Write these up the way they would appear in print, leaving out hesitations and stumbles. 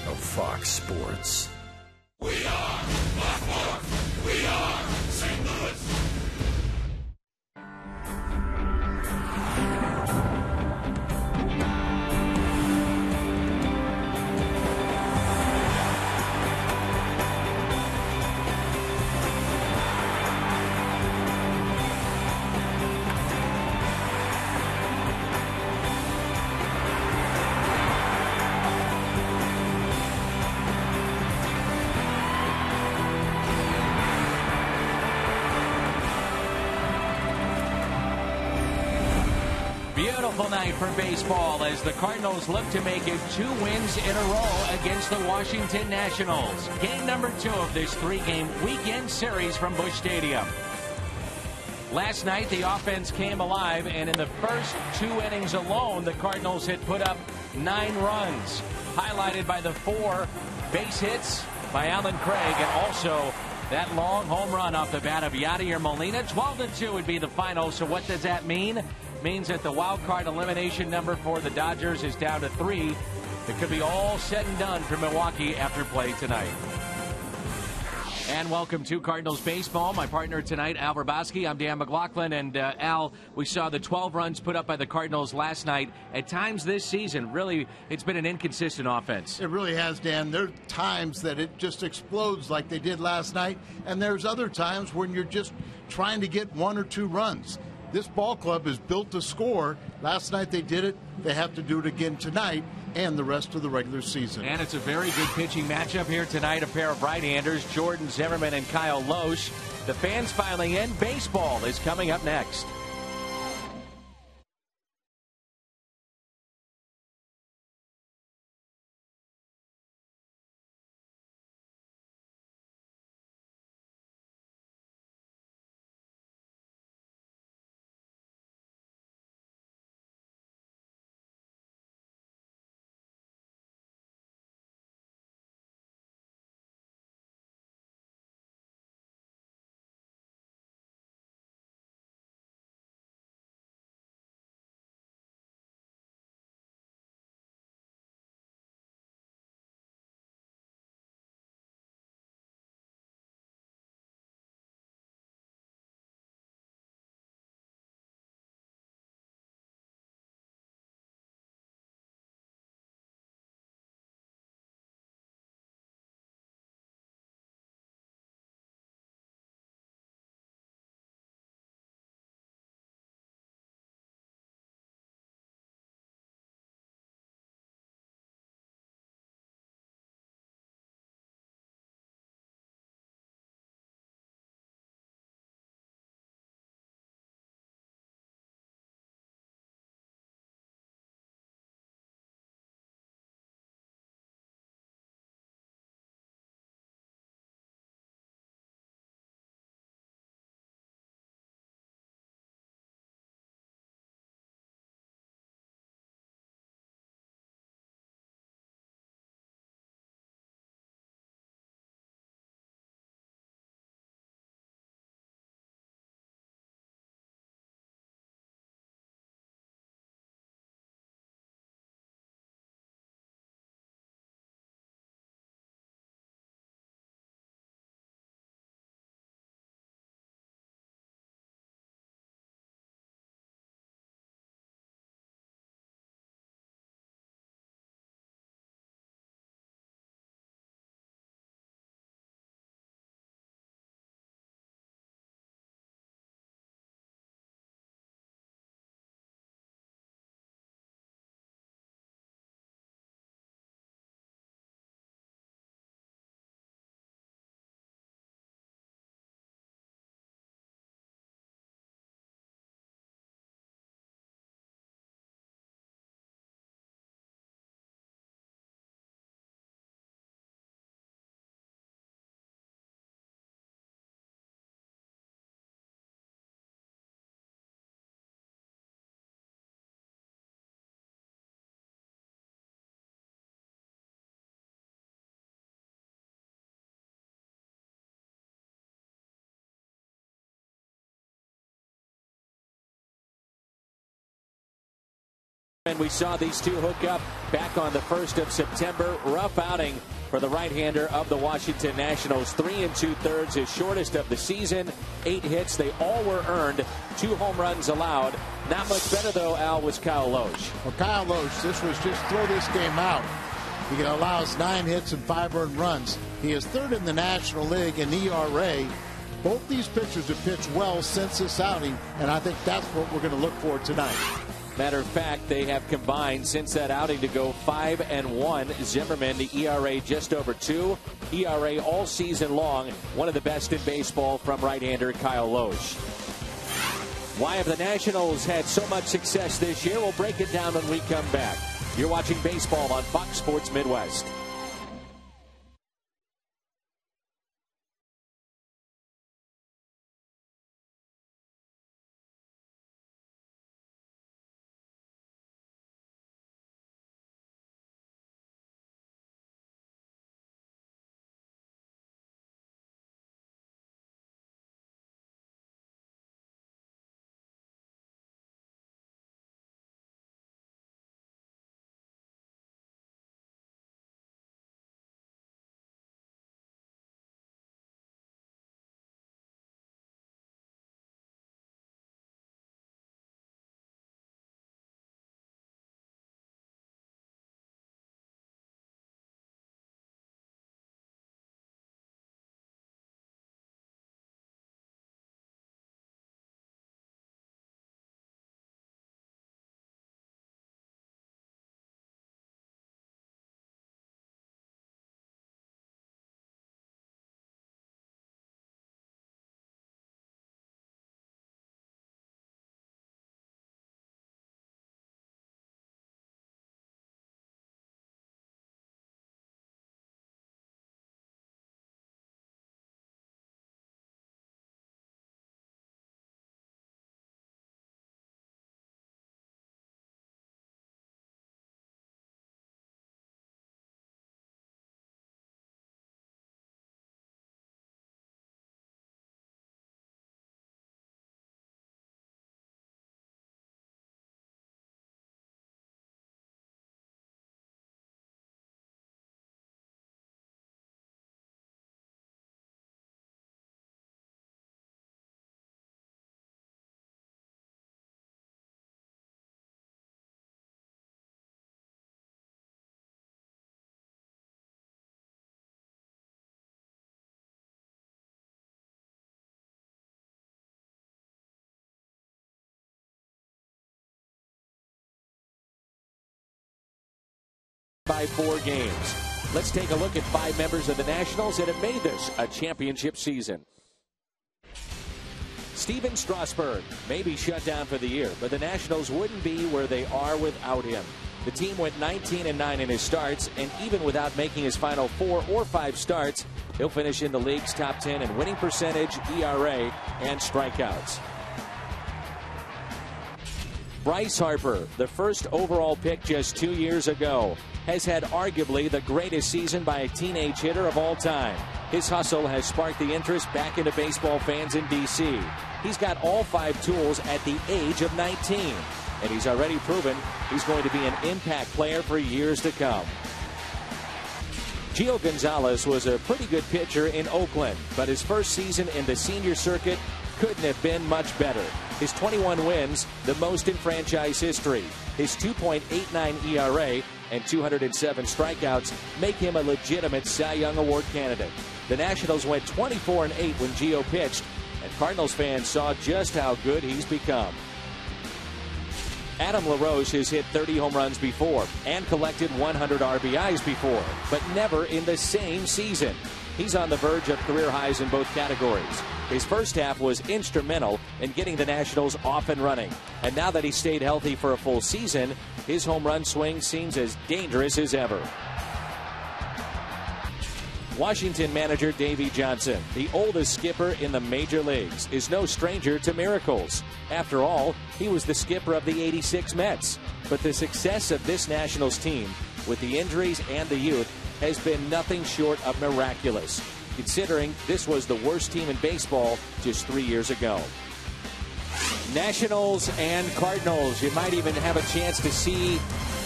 of Fox Sports. We are Blackmore. We are St. Louis. Beautiful night for baseball as the Cardinals look to make it 2 wins in a row against the Washington Nationals. Game number 2 of this 3-game weekend series from Busch Stadium. Last night, the offense came alive, and in the first 2 innings alone, the Cardinals had put up 9 runs, highlighted by the 4 base hits by Alan Craig, and also that long home run off the bat of Yadier Molina. 12-2 would be the final, so what does that mean? Means that the wild card elimination number for the Dodgers is down to 3. It could be all said and done for Milwaukee after play tonight. And welcome to Cardinals baseball. My partner tonight, Al Verboski. I'm Dan McLaughlin. And Al, we saw the 12 runs put up by the Cardinals last night. At times this season, really, it's been an inconsistent offense. It really has, Dan. There are times that it just explodes like they did last night. And there's other times when you're just trying to get 1 or 2 runs. This ball club is built to score. Last night they did it. They have to do it again tonight and the rest of the regular season. And it's a very good pitching matchup here tonight. A pair of right-handers, Jordan Zimmermann and Kyle Loesch. The fans filing in. Baseball is coming up next. And we saw these two hook up back on the 1st of September. Rough outing for the right-hander of the Washington Nationals. 3 2/3, his shortest of the season. 8 hits. They all were earned. 2 home runs allowed. Not much better, though, Al, was Kyle Loesch. Well, Kyle Loesch, this was just throw this game out. He allows 9 hits and 5 earned runs. He is 3rd in the National League in ERA. Both these pitchers have pitched well since this outing, and I think that's what we're going to look for tonight. Matter of fact, they have combined since that outing to go 5-1. Zimmermann, the ERA just over 2. ERA all season long. One of the best in baseball from right-hander Kyle Loesch. Why have the Nationals had so much success this year? We'll break it down when we come back. You're watching baseball on Fox Sports Midwest. By 4 games. Let's take a look at 5 members of the Nationals that have made this a championship season. Steven Strasburg may be shut down for the year, but the Nationals wouldn't be where they are without him. The team went 19-9 in his starts, and even without making his final 4 or 5 starts, he'll finish in the league's top 10 in winning percentage, ERA, and strikeouts. Bryce Harper, the first overall pick just 2 years ago, has had arguably the greatest season by a teenage hitter of all time. His hustle has sparked the interest back into baseball fans in D.C. He's got all 5 tools at the age of 19, and he's already proven he's going to be an impact player for years to come. Gio Gonzalez was a pretty good pitcher in Oakland, but his first season in the senior circuit couldn't have been much better. His 21 wins, the most in franchise history. His 2.89 ERA and 207 strikeouts make him a legitimate Cy Young Award candidate. The Nationals went 24-8 when Gio pitched, and Cardinals fans saw just how good he's become. Adam LaRoche has hit 30 home runs before and collected 100 RBIs before, but never in the same season. He's on the verge of career highs in both categories. His first half was instrumental in getting the Nationals off and running. And now that he's stayed healthy for a full season, his home run swing seems as dangerous as ever. Washington manager Davey Johnson, the oldest skipper in the major leagues, is no stranger to miracles. After all, he was the skipper of the '86 Mets. But the success of this Nationals team, with the injuries and the youth, has been nothing short of miraculous, considering this was the worst team in baseball just 3 years ago. Nationals and Cardinals. You might even have a chance to see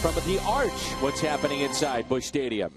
from the arch what's happening inside Busch Stadium.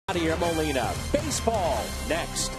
Yadier Molina. Baseball next.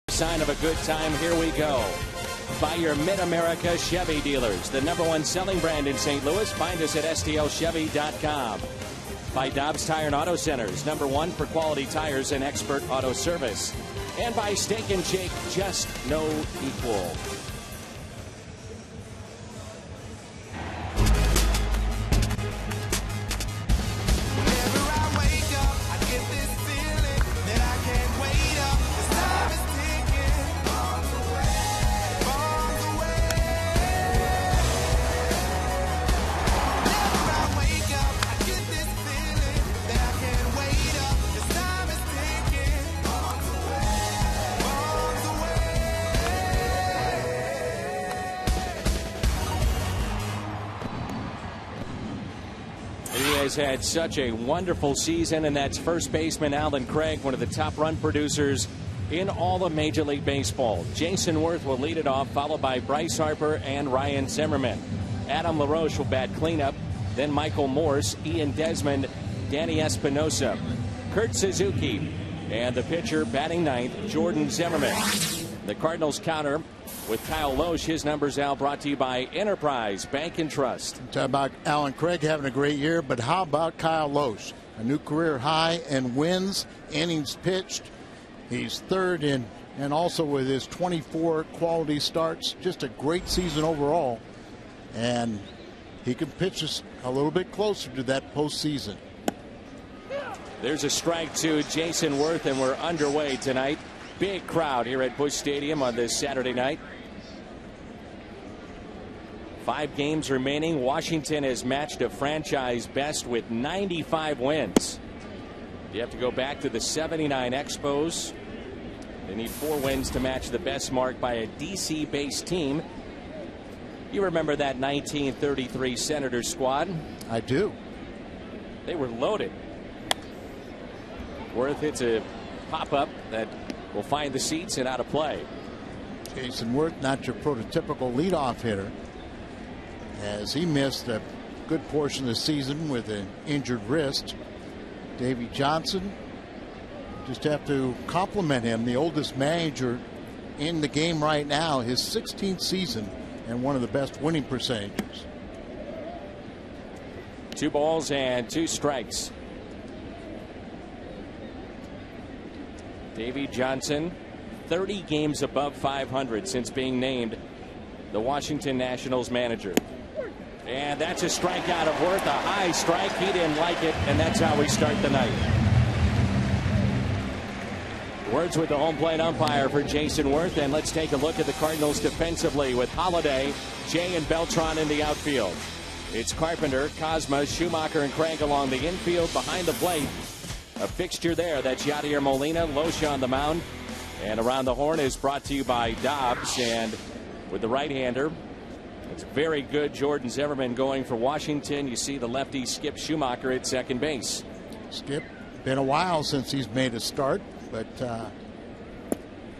Sign of a good time. Here we go. By your Mid-America Chevy dealers, the #1 selling brand in St. Louis. Find us at stlchevy.com. By Dobbs Tire and Auto Centers, #1 for quality tires and expert auto service. And by Steak and Shake, just no equal. Whenever I wake has had such a wonderful season, and that's first baseman Alan Craig, one of the top run producers in all of Major League Baseball. Jason Worth will lead it off, followed by Bryce Harper and Ryan Zimmermann. Adam LaRoche will bat cleanup, then Michael Morse, Ian Desmond, Danny Espinosa, Kurt Suzuki, and the pitcher batting ninth, Jordan Zimmermann. The Cardinals counter with Kyle Loesch. His numbers now brought to you by Enterprise Bank and Trust. Talk about Alan Craig having a great year, but how about Kyle Loesch? A new career high in wins, innings pitched. He's third in, and also with his 24 quality starts. Just a great season overall, and he can pitch us a little bit closer to that postseason. There's a strike to Jason Worth, and we're underway tonight. Big crowd here at Busch Stadium on this Saturday night. 5 games remaining. Washington has matched a franchise best with 95 wins. You have to go back to the 79 Expos. They need 4 wins to match the best mark by a DC based team. You remember that 1933 Senators squad? I do. They were loaded. Worth hits a pop-up that will find the seats and out of play. Jason Worth, not your prototypical leadoff hitter, as he missed a good portion of the season with an injured wrist. Davey Johnson, just have to compliment him, the oldest manager in the game right now, his 16th season and one of the best winning percentages. 2 balls and 2 strikes. Davey Johnson, 30 games above 500 since being named the Washington Nationals manager. And that's a strikeout of Worth, a high strike. He didn't like it, and that's how we start the night. Words with the home plate umpire for Jason Worth, and let's take a look at the Cardinals defensively with Holliday, Jay, and Beltran in the outfield. It's Carpenter, Cosma, Schumacher, and Craig along the infield behind the plate. A fixture there. That's Yadier Molina, Loesch on the mound. And around the horn is brought to you by Dobbs. And with the right-hander, it's very good Jordan Zimmermann going for Washington. You see the lefty Skip Schumacher at second base. Skip, been a while since he's made a start, but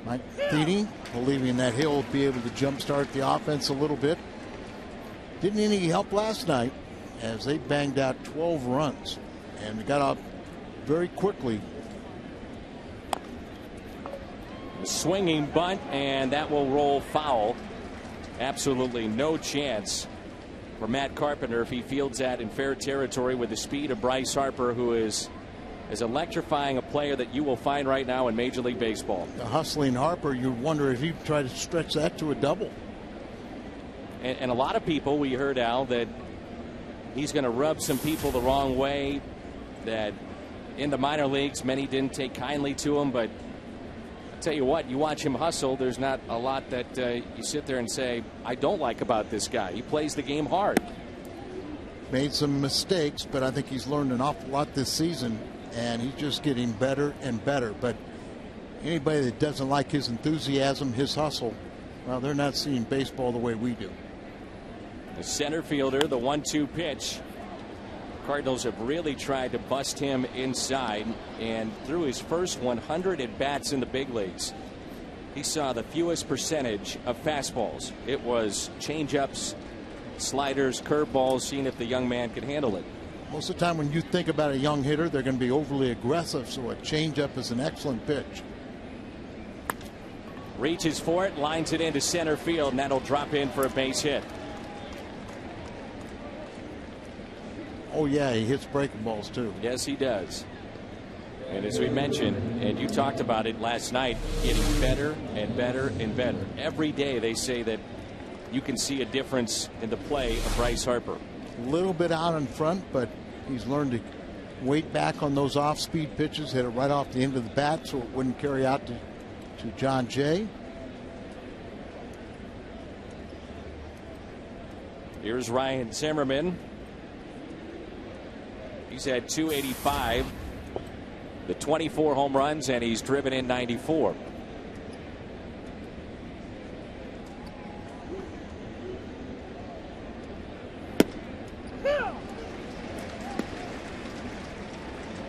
Mike Thiede believing that he'll be able to jumpstart the offense a little bit. Didn't need any help last night as they banged out 12 runs and got up very quickly. A swinging bunt, and that will roll foul. Absolutely no chance for Matt Carpenter if he fields that in fair territory with the speed of Bryce Harper, who is as electrifying a player that you will find right now in Major League Baseball. The hustling Harper, you wonder if he'd try to stretch that to a double. And a lot of people, we heard, Al, that he's going to rub some people the wrong way, that in the minor leagues many didn't take kindly to him, but I'll tell you what, you watch him hustle, there's not a lot that you sit there and say, I don't like about this guy. He plays the game hard. Made some mistakes, but I think he's learned an awful lot this season, and he's just getting better and better. But anybody that doesn't like his enthusiasm, his hustle, well, they're not seeing baseball the way we do. The center fielder, the 1-2 pitch. Cardinals have really tried to bust him inside, and through his first 100 at bats in the big leagues, he saw the fewest percentage of fastballs. It was changeups, sliders, curveballs, seeing if the young man could handle it. Most of the time when you think about a young hitter, they're going to be overly aggressive, so a changeup is an excellent pitch. Reaches for it, lines it into center field, and that'll drop in for a base hit. Oh, yeah, he hits breaking balls, too. Yes, he does. And as we mentioned, and you talked about it last night, getting better and better and better. Every day they say that you can see a difference in the play of Bryce Harper. A little bit out in front, but he's learned to wait back on those off-speed pitches, hit it right off the end of the bat so it wouldn't carry out to John Jay. Here's Ryan Zimmermann. He's had 285, the 24 home runs, and he's driven in 94.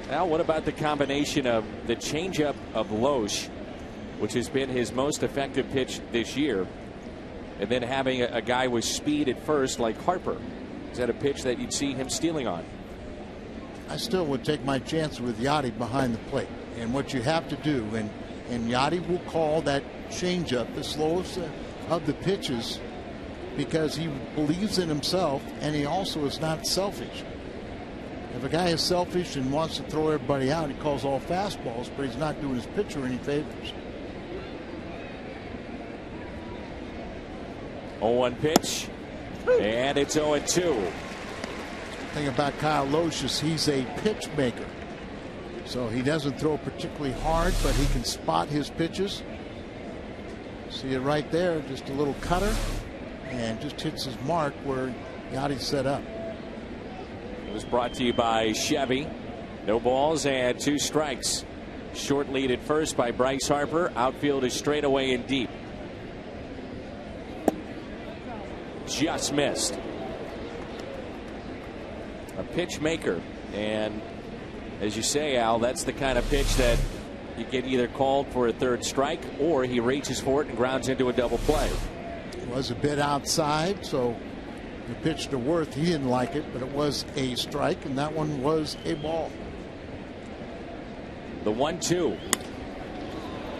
Now, what about the combination of the changeup of Loesch, which has been his most effective pitch this year, and then having a guy with speed at first like Harper? Is that a pitch that you'd see him stealing on? I still would take my chance with Yachty behind the plate. And what you have to do, and Yachty will call that changeup the slowest of the pitches because he believes in himself, and he also is not selfish. If a guy is selfish and wants to throw everybody out, he calls all fastballs, but he's not doing his pitcher any favors. 0-1 pitch, and it's 0-2. The thing about Kyle Loesch is he's a pitch maker. So he doesn't throw particularly hard, but he can spot his pitches. See it right there, just a little cutter, and just hits his mark where Yachty's set up. It was brought to you by Chevy. No balls and 2 strikes. Short lead at first by Bryce Harper. Outfield is straight away and deep. Just missed. A pitch maker, and as you say, Al, that's the kind of pitch that you get either called for a 3rd strike or he reaches for it and grounds into a double play. It was a bit outside, so the pitch to Worth, he didn't like it, but it was a strike, and that one was a ball. The 1-2.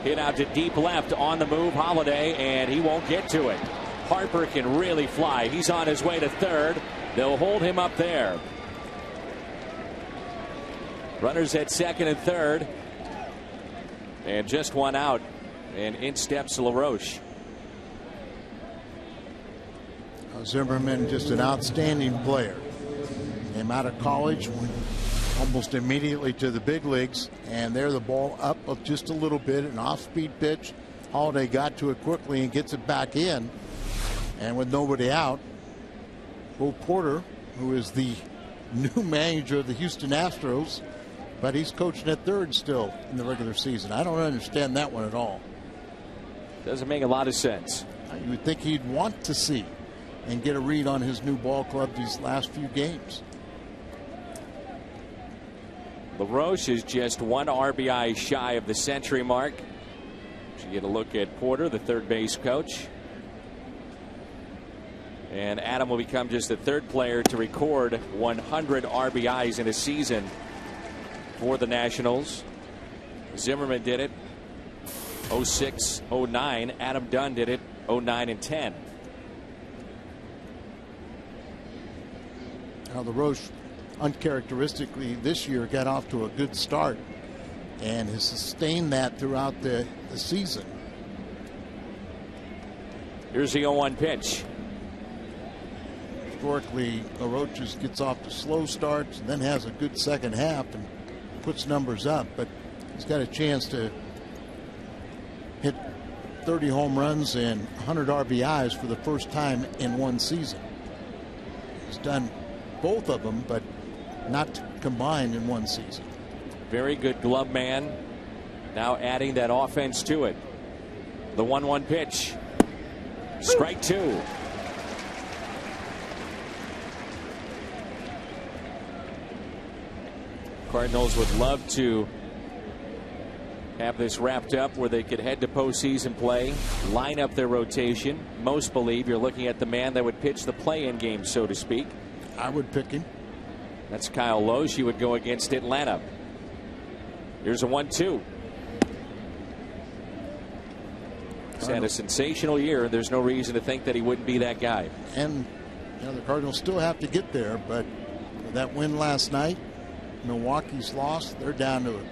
Hit out to deep left, on the move, Holiday, and he won't get to it. Harper can really fly. He's on his way to 3rd. They'll hold him up there. Runners at 2nd and 3rd. And just 1 out. And in steps LaRoche. Zimmermann, just an outstanding player. Came out of college, went almost immediately to the big leagues. And there the ball up just a little bit. An off-speed pitch. Holiday got to it quickly and gets it back in. And with nobody out, Bo Porter, who is the new manager of the Houston Astros, but he's coaching at 3rd still in the regular season. I don't understand that one at all. Doesn't make a lot of sense. You would think he'd want to see and get a read on his new ball club these last few games. LaRoche is just 1 RBI shy of the century mark. You get a look at Porter, the 3rd base coach. And Adam will become just the 3rd player to record 100 RBIs in a season for the Nationals. Zimmermann did it 06, 09. Adam Dunn did it 09 and 10. Now LaRoche, uncharacteristically this year, got off to a good start and has sustained that throughout the season. Here's the 0-1 pitch. Historically, LaRoche just gets off to slow starts and then has a good second half and puts numbers up, but he's got a chance to hit 30 home runs and 100 RBIs for the first time in one season. He's done both of them, but not combined in one season. Very good glove man. Now adding that offense to it. The 1-1 pitch. Strike 2. Cardinals would love to have this wrapped up where they could head to postseason play, line up their rotation. Most believe you're looking at the man that would pitch the play-in game, so to speak. I would pick him. That's Kyle Loesch. He would go against Atlanta. Here's a 1-2. He's had a sensational year. There's no reason to think that he wouldn't be that guy. And the Cardinals still have to get there, but with that win last night, Milwaukee's lost. They're down to it.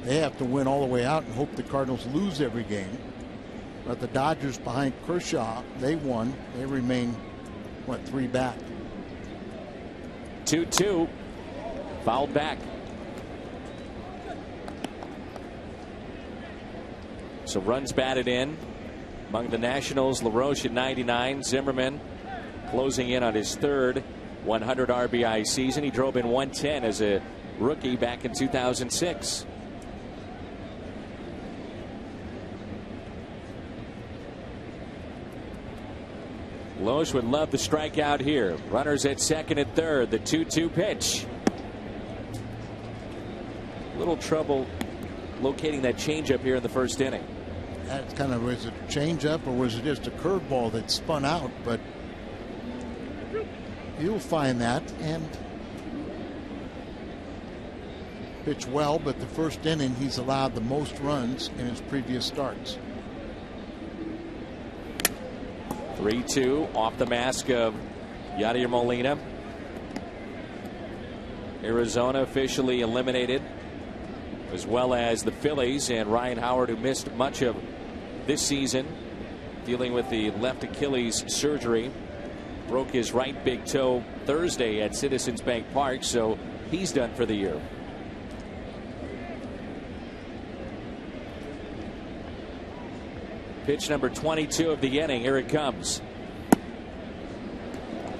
They have to win all the way out and hope the Cardinals lose every game. But the Dodgers behind Kershaw, they won. They remain, 3 back. 2-2. Fouled back. So runs batted in among the Nationals. LaRoche at 99. Zimmermann closing in on his 3rd 100 RBI season. He drove in 110 as a rookie back in 2006. Loesch would love the strikeout here. Runners at 2nd and 3rd. The 2-2 pitch. little trouble locating that changeup here in the first inning. That's kind of, was it a changeup or was it just a curveball that spun out? But you'll find that and pitched well, but the first inning he's allowed the most runs in his previous starts. 3-2 off the mask of Yadier Molina. Arizona officially eliminated, as well as the Phillies and Ryan Howard, who missed much of this season dealing with the left Achilles surgery. Broke his right big toe Thursday at Citizens Bank Park, so he's done for the year. Pitch number 22 of the inning. Here it comes.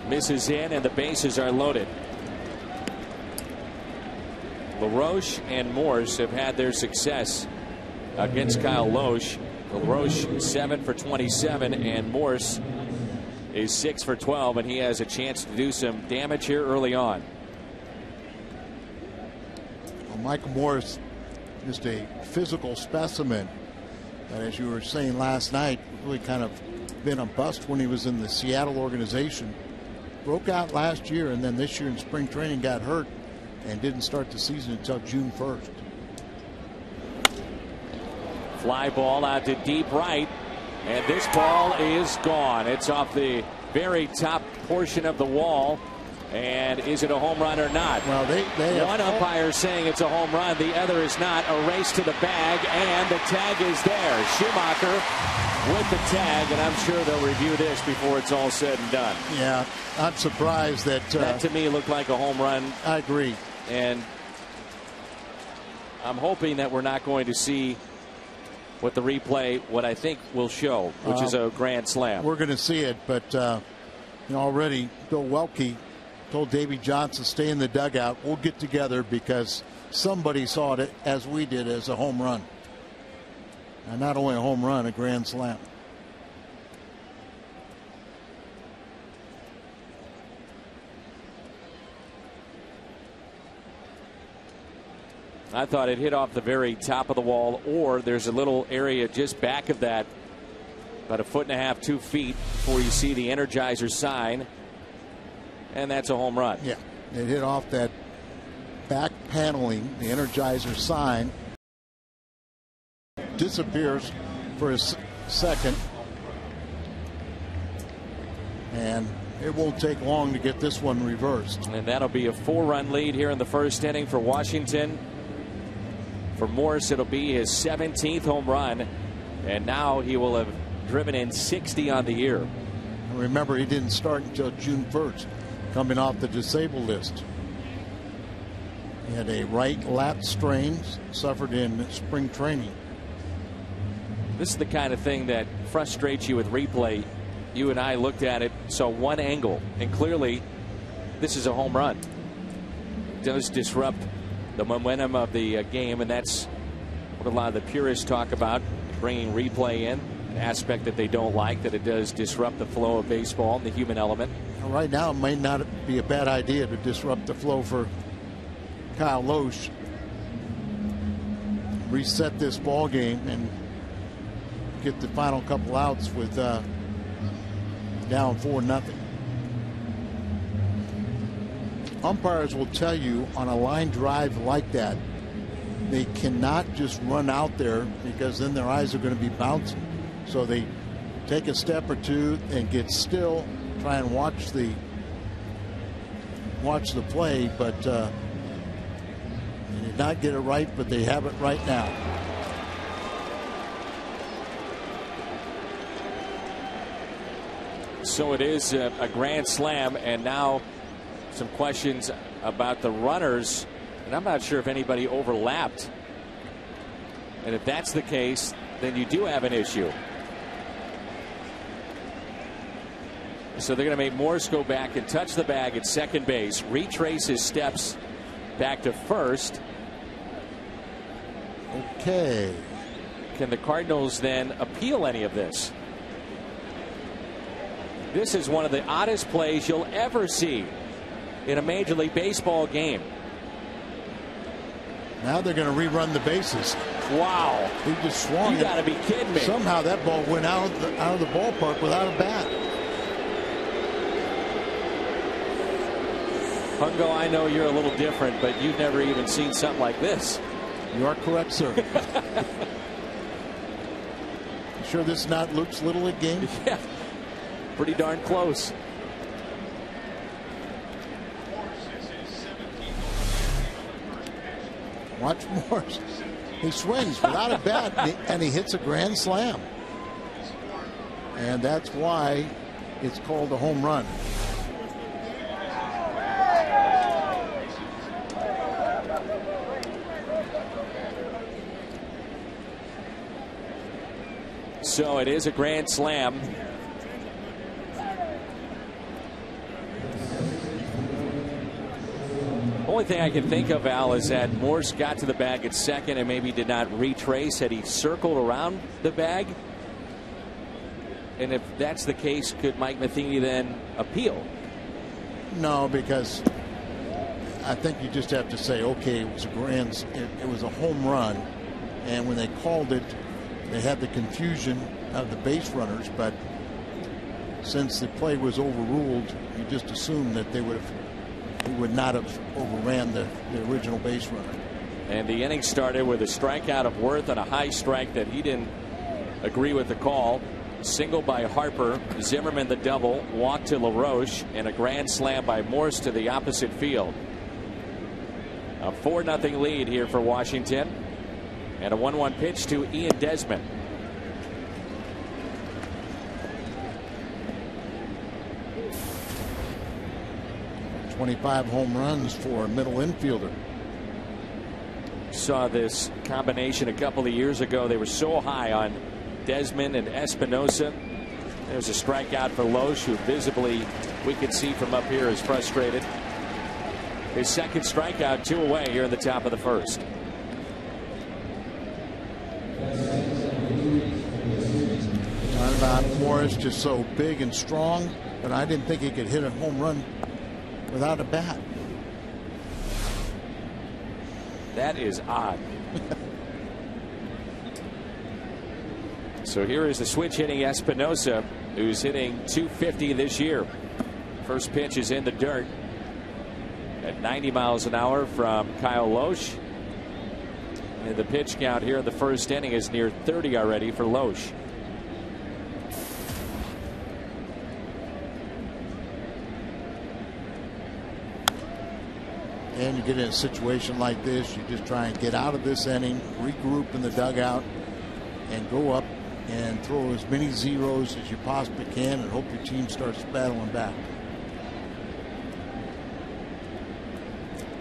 Misses in, and the bases are loaded. LaRoche and Morse have had their success against Kyle Loesch. LaRoche 7 for 27, and Morse is 6 for 12, and he has a chance to do some damage here early on. Well, Michael Morse, just a physical specimen. And as you were saying last night, really kind of been a bust when he was in the Seattle organization. Broke out last year, and then this year in spring training got hurt and didn't start the season until June 1st. Fly ball out to deep right, and this ball is gone. It's off the very top portion of the wall. And is it a home run or not? Well, they one umpire saying it's a home run, the other is not. A race to the bag, and the tag is there. Schumacher with the tag, and I'm sure they'll review this before it's all said and done. Yeah, I'm surprised that that to me looked like a home run. I agree, and I'm hoping that we're not going to see what the replay, what I think will show, which is a grand slam. We're going to see it, but already Bill Welke told Davey Johnson, stay in the dugout. We'll get together because somebody saw it as we did as a home run. And not only a home run, a grand slam. I thought it hit off the very top of the wall, or there's a little area just back of that, about 1.5 to 2 feet, before you see the Energizer sign. And that's a home run. Yeah, it hit off that back paneling, the Energizer sign. Disappears for a second. And it won't take long to get this one reversed. And that'll be a 4-run lead here in the first inning for Washington. For Morse, it'll be his 17th home run. And now he will have driven in 60 on the year. And remember, he didn't start until June 1st. Coming off the disabled list. He had a right lat strain, suffered in spring training. This is the kind of thing that frustrates you with replay. You and I looked at it, saw one angle, and clearly this is a home run. It does disrupt the momentum of the game, and that's what a lot of the purists talk about, bringing replay in, an aspect that they don't like, that it does disrupt the flow of baseball and the human element. Right now, it might not be a bad idea to disrupt the flow for Kyle Loesch. Reset this ball game and get the final couple outs with down 4-0. Umpires will tell you on a line drive like that, they cannot just run out there because then their eyes are going to be bouncing. So they take a step or two and get still. Try and watch the play, but they did not get it right, but they have it right now. So it is a grand slam, and now some questions about the runners, and I'm not sure if anybody overlapped. And if that's the case, then you do have an issue. So they're going to make Morse go back and touch the bag at second base, retrace his steps back to first. Okay. Can the Cardinals then appeal any of this? This is one of the oddest plays you'll ever see in a Major League Baseball game. Now they're going to rerun the bases. Wow. He just swung. You got to be kidding me. Somehow that ball went out of the ballpark without a bat. Pungo, I know you're a little different, but you've never even seen something like this. You are correct, sir. Sure this is not Luke's Little League game? Yeah. Pretty darn close. Watch Morse. He swings without a bat and he hits a grand slam. And that's why it's called a home run. So it is a grand slam. Only thing I can think of, Al, is that Morse got to the bag at second and maybe did not retrace. Had he circled around the bag? And if that's the case, could Mike Matheny then appeal? No, because I think you just have to say, okay, it was it was a home run, and when they called it, they had the confusion of the base runners, but since the play was overruled, you just assume that he would not have overran the original base runner. And the inning started with a strikeout of Worth and a high strike that he didn't agree with the call. Single by Harper, Zimmermann the double, walk to LaRoche, and a grand slam by Morse to the opposite field. A 4-0 lead here for Washington. And a 1-1 pitch to Ian Desmond. .25 home runs for a middle infielder. Saw this combination a couple of years ago. They were so high on Desmond and Espinosa. There's a strikeout for Loesch, who visibly we could see from up here is frustrated. His second strikeout, 2 away here in the top of the first. Talking about Morris just so big and strong, but I didn't think he could hit a home run without a bat. That is odd. So here is the switch hitting Espinosa, who's hitting .250 this year. First pitch is in the dirt at 90 miles an hour from Kyle Loesch. And the pitch count here in the first inning is near 30 already for Loesch. And you get in a situation like this, you just try and get out of this inning, regroup in the dugout, and go up and throw as many zeros as you possibly can and hope your team starts battling back.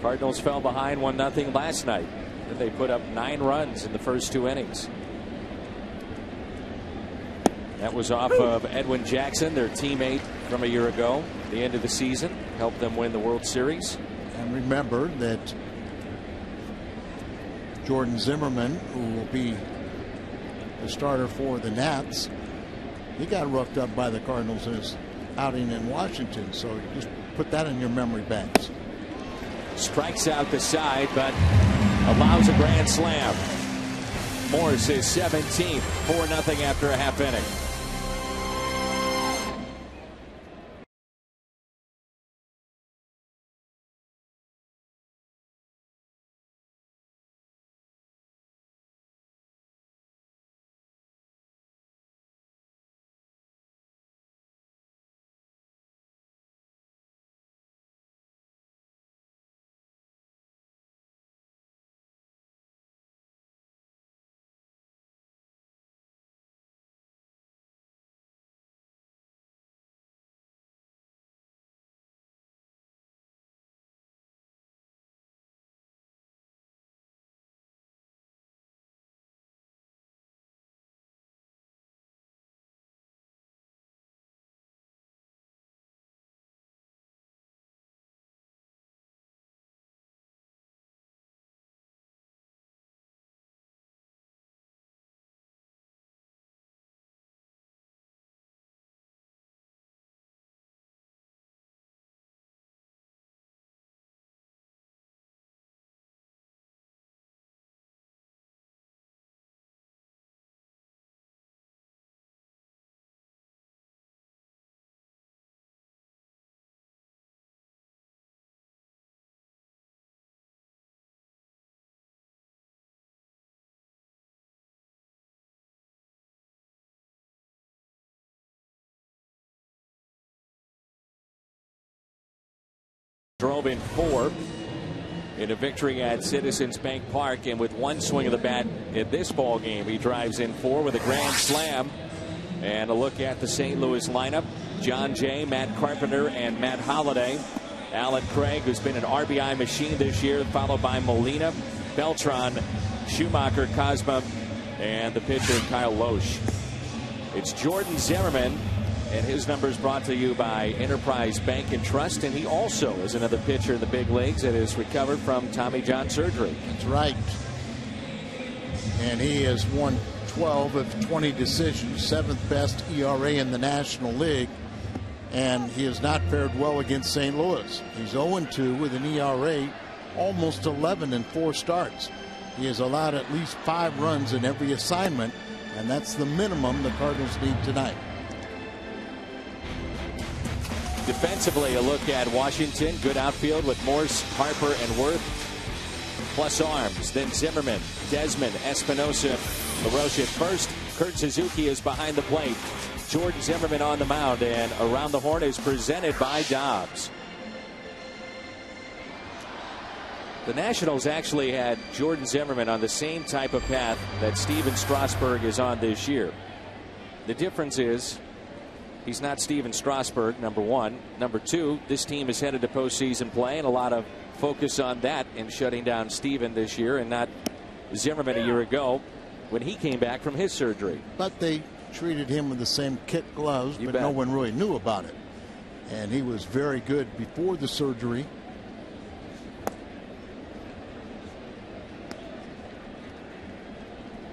Cardinals fell behind 1-0 last night. And they put up 9 runs in the first 2 innings. That was off of Edwin Jackson, their teammate from a year ago. The end of the season helped them win the World Series. And remember that Jordan Zimmermann, who will be the starter for the Nats, he got roughed up by the Cardinals in his outing in Washington. So you just put that in your memory banks. Strikes out the side, but allows a grand slam. Morse is 17th, 4-0 after a half inning. drove in 4 in a victory at Citizens Bank Park, and with one swing of the bat in this ball game, he drives in 4 with a grand slam. And a look at the St. Louis lineup: John Jay, Matt Carpenter, and Matt Holliday. Alan Craig, who's been an RBI machine this year, followed by Molina, Beltran, Schumacher, Cosma, and the pitcher Kyle Loesch. It's Jordan Zimmermann, and his numbers brought to you by Enterprise Bank and Trust. And he also is another pitcher in the big leagues that has recovered from Tommy John surgery. That's right. And he has won 12 of 20 decisions, 7th best ERA in the National League. And he has not fared well against St. Louis. He's 0-2 with an ERA almost 11 in 4 starts. He has allowed at least 5 runs in every assignment, and that's the minimum the Cardinals need tonight. Defensively, a look at Washington. Good outfield with Morse, Harper, and Worth, plus arms. Then Zimmermann, Desmond, Espinosa, LaRoche at first. Kurt Suzuki is behind the plate. Jordan Zimmermann on the mound, and Around the Horn is presented by Dobbs. The Nationals actually had Jordan Zimmermann on the same type of path that Steven Strasburg is on this year. The difference is he's not Steven Strasburg, number one. Number two, this team is headed to postseason play, and a lot of focus on that and shutting down Steven this year, and not Zimmermann a year ago when he came back from his surgery. But they treated him with the same kit gloves, but no one really knew about it. And he was very good before the surgery.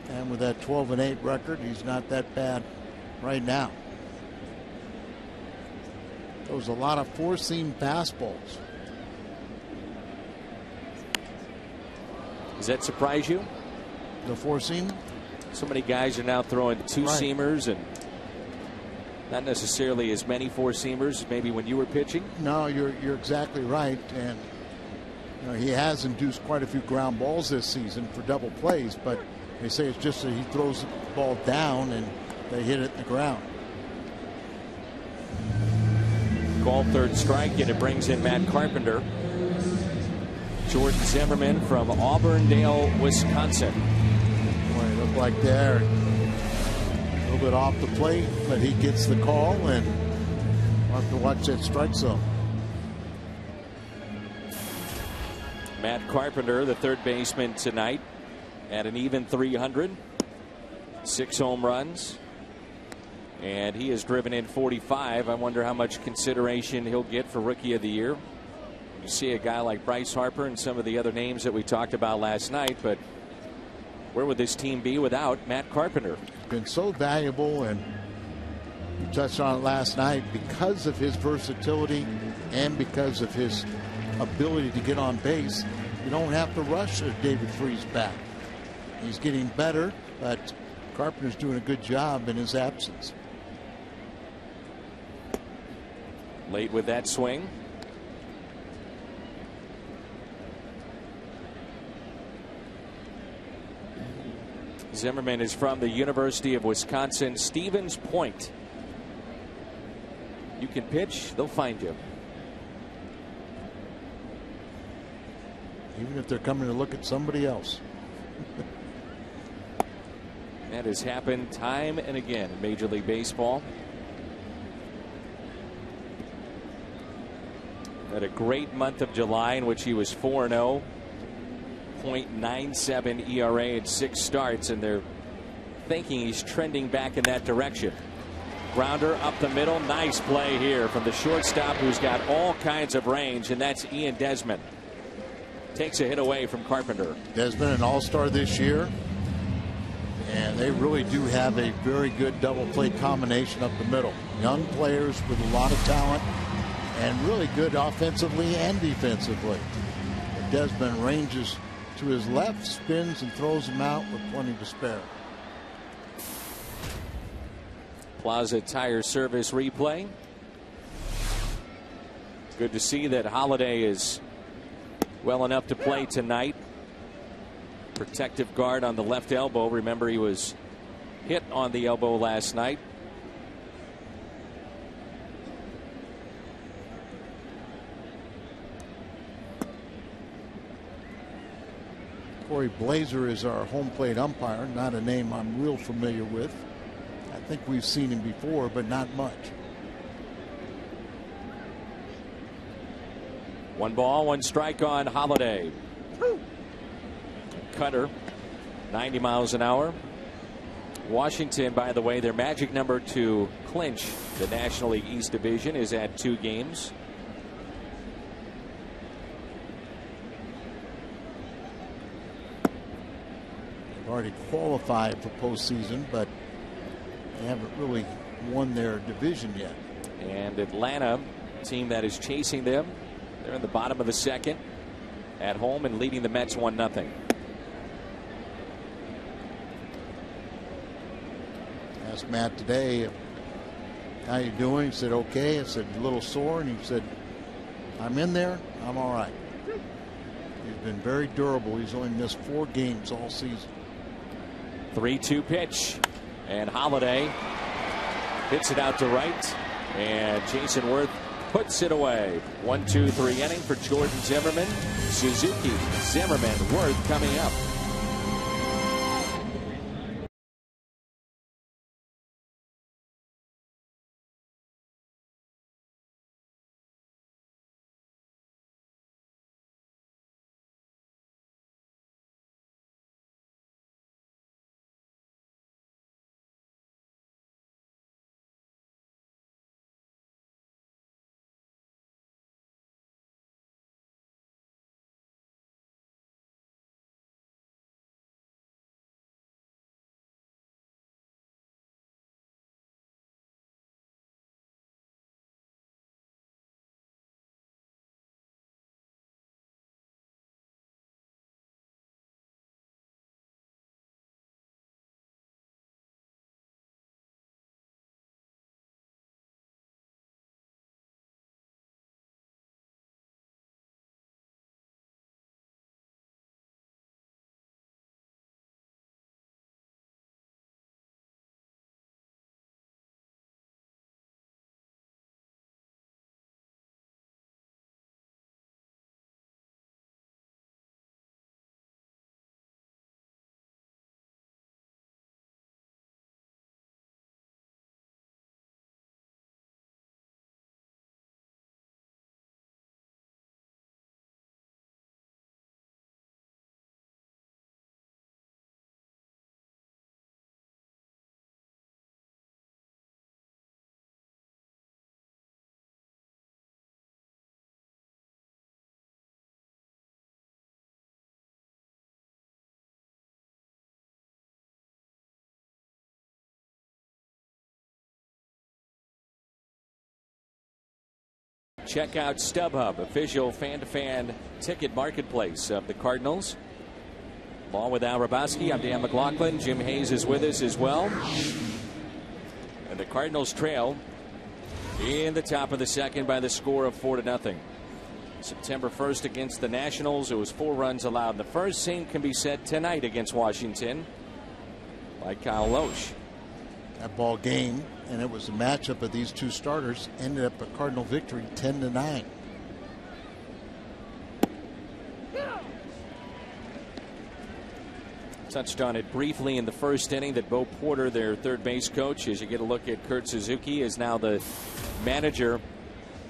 And with that 12-8 record, he's not that bad right now. Throws a lot of 4-seam fastballs. Does that surprise you? The 4-seam? So many guys are now throwing 2-seamers, and not necessarily as many 4-seamers as maybe when you were pitching. No, you're exactly right. And you know, he has induced quite a few ground balls this season for double plays, but they say it's just that he throws the ball down and they hit it in the ground. Call 3rd strike, and it brings in Matt Carpenter. Jordan Zimmermann from Auburndale, Wisconsin. Boy, it looked like there a little bit off the plate, but he gets the call, and we'll have to watch that strike zone. Matt Carpenter, the third baseman tonight, at an even 300, 6 home runs, and he has driven in 45. I wonder how much consideration he'll get for Rookie of the Year. You see a guy like Bryce Harper and some of the other names that we talked about last night, but where would this team be without Matt Carpenter? Been so valuable, and you touched on it last night, because of his versatility and because of his ability to get on base. You don't have to rush David Freese back. He's getting better, but Carpenter's doing a good job in his absence. Late with that swing. Zimmermann is from the University of Wisconsin, Stevens Point. You can pitch, they'll find you. Even if they're coming to look at somebody else. That has happened time and again in Major League Baseball. Had a great month of July in which he was 4-0. .97 ERA in 6 starts, and they're thinking he's trending back in that direction. Grounder up the middle. Nice play here from the shortstop, who's got all kinds of range, and that's Ian Desmond. Takes a hit away from Carpenter. Desmond, an all-star this year, and they really do have a very good double play combination up the middle. Young players with a lot of talent and really good offensively and defensively. Desmond ranges to his left, spins and throws him out with plenty to spare. Plaza Tire Service replay. Good to see that Holliday is well enough to play tonight. Protective guard on the left elbow. Remember, he was hit on the elbow last night. Corey Blazer is our home plate umpire, not a name I'm real familiar with. I think we've seen him before, but not much. 1 ball, 1 strike on Holiday. Cutter, 90 miles an hour. Washington, by the way, their magic number to clinch the National League East Division is at 2 games. They've already qualified for postseason, but they haven't really won their division yet. And Atlanta, team that is chasing them, they're in the bottom of the 2nd at home and leading the Mets 1-0. Asked Matt today, how you doing? He said, okay. I said, a little sore. And he said, I'm in there. I'm all right. He's been very durable. He's only missed 4 games all season. 3-2 pitch. And Holiday hits it out to right. And Jason Worth puts it away. 1-2-3 inning for Jordan Zimmermann. Suzuki, Zimmermann, Worth coming up. Check out StubHub, official fan-to-fan ticket marketplace of the Cardinals. Along with Al Rabowski, I'm Dan McLaughlin. Jim Hayes is with us as well. And the Cardinals trail in the top of the 2nd by the score of 4-0. September 1st against the Nationals. It was 4 runs allowed in the first. Same can be said tonight against Washington by Kyle Loesch. That ball game, and it was a matchup of these 2 starters, ended up a Cardinal victory 10-9. Touched on it briefly in the first inning that Bo Porter, their third base coach, as you get a look at Kurt Suzuki, is now the manager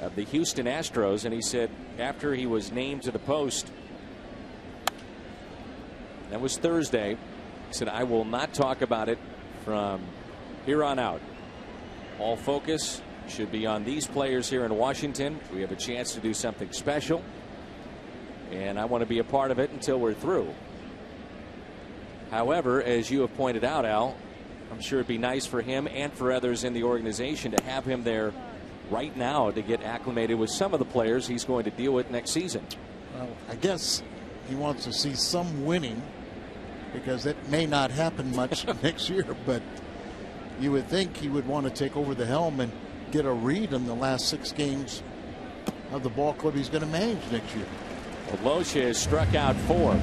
of the Houston Astros. And he said after he was named to the post, that was Thursday, he said, I will not talk about it from here on out. All focus should be on these players here in Washington. We have a chance to do something special, and I want to be a part of it until we're through. However, as you have pointed out, Al, I'm sure it'd be nice for him and for others in the organization to have him there right now to get acclimated with some of the players he's going to deal with next season. Well, I guess he wants to see some winning, because it may not happen much next year, but you would think he would want to take over the helm and get a read on the last 6 games of the ball club he's going to manage next year. Well, Loesch has struck out 4.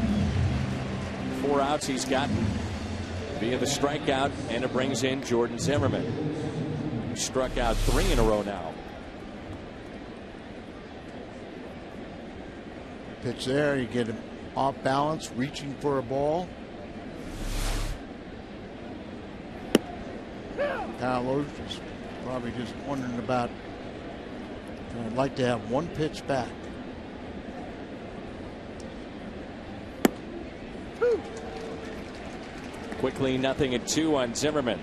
4 outs he's gotten via the strikeout, and it brings in Jordan Zimmermann. He struck out 3 in a row now. Pitch there, you get off balance, reaching for a ball. Kyle Loach is probably just wondering about, I'd like to have one pitch back. Quickly 0-2 on Zimmermann.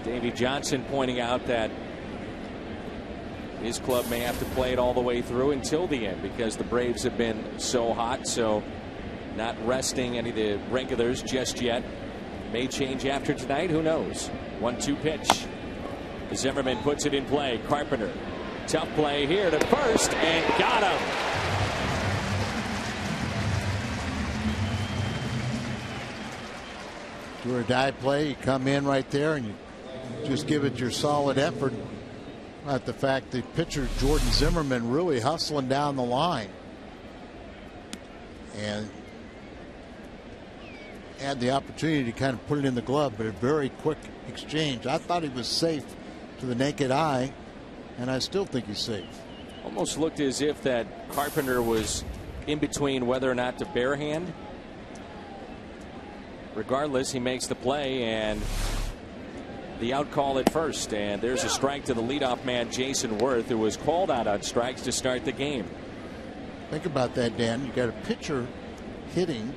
Davey Johnson pointing out that his club may have to play it all the way through until the end because the Braves have been so hot. So not resting any of the regulars just yet. May change after tonight. Who knows? 1-2 pitch. Zimmermann puts it in play. Carpenter. Tough play here to first and got him. Do or die play. You come in right there and you just give it your solid effort. At the fact the pitcher Jordan Zimmermann really hustling down the line and had the opportunity to kind of put it in the glove, but a very quick exchange. I thought he was safe to the naked eye, and I still think he's safe. Almost looked as if that Carpenter was in between whether or not to barehand. Regardless, he makes the play and the out call at first, and there's a strike to the leadoff man Jason Worth, who was called out on strikes to start the game. Think about that, Dan. You got a pitcher hitting,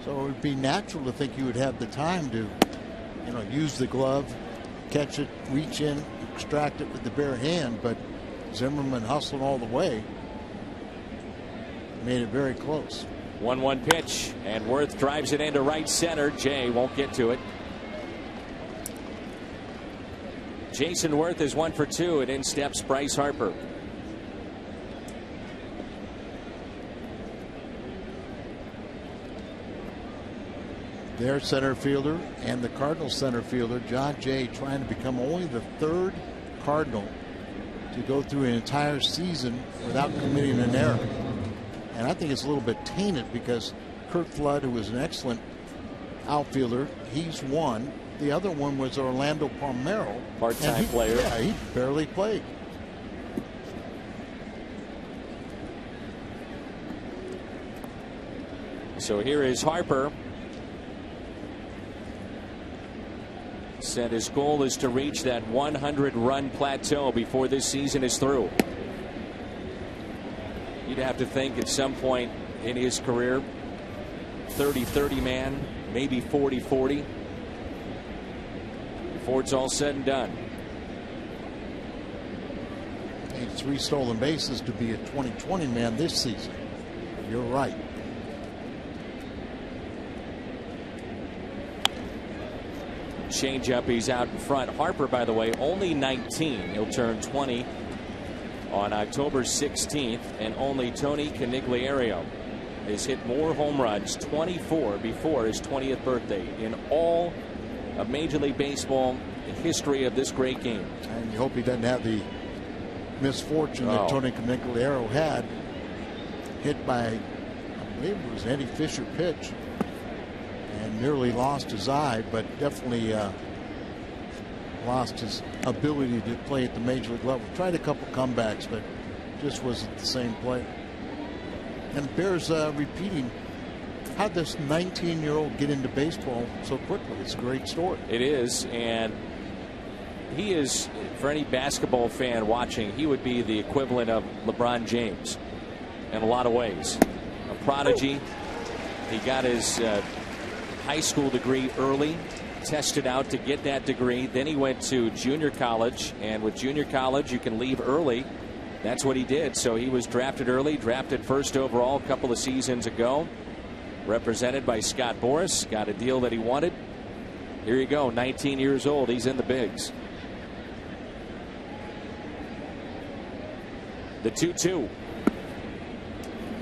so it would be natural to think you would have the time to, use the glove, catch it, reach in, extract it with the bare hand. But Zimmermann hustling all the way, made it very close. 1-1 pitch, and Worth drives it into right center. Jay won't get to it. Jason Worth is 1 for 2, and in steps Bryce Harper. Their center fielder and the Cardinals center fielder, John Jay, trying to become only the third Cardinal to go through an entire season without committing an error. And I think it's a little bit tainted because Kurt Flood, who was an excellent outfielder, he's one. The other one was Orlando Palmeiro. Part-time player. Yeah, he barely played. So here is Harper. Said his goal is to reach that 100-run plateau before this season is through. You'd have to think at some point in his career, 30-30 man, maybe 40-40. Before it's all said and done. 3 stolen bases to be a 20-20 man this season. You're right. Changeup, he's out in front. Harper, by the way, only 19. He'll turn 20 on October 16th, and only Tony Conigliaro has hit more home runs, 24, before his 20th birthday in all of Major League Baseball history of this great game. And you hope he doesn't have the misfortune that Tony Conigliaro had, hit by, I believe it was Eddie Fisher pitch, and nearly lost his eye, but definitely lost his ability to play at the major league level. Tried a couple comebacks, but just wasn't the same player. And bears repeating. How'd this 19-year-old get into baseball so quickly? It's a great story. It is, and he is, for any basketball fan watching, he would be the equivalent of LeBron James in a lot of ways. A prodigy. He got his high school degree early, tested out to get that degree. Then he went to junior college, and with junior college you can leave early. That's what he did. So he was drafted early, drafted first overall a couple of seasons ago. Represented by Scott Boras, got a deal that he wanted. Here you go, 19 years old, he's in the bigs. The 2-2.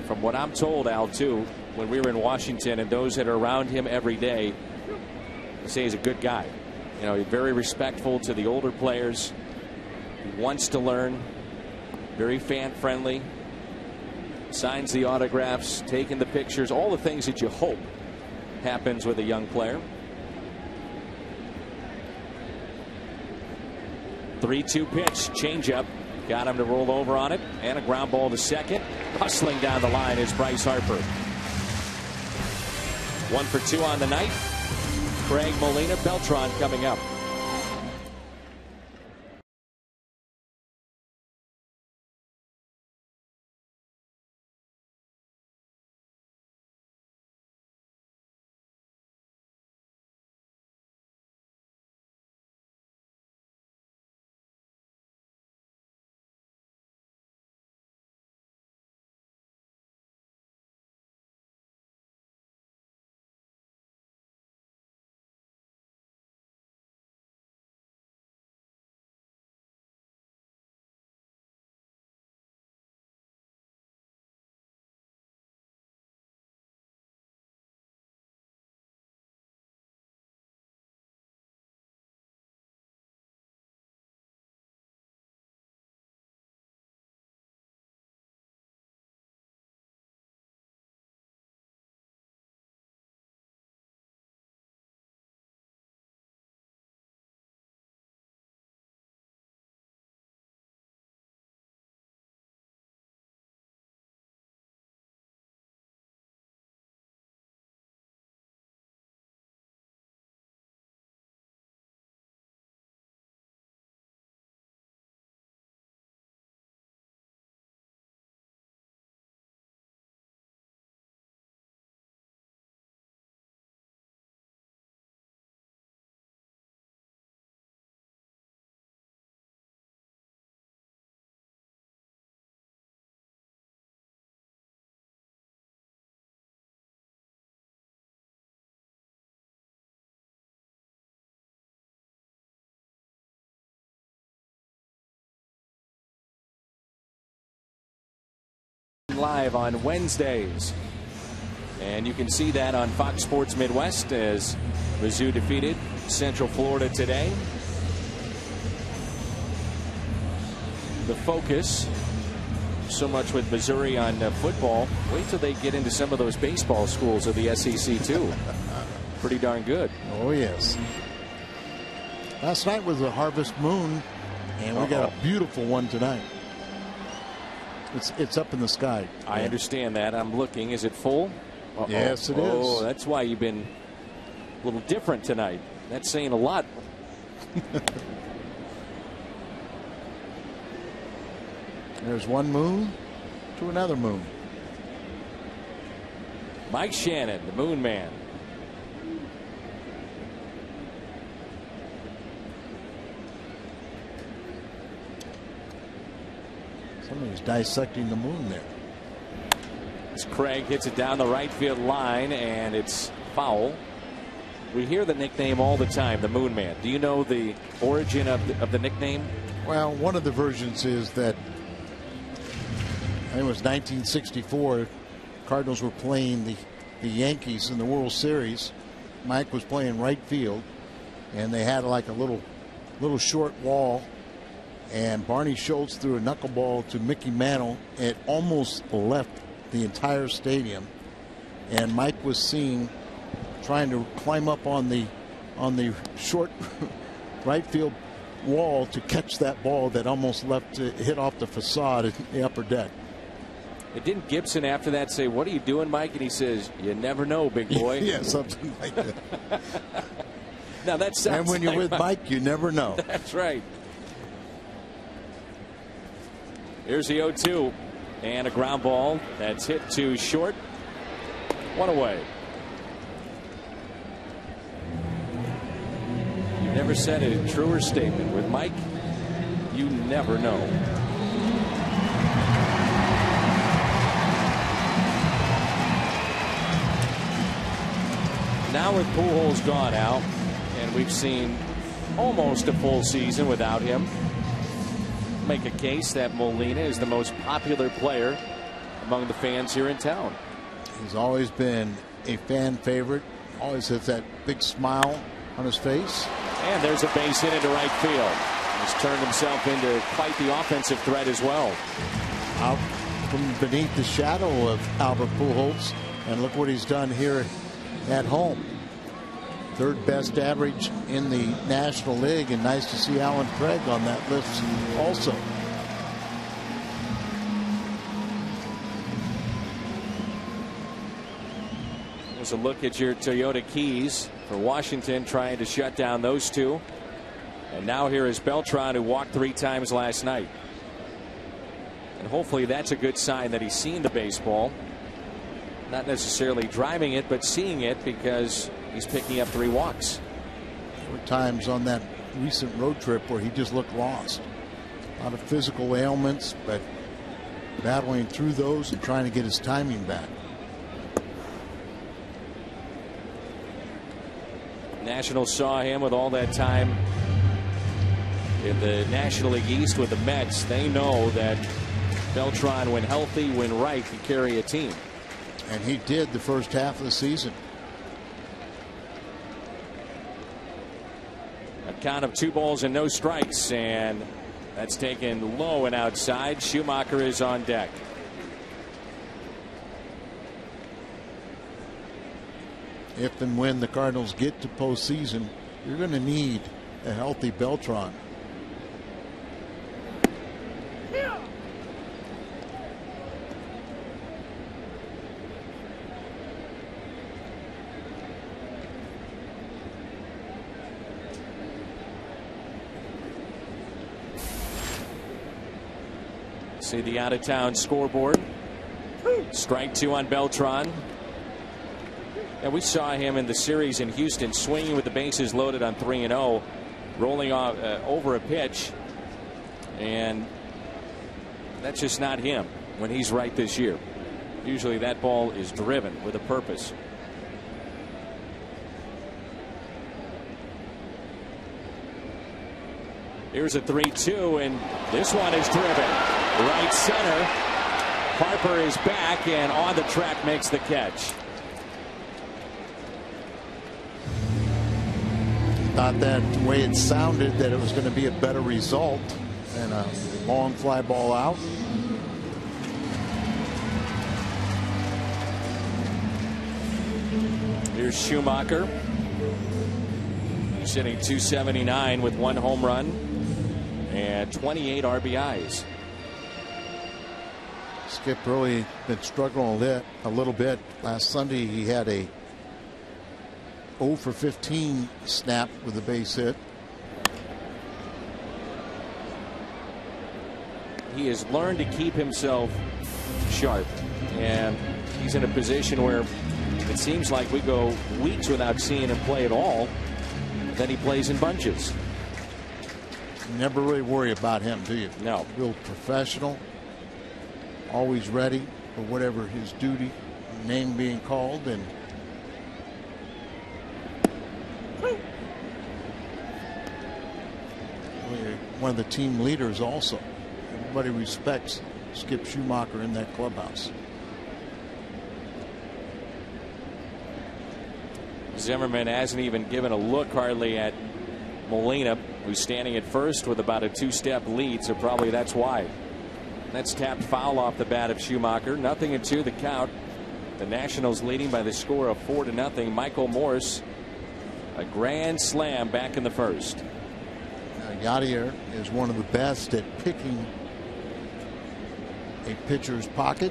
From what I'm told, Al, too, when we were in Washington and those that are around him every day, they say he's a good guy. He's very respectful to the older players. He wants to learn. Very fan friendly. Signs the autographs, taking the pictures, all the things that you hope happens with a young player. 3-2 pitch, changeup. Got him to roll over on it, and a ground ball to second. Hustling down the line is Bryce Harper. 1 for 2 on the night. Craig Molina Beltran coming up. Live on Wednesdays, and you can see that on Fox Sports Midwest as Mizzou defeated Central Florida today. The focus so much with Missouri on football. Wait till they get into some of those baseball schools of the SEC too. Pretty darn good. Oh yes. Last night was a harvest moon, and we got a beautiful one tonight. It's up in the sky. I understand that. I'm looking. Is it full? Yes, it is. Oh, that's why you've been a little different tonight. That's saying a lot. There's one moon to another moon. Mike Shannon, the Moon Man. Somebody's dissecting the moon there. As Craig hits it down the right field line, and it's foul. We hear the nickname all the time, the Moon Man. Do you know the origin of the nickname? Well, one of the versions is that I think it was 1964. Cardinals were playing the Yankees in the World Series. Mike was playing right field, and they had like a little short wall. And Barney Schultz threw a knuckleball to Mickey Mantle. It almost left the entire stadium, and Mike was seen trying to climb up on the short right field wall to catch that ball that almost hit off the facade at the upper deck. And didn't Gibson after that say, "What are you doing, Mike?" And he says, "You never know, big boy." Yeah, something like that. Now that sounds. And when you're like with Mike, you never know. That's right. Here's the 0-2, and a ground ball that's hit to short. One away. You never said a truer statement. With Mike, you never know. Now with Pujols gone out, and we've seen almost a full season without him, make a case that Molina is the most popular player among the fans here in town. He's always been a fan favorite. Always has that big smile on his face. And there's a base hit into right field. He's turned himself into quite the offensive threat as well. Out from beneath the shadow of Albert Pujols, and look what he's done here at home. Third best average in the National League, and nice to see Alan Craig on that list also. There's a look at your Toyota keys for Washington, trying to shut down those two. And now here is Beltran, who walked 3 times last night. And hopefully that's a good sign that he's seen the baseball. Not necessarily driving it, but seeing it, because he's picking up 3 walks. There were times on that recent road trip where he just looked lost. A lot of physical ailments, but battling through those and trying to get his timing back. Nationals saw him with all that time in the National League East with the Mets. They know that Beltran, when healthy, when right, can carry a team. And he did the first half of the season. A count of 2 balls and no strikes, and that's taken low and outside. Schumacher is on deck. If and when the Cardinals get to postseason, you're going to need a healthy Beltran. See the out-of-town scoreboard. Strike 2 on Beltran. And we saw him in the series in Houston swinging with the bases loaded on 3-0, rolling off over a pitch, and that's just not him when he's right this year. Usually that ball is driven with a purpose. Here's a 3-2, and this one is driven right center. Harper is back and on the track, makes the catch. Thought that the way it sounded that it was going to be a better result, and a long fly ball out. Here's Schumacher. He's hitting .279 with 1 home run and 28 RBIs. Skip really been struggling a little bit. Last Sunday he had a 0 for 15 snap with a base hit. He has learned to keep himself sharp, and he's in a position where it seems like we go weeks without seeing him play at all. Then he plays in bunches. You never really worry about him, do you? No. Real professional, always ready for whatever his duty, name being called, and one of the team leaders also. Everybody respects Skip Schumacher in that clubhouse. Zimmermann hasn't even given a look hardly at Molina, who's standing at first with about a 2-step lead, so probably that's why. That's tapped foul off the bat of Schumacher. 0-2 the count. The Nationals leading by the score of 4-0. Michael Morse, a grand slam back in the first. Yadier is one of the best at picking a pitcher's pocket,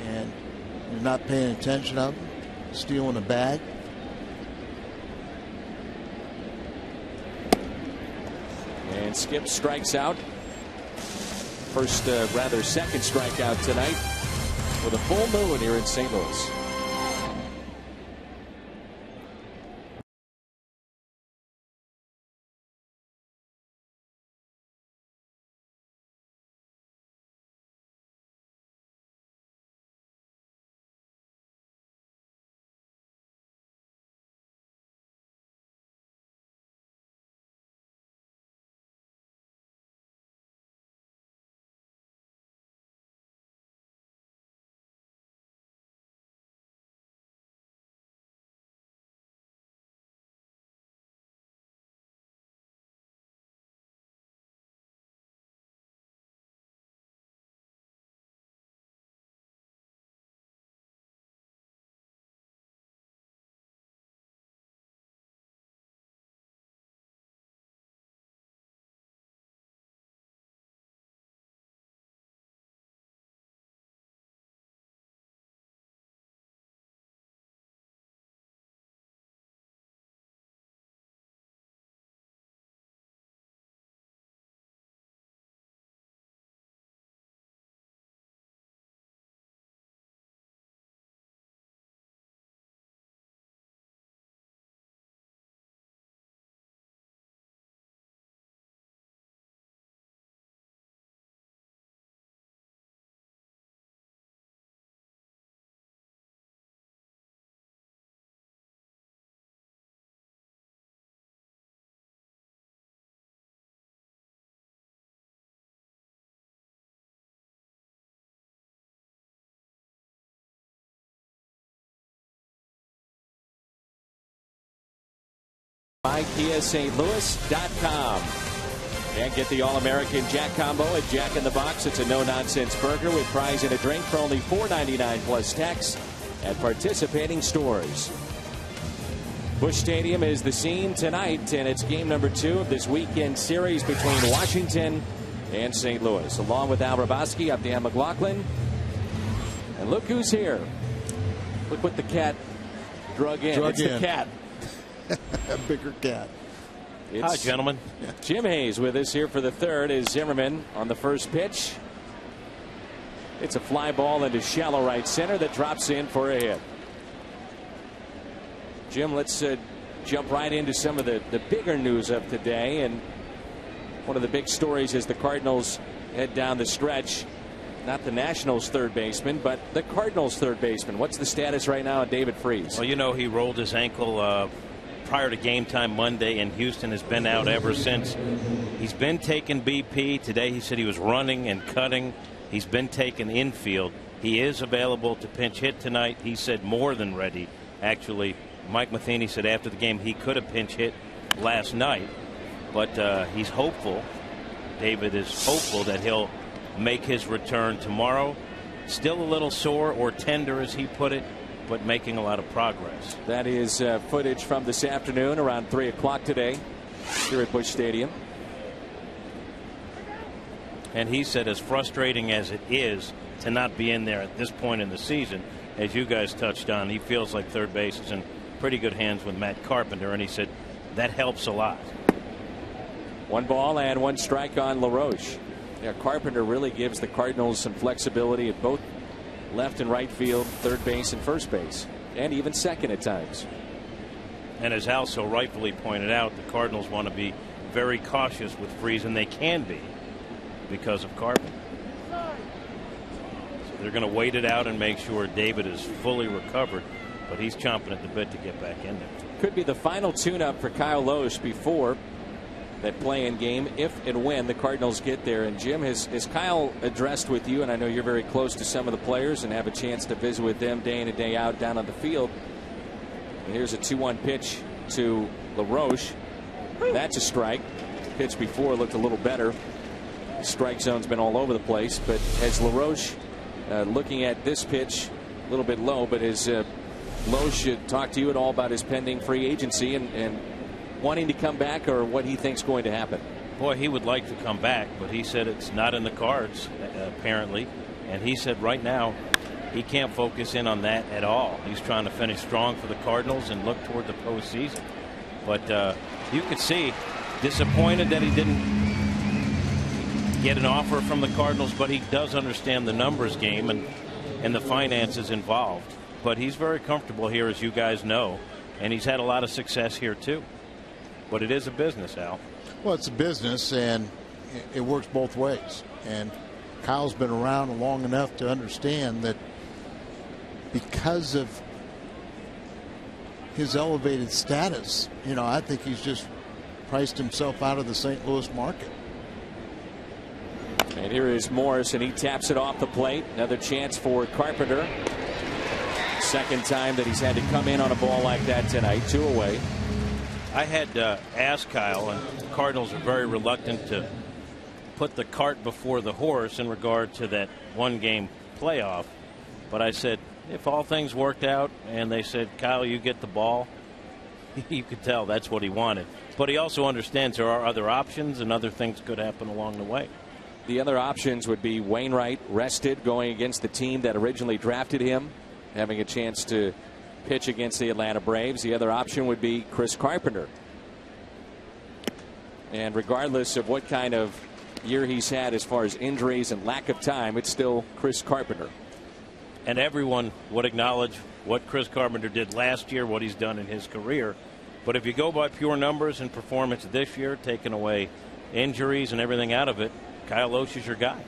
and you're not paying attention to him, stealing a bag. And Skip strikes out. First, second strikeout tonight with a full moon here in St. Louis. MyKiaSt.Louis.com. And get the All-American Jack Combo at Jack in the Box. It's a no-nonsense burger with fries and a drink for only $4.99 plus tax at participating stores. Busch Stadium is the scene tonight, and it's game number 2 of this weekend series between Washington and St. Louis. Along with Al Raboski, I'm Dan McLaughlin. And look who's here. Look what the cat drug in. It's the cat. A bigger cat. Hi, gentlemen. Jim Hayes with us here for the third is Zimmermann on the first pitch. It's a fly ball into shallow right center that drops in for a hit. Jim, let's jump right into some of the bigger news of today. And one of the big stories is the Cardinals head down the stretch. Not the Nationals' third baseman, but the Cardinals' third baseman. What's the status right now on David Freese? Well, you know, he rolled his ankle prior to game time Monday, and Houston has been out ever since. He's been taking BP. Today he said he was running and cutting. He's been taken infield. He is available to pinch hit tonight. He said more than ready. Actually, Mike Matheny said after the game he could have pinch hit last night, but he's hopeful. David is hopeful that he'll make his return tomorrow. Still a little sore or tender, as he put it, but making a lot of progress. That is footage from this afternoon around 3 o'clock today here at Busch Stadium. And he said, as frustrating as it is to not be in there at this point in the season, as you guys touched on, he feels like third base is in pretty good hands with Matt Carpenter, and he said that helps a lot. 1 ball and 1 strike on LaRoche. Yeah, Carpenter really gives the Cardinals some flexibility at both left and right field, third base and first base, and even second at times. And as Al so rightfully pointed out, the Cardinals want to be very cautious with Freese, and they can be because of Carpenter. So they're going to wait it out and make sure David is fully recovered, but he's chomping at the bit to get back in there. Could be the final tune-up for Kyle Lohse before that play-in game, if and when the Cardinals get there. And Jim, has Kyle addressed with you, and I know you're very close to some of the players and have a chance to visit with them day in and day out down on the field. And here's a 2-1 pitch to LaRoche. That's a strike. Pitch before looked a little better. Strike zone's been all over the place, but as LaRoche looking at this pitch a little bit low, but as Lohse talk to you at all about his pending free agency and wanting to come back, or what he thinks going to happen? Boy, he would like to come back, but he said it's not in the cards, apparently. And he said right now he can't focus in on that at all. He's trying to finish strong for the Cardinals and look toward the postseason. But you could see disappointed that he didn't get an offer from the Cardinals, but he does understand the numbers game and the finances involved. But he's very comfortable here, as you guys know, and he's had a lot of success here too. But it is a business, Al. Well, it's a business, and it works both ways. And Kyle's been around long enough to understand that because of his elevated status, you know, I think he's just priced himself out of the St. Louis market. And here is Morse, and he taps it off the plate. Another chance for Carpenter. Second time that he's had to come in on a ball like that tonight. 2 away. I had asked Kyle, and the Cardinals are very reluctant to put the cart before the horse in regard to that 1-game playoff. But I said, if all things worked out and they said, Kyle, you get the ball, you could tell that's what he wanted. But he also understands there are other options and other things could happen along the way. The other options would be Wainwright rested, going against the team that originally drafted him, having a chance to pitch against the Atlanta Braves. The other option would be Chris Carpenter. And regardless of what kind of year he's had as far as injuries and lack of time, it's still Chris Carpenter. And everyone would acknowledge what Chris Carpenter did last year, what he's done in his career. But if you go by pure numbers and performance this year, taking away injuries and everything out of it, Kyle Lohse is your guy.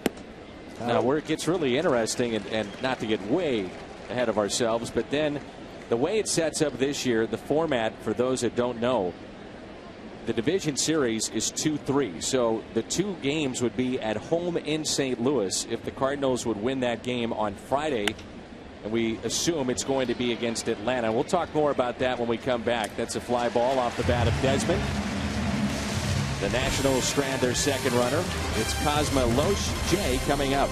Now, where it gets really interesting, and not to get way ahead of ourselves, but then the way it sets up this year, the format, for those that don't know, the division series is 2-3. So the 2 games would be at home in St. Louis. If the Cardinals would win that game on Friday, and we assume it's going to be against Atlanta. We'll talk more about that when we come back. That's a fly ball off the bat of Desmond. The Nationals strand their second runner. It's Cosma Loesch J coming up.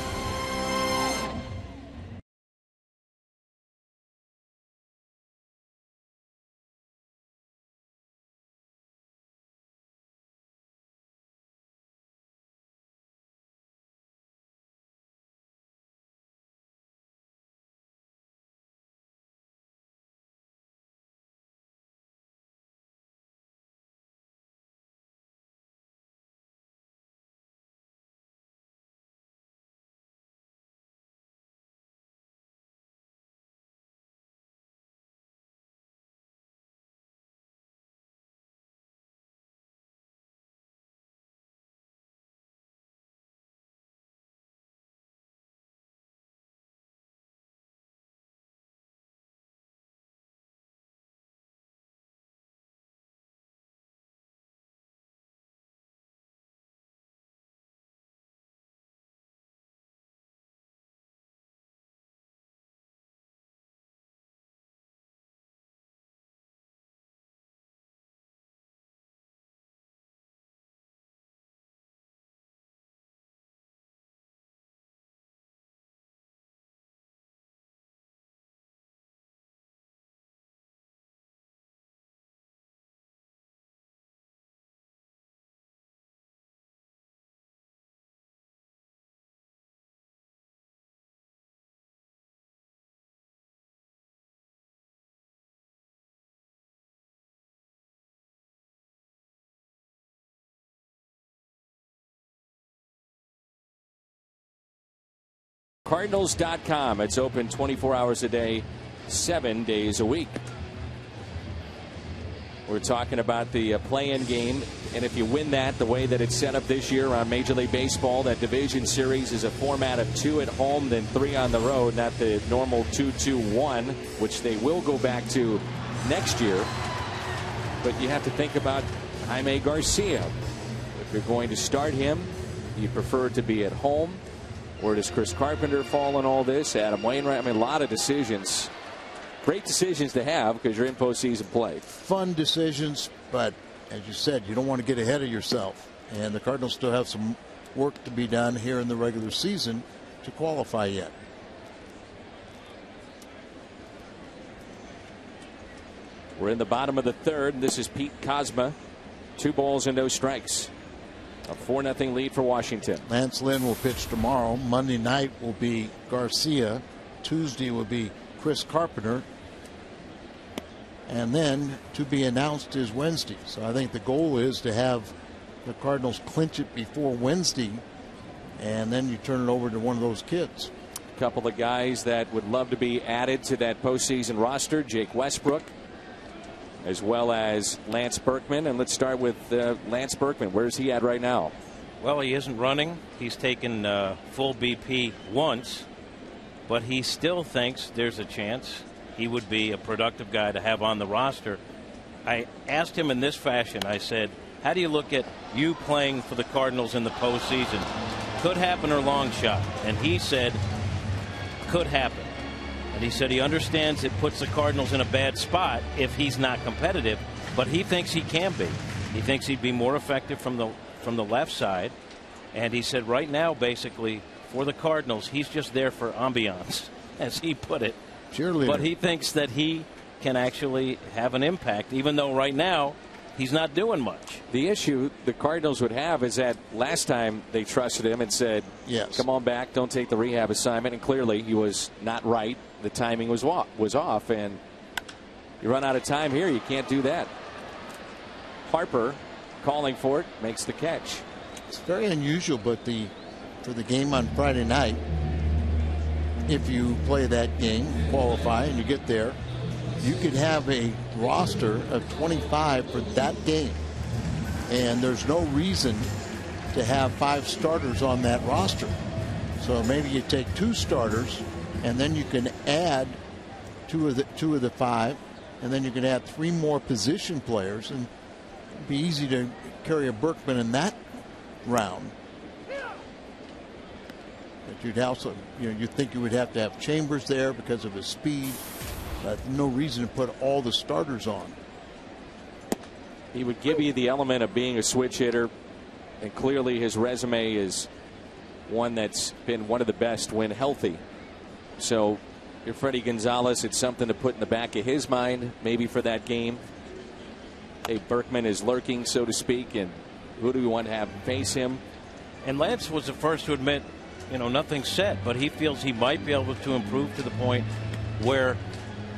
Cardinals.com. It's open 24 hours a day, 7 days a week. We're talking about the play-in game, and if you win that the way that it's set up this year on Major League Baseball, that division series is a format of 2 at home, then 3 on the road, not the normal 2-2-1, which they will go back to next year. But you have to think about Jaime Garcia. If you're going to start him, you prefer to be at home. Where does Chris Carpenter fall in all this? Adam Wainwright. I mean, a lot of decisions. Great decisions to have because you're in postseason play. Fun decisions, but as you said, you don't want to get ahead of yourself. And the Cardinals still have some work to be done here in the regular season to qualify yet. We're in the bottom of the third, and this is Pete Cosma. 2 balls and no strikes. A 4-0 lead for Washington. Lance Lynn will pitch tomorrow. Monday night will be Garcia. Tuesday will be Chris Carpenter. And then to be announced is Wednesday. So I think the goal is to have the Cardinals clinch it before Wednesday, and then you turn it over to one of those kids. A couple of guys that would love to be added to that postseason roster: Jake Westbrook, as well as Lance Berkman. And let's start with Lance Berkman. Where's he at right now? Well, he isn't running. He's taken full BP once, but he still thinks there's a chance he would be a productive guy to have on the roster. I asked him in this fashion. I said, how do you look at you playing for the Cardinals in the postseason? Could happen or long shot? And he said, could happen. And he said he understands it puts the Cardinals in a bad spot if he's not competitive, but he thinks he can be. He thinks he'd be more effective from the left side. And he said right now, basically, for the Cardinals, he's just there for ambiance, as he put it. Cheerleader. But he thinks that he can actually have an impact, even though right now he's not doing much. The issue the Cardinals would have is that last time they trusted him and said, yes, come on back, don't take the rehab assignment. And clearly he was not right. The timing was off, and you run out of time here. You can't do that. Harper calling for it, makes the catch. It's very unusual, but for the game on Friday night, if you play that game, qualify, and you get there, you could have a roster of 25 for that game. And there's no reason to have 5 starters on that roster. So maybe you take 2 starters, and then you can add two of the 5, and then you can add 3 more position players, and it'd be easy to carry a Berkman in that round. But you'd also, you'd think you would have to have Chambers there because of his speed. But no reason to put all the starters on. He would give you the element of being a switch hitter, and clearly his resume is one that's been one of the best when healthy. So if Freddie Gonzalez, it's something to put in the back of his mind, maybe for that game. Hey, Berkman is lurking, so to speak, and who do we want to have face him? And Lance was the first to admit, nothing's set, but he feels he might be able to improve to the point where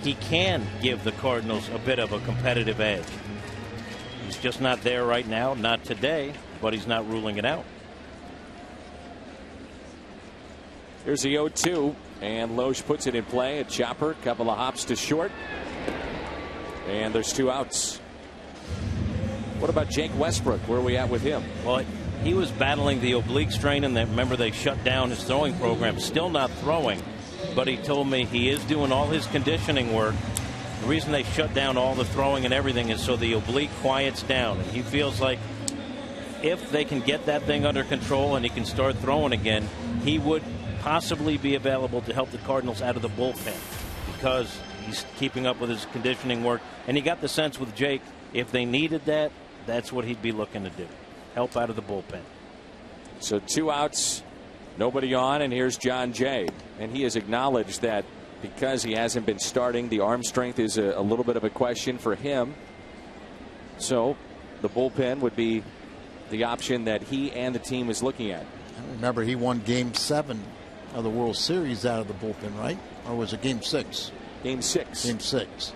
he can give the Cardinals a bit of a competitive edge. He's just not there right now, not today, but he's not ruling it out. Here's the 0-2, and Loesch puts it in play. A chopper, couple of hops to short, and there's 2 outs. What about Jake Westbrook? Where are we at with him? Well, he was battling the oblique strain, and remember they shut down his throwing program. Still not throwing, but he told me he is doing all his conditioning work. The reason they shut down all the throwing and everything is so the oblique quiets down, and he feels like if they can get that thing under control and he can start throwing again, he would possibly be available to help the Cardinals out of the bullpen because he's keeping up with his conditioning work. And he got the sense with Jake, if they needed that, that's what he'd be looking to do, help out of the bullpen. So 2 outs, nobody on, and here's John Jay. And he has acknowledged that because he hasn't been starting, the arm strength is a little bit of a question for him. So the bullpen would be the option that he and the team is looking at. Remember, he won Game 7 of the World Series out of the bullpen, right? Or was it Game 6? Game 6. Game 6.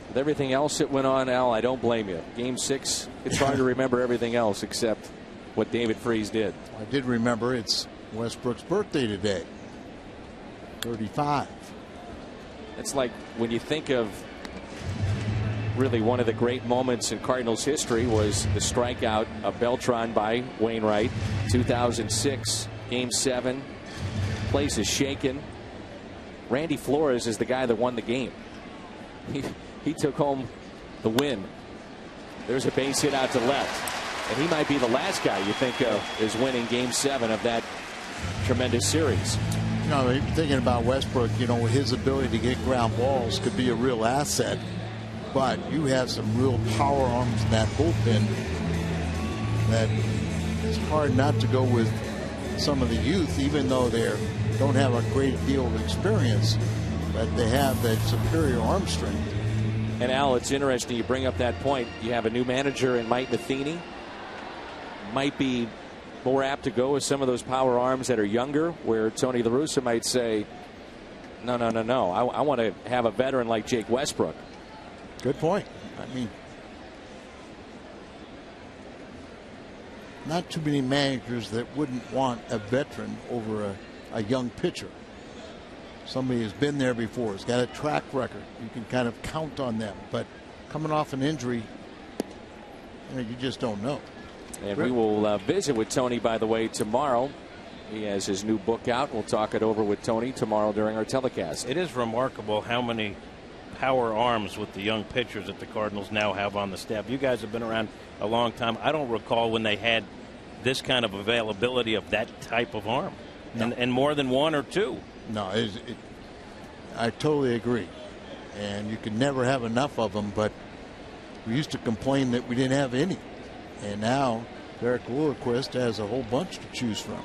With everything else that went on, Al, I don't blame you. Game 6, it's hard to remember everything else except what David Freese did. I did remember it's Westbrook's birthday today. 35. It's like when you think of really one of the great moments in Cardinals history was the strikeout of Beltran by Wainwright. 2006, Game 7. Place is shaken. Randy Flores is the guy that won the game. He took home the win. There's a base hit out to left. And he might be the last guy you think of as winning Game 7 of that tremendous series. Thinking about Westbrook, with his ability to get ground balls could be a real asset. But you have some real power arms in that bullpen that it's hard not to go with some of the youth, even though they don't have a great deal of experience, but they have that superior arm strength. And Al, it's interesting you bring up that point. You have a new manager in Mike Matheny. Might be more apt to go with some of those power arms that are younger, where Tony La Russa might say, no. I want to have a veteran like Jake Westbrook. Good point. I mean, not too many managers that wouldn't want a veteran over a young pitcher. Somebody who's been there before, has got a track record. You can kind of count on them. But coming off an injury, you just don't know. And we will visit with Tony, by the way, tomorrow. He has his new book out. We'll talk it over with Tony tomorrow during our telecast. It is remarkable how many power arms with the young pitchers that the Cardinals now have on the staff. You guys have been around a long time. I don't recall when they had this kind of availability of that type of arm. No. And more than one or two. No, I totally agree. And you can never have enough of them, but we used to complain that we didn't have any. And now Derek Lilliquist has a whole bunch to choose from.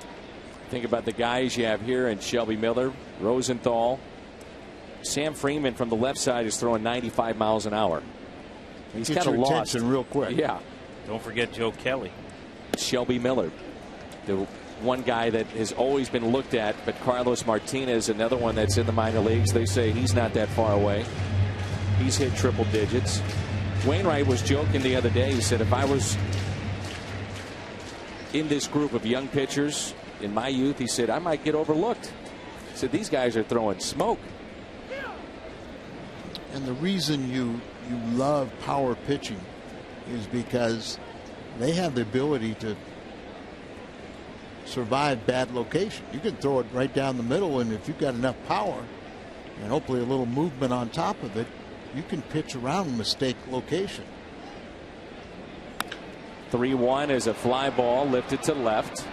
Think about the guys you have here, and Shelby Miller, Rosenthal. Sam Freeman from the left side is throwing 95 miles an hour. He's kind of lost real quick. Yeah. Don't forget Joe Kelly. Shelby Miller, the one guy that has always been looked at, but Carlos Martinez, another one that's in the minor leagues. They say he's not that far away. He's hit triple digits. Wainwright was joking the other day. He said, if I was in this group of young pitchers in my youth, he said, I might get overlooked. He said, these guys are throwing smoke. And the reason you love power pitching is because they have the ability to survive bad location. You can throw it right down the middle, and if you've got enough power and hopefully a little movement on top of it, you can pitch around mistake location. 3-1 is a fly ball lifted to left.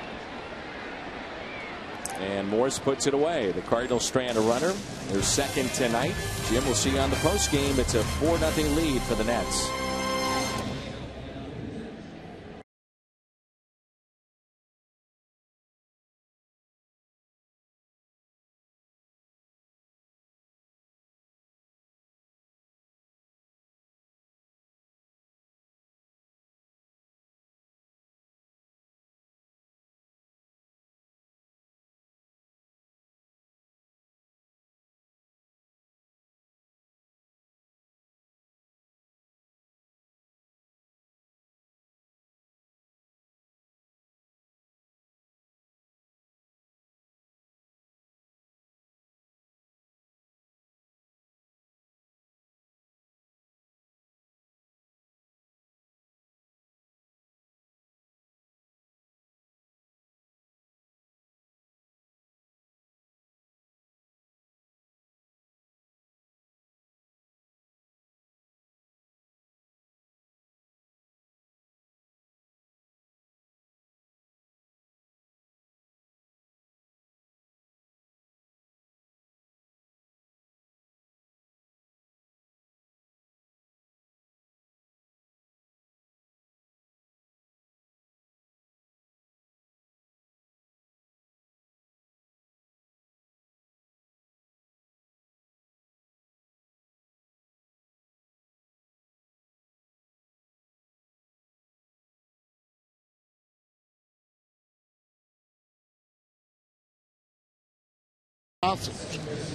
And Morse puts it away. The Cardinals strand a runner. They're second tonight. Jim will see you on the post game. It's a 4-0 lead for the Nets.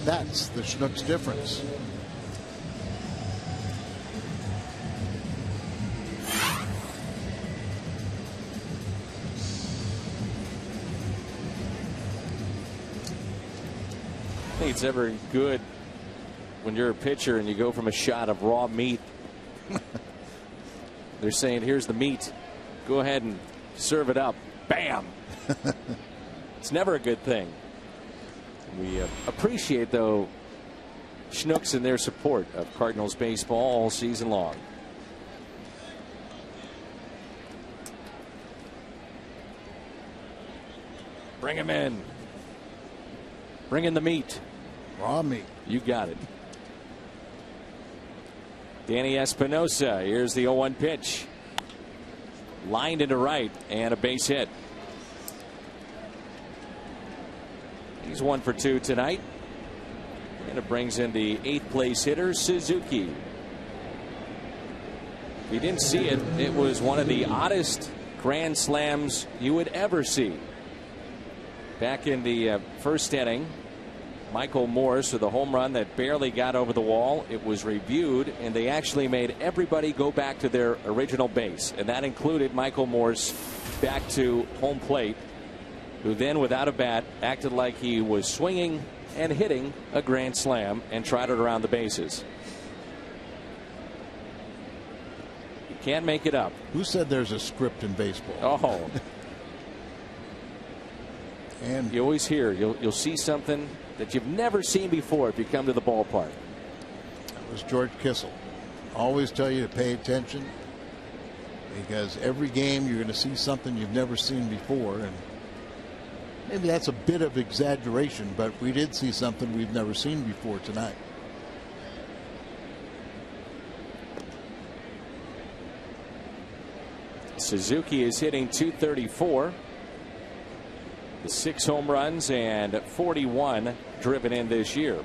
That's the Schnucks difference. I think it's ever good when you're a pitcher and you go from a shot of raw meat. They're saying, here's the meat. Go ahead and serve it up. Bam. It's never a good thing. We appreciate, though, Schnucks and their support of Cardinals baseball all season long. Bring him in. Bring in the meat. Raw meat. You got it. Danny Espinosa. Here's the 0-1 pitch. Lined into right and a base hit. He's 1 for 2 tonight. And it brings in the 8th place hitter, Suzuki. If you didn't see it, it was one of the oddest grand slams you would ever see. Back in the first inning, Michael Morse with a home run that barely got over the wall. It was reviewed, and they actually made everybody go back to their original base. And that included Michael Morse back to home plate, who then, without a bat, acted like he was swinging and hitting a grand slam and trotted around the bases. You can't make it up. Who said there's a script in baseball? Oh. And you always hear, you'll see something that you've never seen before if you come to the ballpark. That was George Kissel. Always tell you to pay attention, because every game you're going to see something you've never seen before. And maybe that's a bit of exaggeration, but we did see something we've never seen before tonight. Suzuki is hitting .234. The 6 home runs and 41 driven in this year.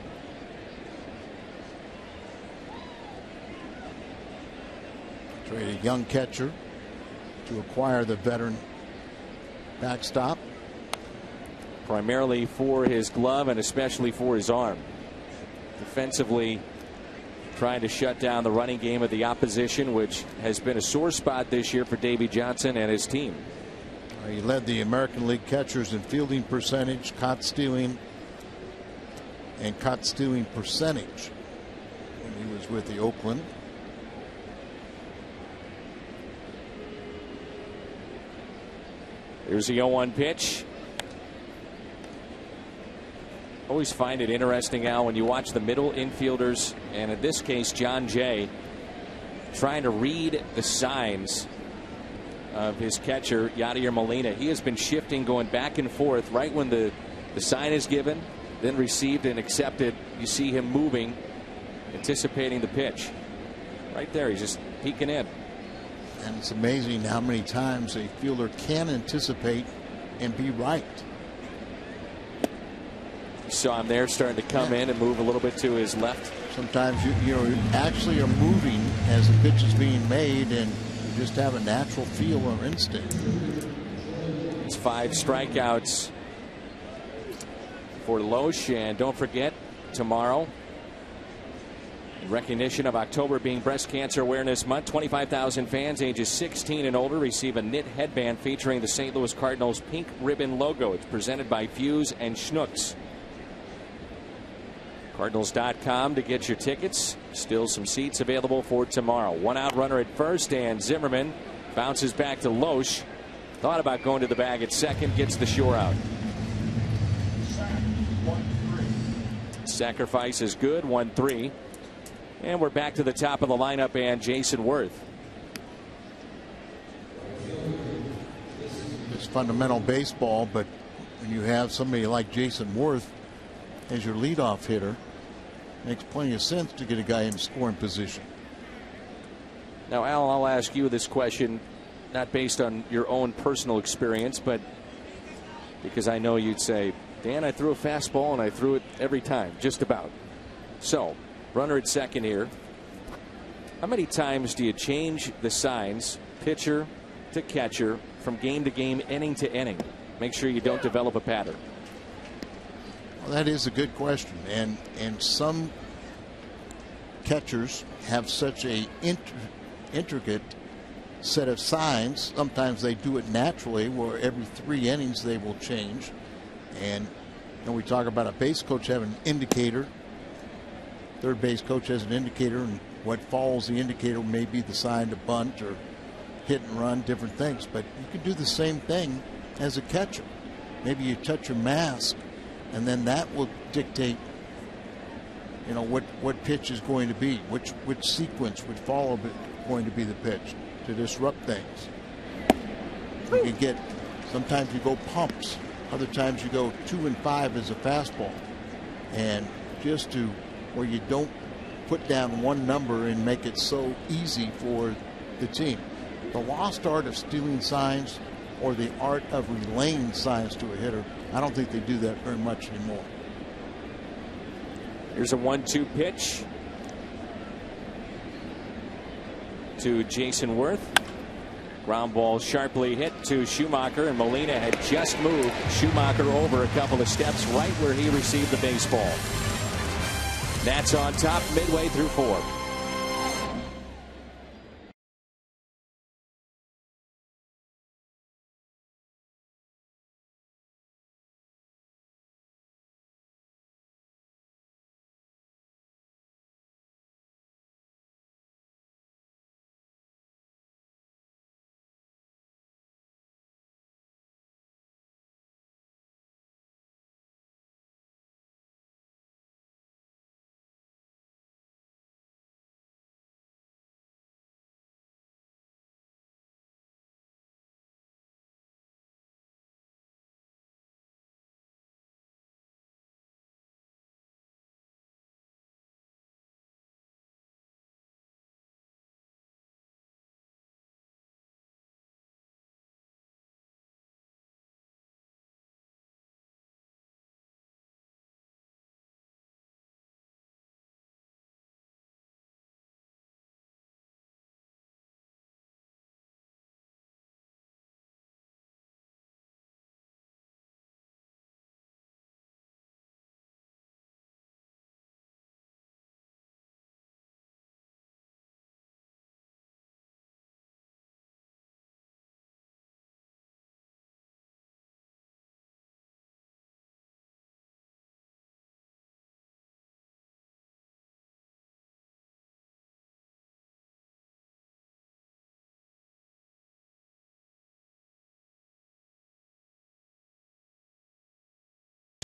Trade a young catcher to acquire the veteran backstop. Primarily for his glove and especially for his arm. Defensively, trying to shut down the running game of the opposition, which has been a sore spot this year for Davey Johnson and his team. He led the American League catchers in fielding percentage, caught stealing, and caught stealing percentage when he was with the Oakland. Here's the 0-1 pitch. Always find it interesting, Al, when you watch the middle infielders, and in this case John Jay, trying to read the signs of his catcher, Yadier Molina. He has been shifting, going back and forth right when the sign is given, then received and accepted. You see him moving, anticipating the pitch. Right there, he's just peeking in. And it's amazing how many times a fielder can anticipate and be right. You saw him there starting to come in and move a little bit to his left. Sometimes you actually are moving as the pitch is being made, and you just have a natural feel or instinct. It's 5 strikeouts for Loesch. And don't forget, tomorrow, in recognition of October being Breast Cancer Awareness Month, 25,000 fans ages 16 and older receive a knit headband featuring the St. Louis Cardinals pink ribbon logo. It's presented by Fuse and Schnucks. Cardinals.com to get your tickets. Still some seats available for tomorrow. 1 out runner at first, and Zimmermann bounces back to Loesch. Thought about going to the bag at second, gets the shore out. Sacrifice is good, 1-3. And we're back to the top of the lineup and Jason Worth. It's fundamental baseball, but when you have somebody like Jason Worth as your leadoff hitter, makes plenty of sense to get a guy in scoring position. Now, Al, I'll ask you this question, not based on your own personal experience, but because I know you'd say, Dan, I threw a fastball and I threw it every time, just about. So, runner at second here. How many times do you change the signs, pitcher to catcher, from game to game, inning to inning? Make sure you don't develop a pattern. Well, that is a good question, and some catchers have such a intricate set of signs. Sometimes they do it naturally, where every 3 innings they will change. And we talk about a base coach having an indicator. Third base coach has an indicator, and what follows the indicator may be the sign to bunt or hit and run, different things. But you can do the same thing as a catcher. Maybe you touch your mask, and then that will dictate, what pitch is going to be, which sequence would follow going to be the pitch to disrupt things. You can get, sometimes you go pumps, other times you go 2 and 5 as a fastball, and just to where you don't put down one number and make it so easy for the team. The lost art of stealing signs or the art of relaying signs to a hitter, I don't think they do that very much anymore. Here's a 1-2 pitch to Jason Worth. Ground ball sharply hit to Schumacher, and Molina had just moved Schumacher over a couple of steps right where he received the baseball. Nats on top midway through 4.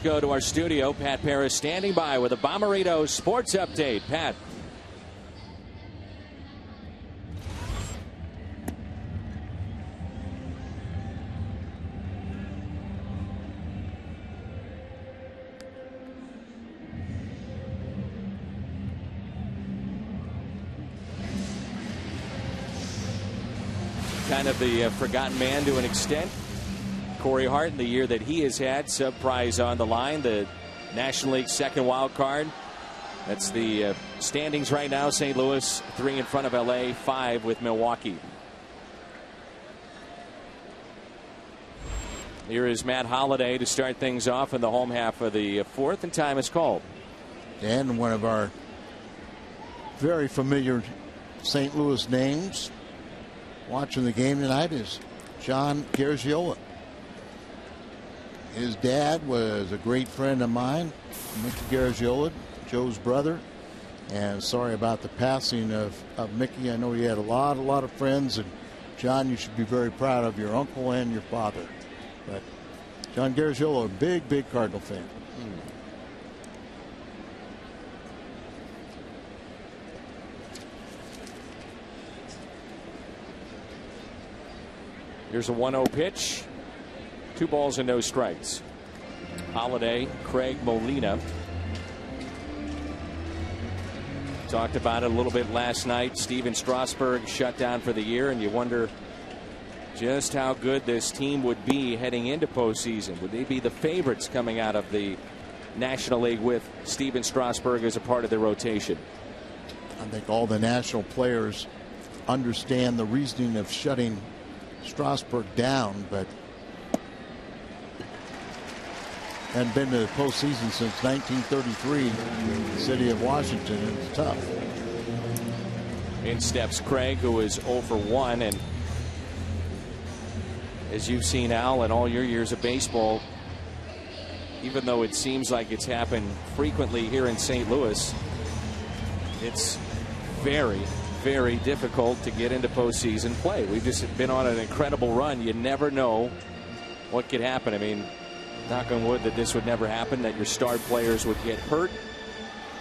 Go to our studio. Pat Paris standing by with a Bommarito sports update. Pat. kind of the forgotten man to an extent. Corey Hart, in the year that he has had, sub-prize on the line, the National League second wild card. That's the standings right now. St. Louis 3 in front of LA, 5 with Milwaukee. Here is Matt Holliday to start things off in the home half of the fourth, and time is called. And one of our very familiar St. Louis names watching the game tonight is John Garagiola. His dad was a great friend of mine, Mickey Garagiola, Joe's brother. And sorry about the passing of Mickey. I know he had a lot of friends. And John, you should be very proud of your uncle and your father. But John Garagiola, a big Cardinal fan. Here's a 1-0 pitch. 2 balls and no strikes. Holliday, Craig Molina. Talked about it a little bit last night. Steven Strasburg shut down for the year, and you wonder just how good this team would be heading into postseason. Would they be the favorites coming out of the National League with Steven Strasburg as a part of their rotation? I think all the national players understand the reasoning of shutting Strasburg down, but hadn't been to the postseason since 1933 in the city of Washington. It's tough. In steps Craig, who is 0 for 1, and as you've seen, Al, in all your years of baseball, even though it seems like it's happened frequently here in St. Louis, it's very difficult to get into postseason play. We've just been on an incredible run. You never know what could happen. I mean, knock on wood that this would never happen, that your star players would get hurt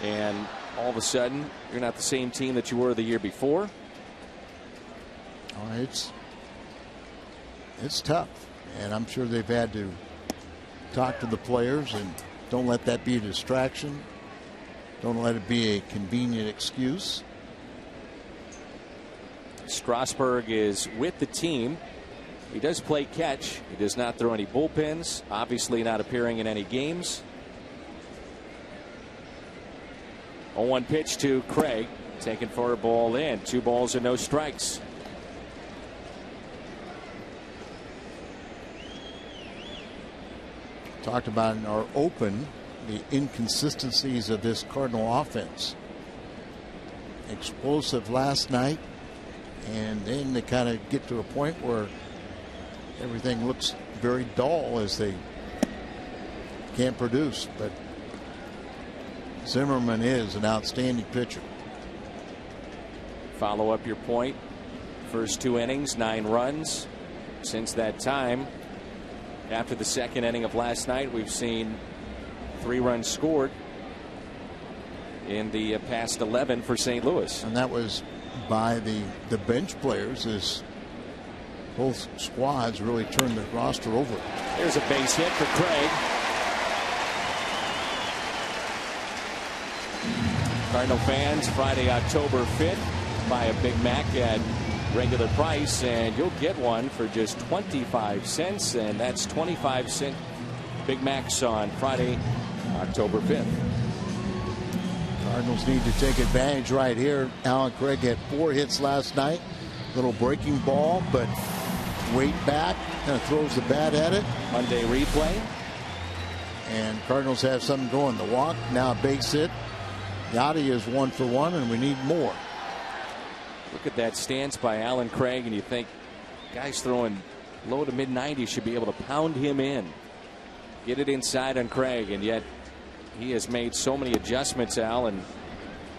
and all of a sudden you're not the same team that you were the year before. Oh, it's tough, and I'm sure they've had to talk to the players, and don't let that be a distraction. Don't let it be a convenient excuse. Strasburg is with the team. He does play catch. He does not throw any bullpens. Obviously not appearing in any games. 0-1 pitch to Craig. Taken for a ball in. 2 balls and no strikes. Talked about in our open the inconsistencies of this Cardinal offense. Explosive last night, and then they kind of get to a point where everything looks very dull as they can't produce. But Zimmermann is an outstanding pitcher. Follow up your point. First 2 innings, 9 runs. Since that time, after the second inning of last night, we've seen 3 runs scored in the past 11 for St. Louis. And that was by the bench players, as both squads really turned the roster over. There's a base hit for Craig. Cardinal fans, Friday, October 5th, buy a Big Mac at regular price, and you'll get one for just 25 cents, and that's 25-cent Big Macs on Friday, October 5th. Cardinals need to take advantage right here. Alan Craig had 4 hits last night. Little breaking ball, but weight back, kind of throws the bat at it. Monday replay. And Cardinals have something going. The walk, now a base hit. Yachty is 1 for 1, and we need more. Look at that stance by Alan Craig, and you think guys throwing low to mid-90s should be able to pound him in, get it inside on Craig, and yet he has made so many adjustments, Al, and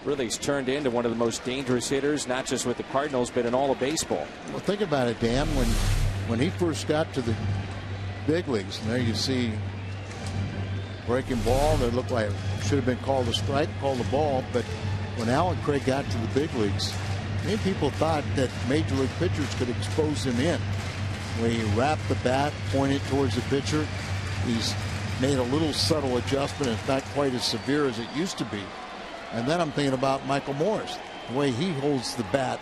really has turned into one of the most dangerous hitters, not just with the Cardinals, but in all of baseball. Well, think about it, Dan. When he first got to the big leagues, and there you see breaking ball that looked like it should have been called a strike, called a ball. But when Alan Craig got to the big leagues, many people thought that major league pitchers could expose him in. When he wrapped the bat, pointed towards the pitcher, he's made a little subtle adjustment. It's not quite as severe as it used to be. And then I'm thinking about Michael Morse, the way he holds the bat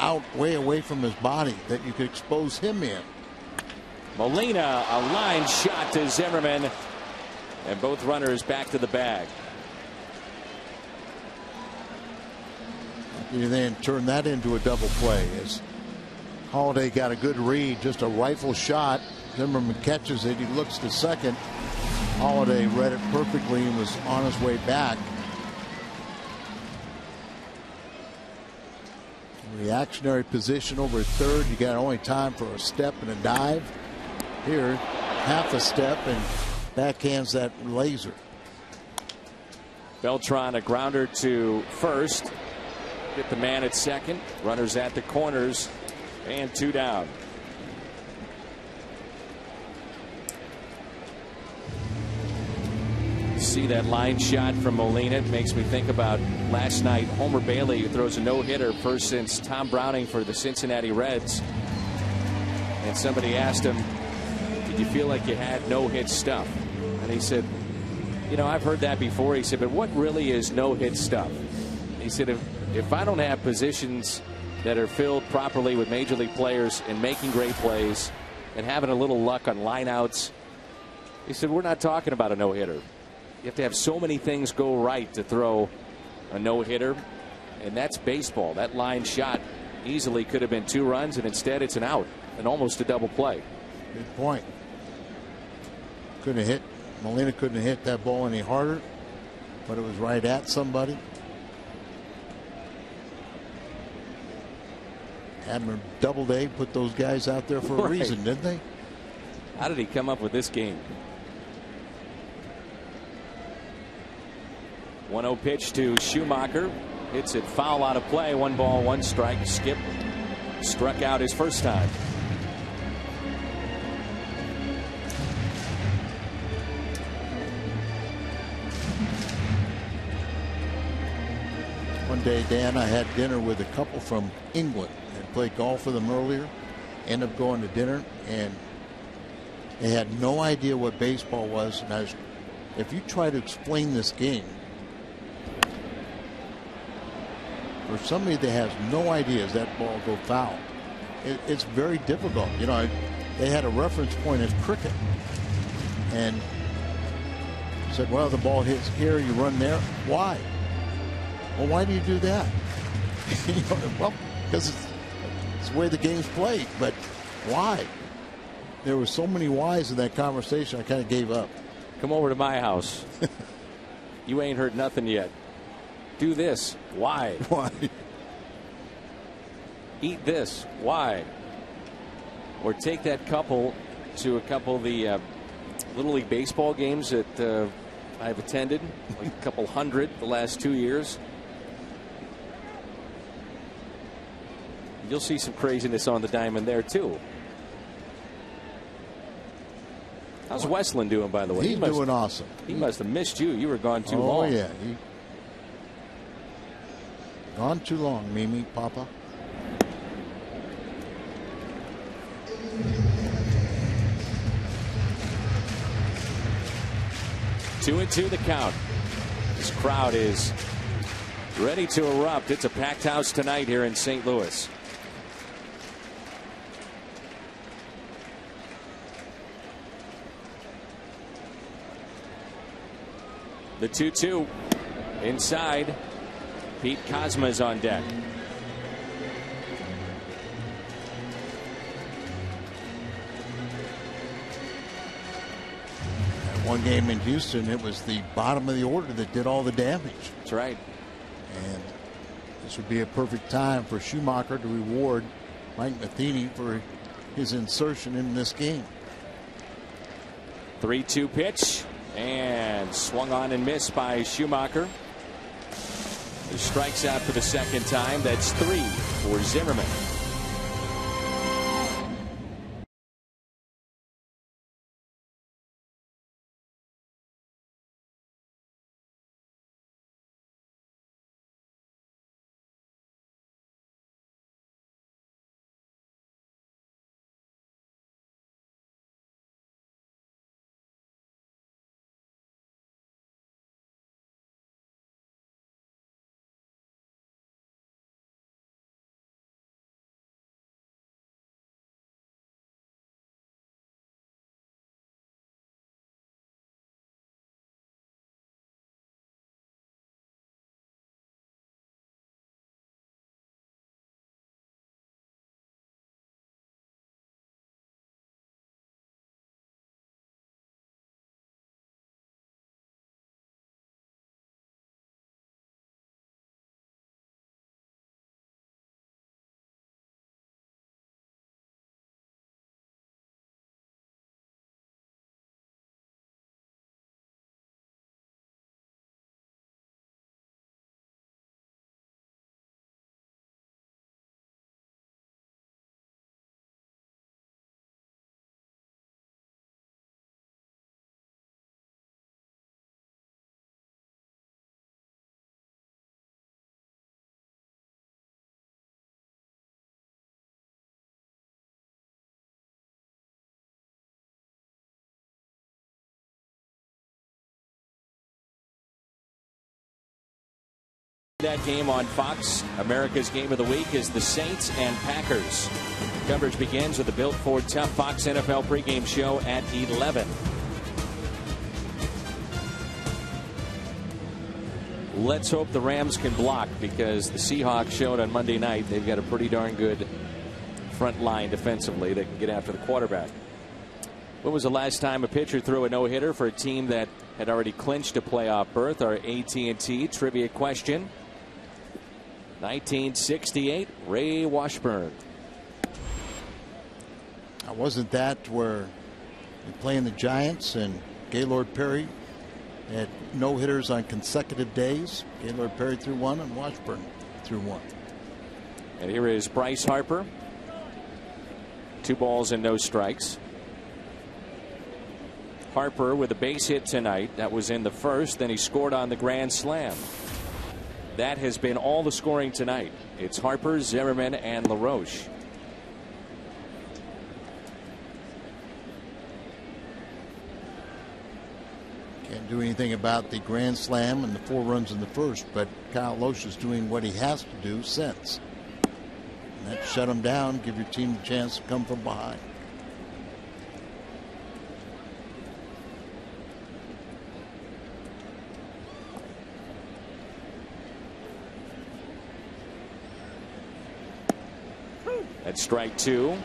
out way away from his body that you could expose him in. Molina, a line shot to Zimmermann, and both runners back to the bag. You then turn that into a double play as Holiday got a good read, just a rifle shot. Zimmermann catches it. He looks to second. Holiday read it perfectly and was on his way back. Reactionary position over at third. You got only time for a step and a dive. Here, half a step and backhands that laser. Beltran, a grounder to first. Get the man at second. Runners at the corners. And 2 down. See that line shot from Molina. It makes me think about last night. Homer Bailey, who throws a no-hitter first since Tom Browning for the Cincinnati Reds. And somebody asked him, did you feel like you had no-hit stuff? And he said, you know, I've heard that before. He said, but what really is no-hit stuff? He said, if I don't have positions that are filled properly with major league players and making great plays and having a little luck on lineouts, he said, we're not talking about a no-hitter. You have to have so many things go right to throw a no-hitter, and that's baseball. That line shot easily could have been 2 runs, and instead it's an out and almost a double play. Good point. Couldn't have hit. Molina couldn't have hit that ball any harder, but it was right at somebody. Admiral Doubleday put those guys out there for a reason, didn't they? How did he come up with this game? 1-0 pitch to Schumacher. Hits it foul out of play. 1 ball, 1 strike. Skip struck out his first time. One day, Dan, I had dinner with a couple from England and played golf with them earlier. Ended up going to dinner, and they had no idea what baseball was. And if you try to explain this game for somebody that has no idea, does that ball go foul? It's very difficult. You know, they had a reference point as cricket, and said, well, the ball hits here, you run there. Why? Well, why do you do that? You know, well, because it's the way the game's played. But why? There were so many whys in that conversation, I kind of gave up. Come over to my house. You ain't heard nothing yet. Do this. Why? Why? Eat this. Why? Or take that couple to a couple of the Little League baseball games that I've attended, like a couple hundred the last 2 years. You'll see some craziness on the diamond there, too. How's Westland doing, by the way? He's doing awesome. He must have missed you. You were gone too long. Oh, yeah. Gone too long, Mimi, Papa. Two and two the count. This crowd is ready to erupt. It's a packed house tonight here in St. Louis. The 2-2 inside. Pete Kozma's on deck. One game in Houston, it was the bottom of the order that did all the damage. That's right. And this would be a perfect time for Schumacher to reward Mike Matheny for his insertion in this game. 3-2 pitch and swung on and missed by Schumacher. He strikes out for the second time. That's 3 for Zimmermann. That game on Fox. America's game of the week is the Saints and Packers. Coverage begins with the Built Ford Tough Fox NFL pregame show at 11. Let's hope the Rams can block, because the Seahawks showed on Monday night they've got a pretty darn good front line defensively that can get after the quarterback. When was the last time a pitcher threw a no-hitter for a team that had already clinched a playoff berth? Our AT&T trivia question. 1968, Ray Washburn. Wasn't that where you're playing the Giants and Gaylord Perry had no hitters on consecutive days? Gaylord Perry threw one and Washburn threw one. And here is Bryce Harper. 2 balls and no strikes. Harper with a base hit tonight. That was in the first. Then he scored on the grand slam. That has been all the scoring tonight. It's Harper, Zimmermann, and LaRoche. Can't do anything about the grand slam and the 4 runs in the first, but Kyle Lohse is doing what he has to do since. And that shut him down, give your team a chance to come from behind. At strike 2.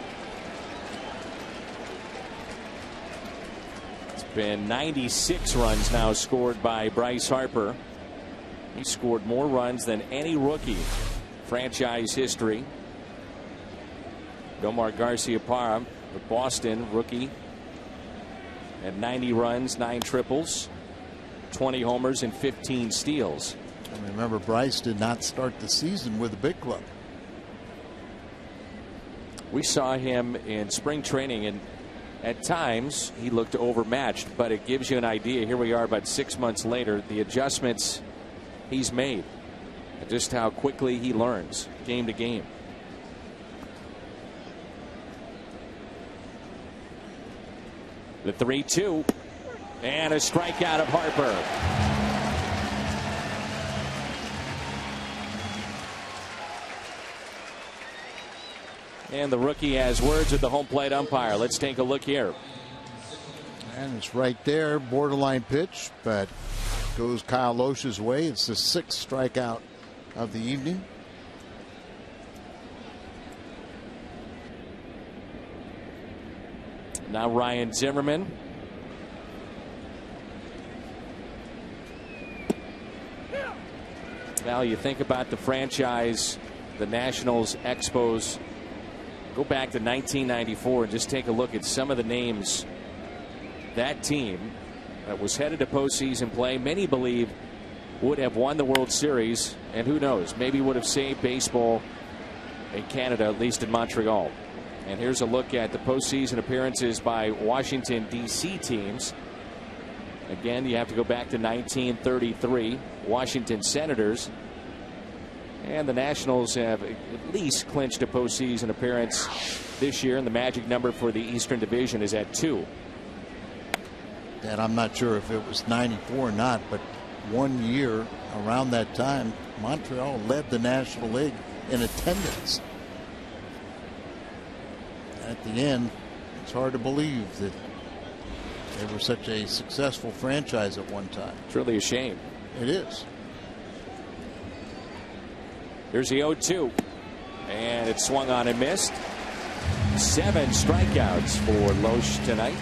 It's been 96 runs now scored by Bryce Harper. He scored more runs than any rookie franchise history. Nomar Garciaparra, the Boston rookie, at 90 runs, 9 triples, 20 homers, and 15 steals. And remember, Bryce did not start the season with a big club. We saw him in spring training, and at times he looked overmatched, but it gives you an idea. Here we are about 6 months later, the adjustments he's made, and just how quickly he learns game to game. The 3-2, and a strikeout of Harper. And the rookie has words with the home plate umpire. Let's take a look here. And it's right there, borderline pitch, but goes Kyle Lohse's way. It's the 6th strikeout of the evening. Now Ryan Zimmermann. Now you think about the franchise, the Nationals, Expos. Go back to 1994 and just take a look at some of the names that team that was headed to postseason play, many believe would have won the World Series, and who knows, maybe would have saved baseball in Canada, at least in Montreal. And here's a look at the postseason appearances by Washington, D.C. teams. Again, you have to go back to 1933, Washington Senators. And the Nationals have at least clinched a postseason appearance this year, and the magic number for the Eastern Division is at 2. And I'm not sure if it was 94 or not, but one year around that time, Montreal led the National League in attendance. At the end, it's hard to believe that they were such a successful franchise at one time. It's really a shame. It is. Here's the 0-2, and it swung on and missed. 7 strikeouts for Lohse tonight.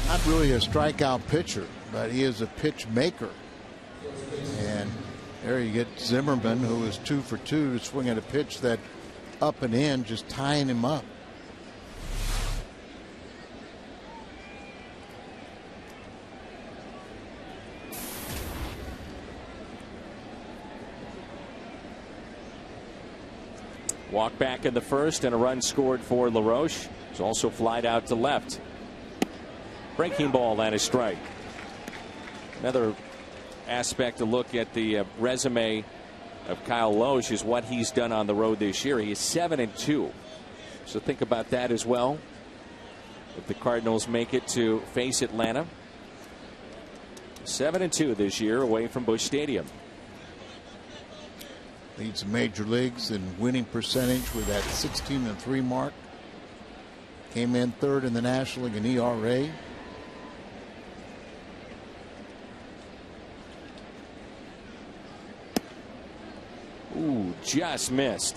Not really a strikeout pitcher, but he is a pitch maker. And there you get Zimmermann, who is 2 for 2 to swing at a pitch that up and in, just tying him up. Walk back in the first, and a run scored for LaRoche. He's also flied out to left. Breaking ball and a strike. Another aspect to look at the resume of Kyle Lohse is what he's done on the road this year. He is 7-2. So think about that as well. If the Cardinals make it to face Atlanta. 7-2 this year away from Busch Stadium. Leads the major leagues in winning percentage with that 16-3 mark. Came in third in the National League in ERA. Ooh, just missed.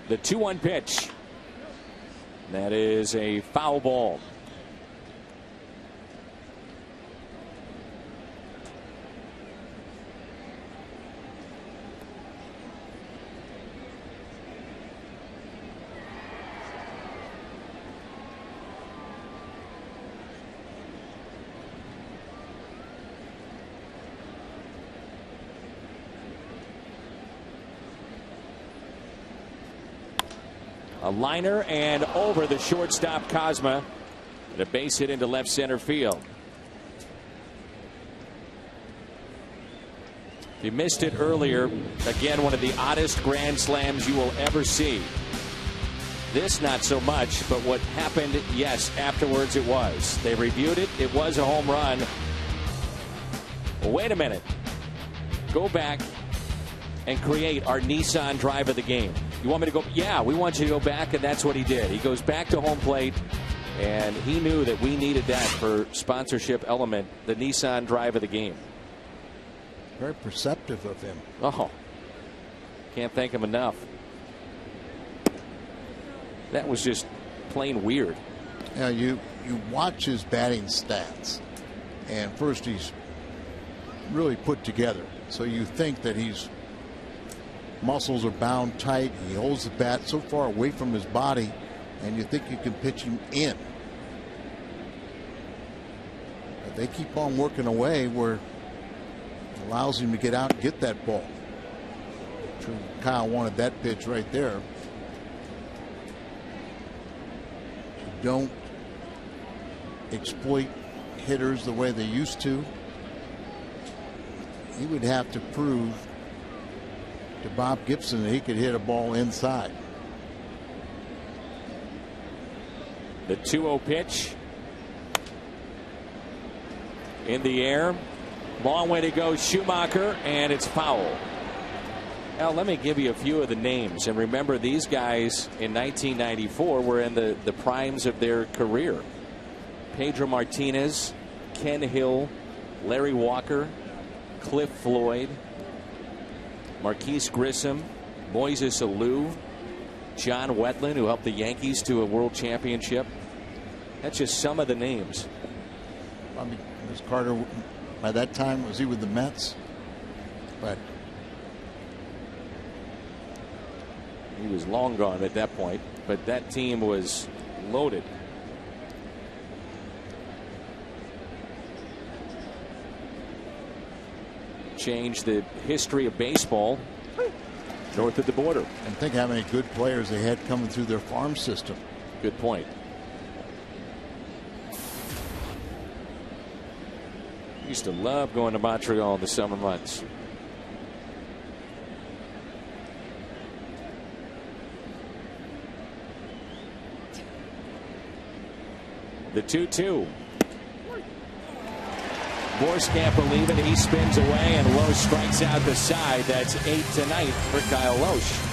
The 2-1 pitch. That is a foul ball. A liner and over the shortstop Cosma. And a base hit into left center field. If you missed it earlier, again, one of the oddest grand slams you will ever see. This not so much, but what happened, yes, afterwards it was. They reviewed it. It was a home run. Well, wait a minute. Go back and create our Nissan drive of the game. You want me to go? Yeah, we want you to go back, and that's what he did. He goes back to home plate, and he knew that we needed that for sponsorship element, the Nissan drive of the game. Very perceptive of him. Oh, can't thank him enough. That was just plain weird. Now you watch his batting stats, and first he's really put together. So you think that his muscles are bound tight. He holds the bat so far away from his body, and you think you can pitch him in. But they keep on working away where it allows him to get out and get that ball. I'm sure Kyle wanted that pitch right there. You don't exploit hitters the way they used to. He would have to prove to Bob Gibson that he could hit a ball inside. The 2-0 pitch in the air. Long way to go, Schumacher, and it's foul. Now, let me give you a few of the names. And remember, these guys in 1994 were in the primes of their career. Pedro Martinez, Ken Hill, Larry Walker, Cliff Floyd, Marquise Grissom, Moises Alou, John Wetland, who helped the Yankees to a world championship. That's just some of the names. I mean, was Carter, by that time, was he with the Mets? But he was long gone at that point, but that team was loaded. Changed the history of baseball north of the border. And think how many good players they had coming through their farm system. Good point. Used to love going to Montreal in the summer months. The 2-2. Morse can't believe it. He spins away, and Loesch strikes out the side. That's 8 tonight for Kyle Loesch.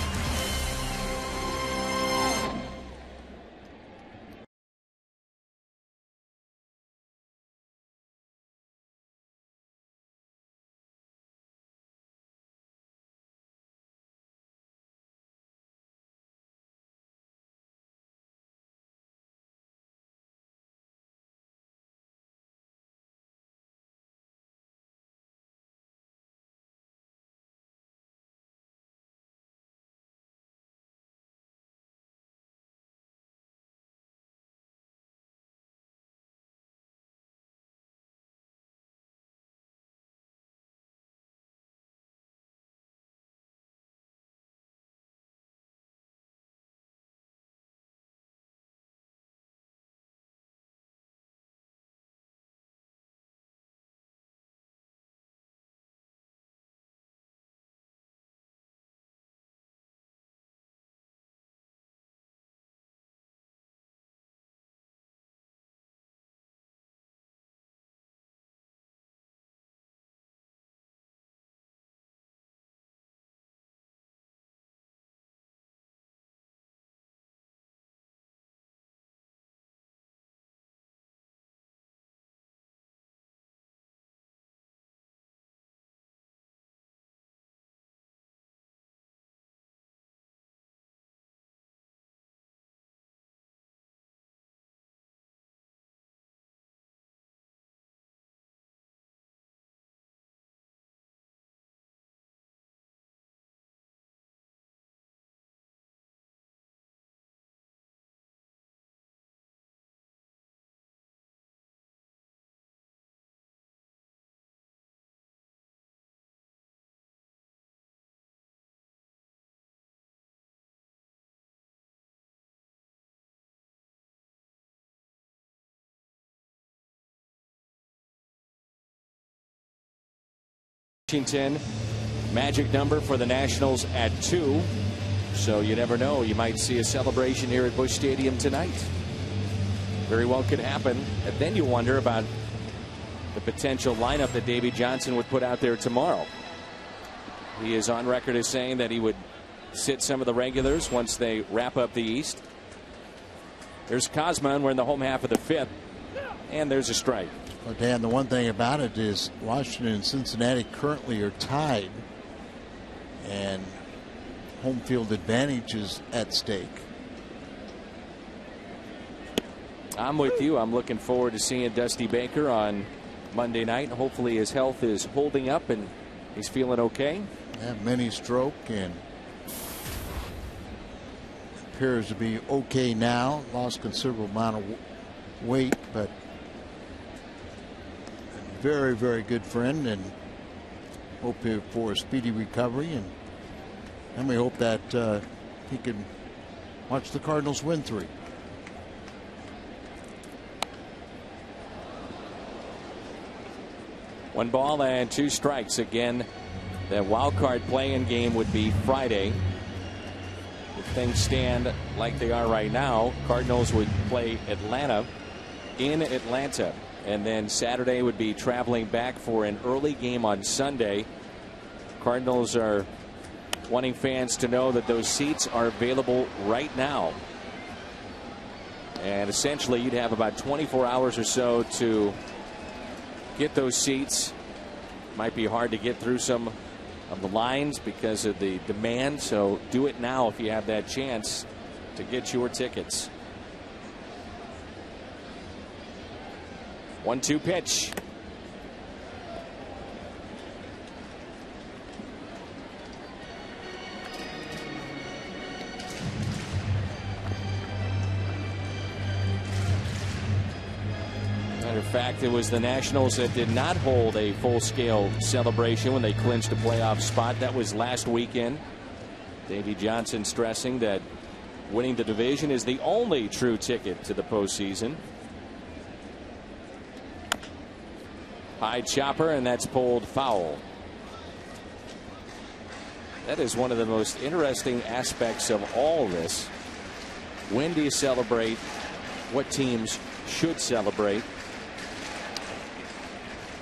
Washington, magic number for the Nationals at 2. So you never know. You might see a celebration here at Busch Stadium tonight. Very well could happen. And then you wonder about the potential lineup that Davey Johnson would put out there tomorrow. He is on record as saying that he would sit some of the regulars once they wrap up the East. There's Cosman. We're in the home half of the 5th. And there's a strike. Well, Dan, the one thing about it is Washington and Cincinnati currently are tied. And home field advantage is at stake. I'm with you. I'm looking forward to seeing Dusty Baker on Monday night. Hopefully his health is holding up and he's feeling okay. Yeah, mini stroke and appears to be okay now. Lost considerable amount of weight, but a very, very good friend, and hope for a speedy recovery. And we hope that he can watch the Cardinals win 3. One ball and 2 strikes. Again, the wild card play-in game would be Friday. If things stand like they are right now, Cardinals would play Atlanta in Atlanta. And then Saturday would be traveling back for an early game on Sunday. Cardinals are wanting fans to know that those seats are available right now. And essentially you'd have about 24 hours or so to get those seats. Might be hard to get through some of the lines because of the demand, so do it now if you have that chance to get your tickets. 1-2 pitch. Matter of fact, it was the Nationals that did not hold a full-scale celebration when they clinched a playoff spot. That was last weekend. Davey Johnson stressing that winning the division is the only true ticket to the postseason. High chopper, and that's pulled foul. That is one of the most interesting aspects of all this. When do you celebrate? What teams should celebrate?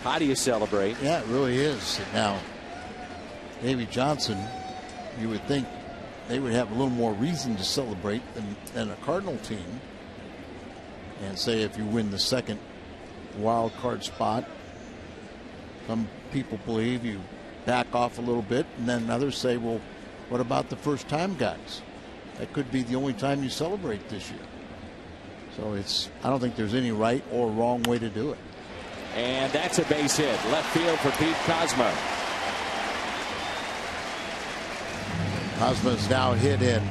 How do you celebrate? Yeah, it really is. Now, Davey Johnson, you would think they would have a little more reason to celebrate than a Cardinal team. And say if you win the second wild card spot, some people believe you back off a little bit, and then others say, well, what about the first time guys? That could be the only time you celebrate this year. So I don't think there's any right or wrong way to do it. And that's a base hit. Left field for Pete Kozma. Kozma's now hit in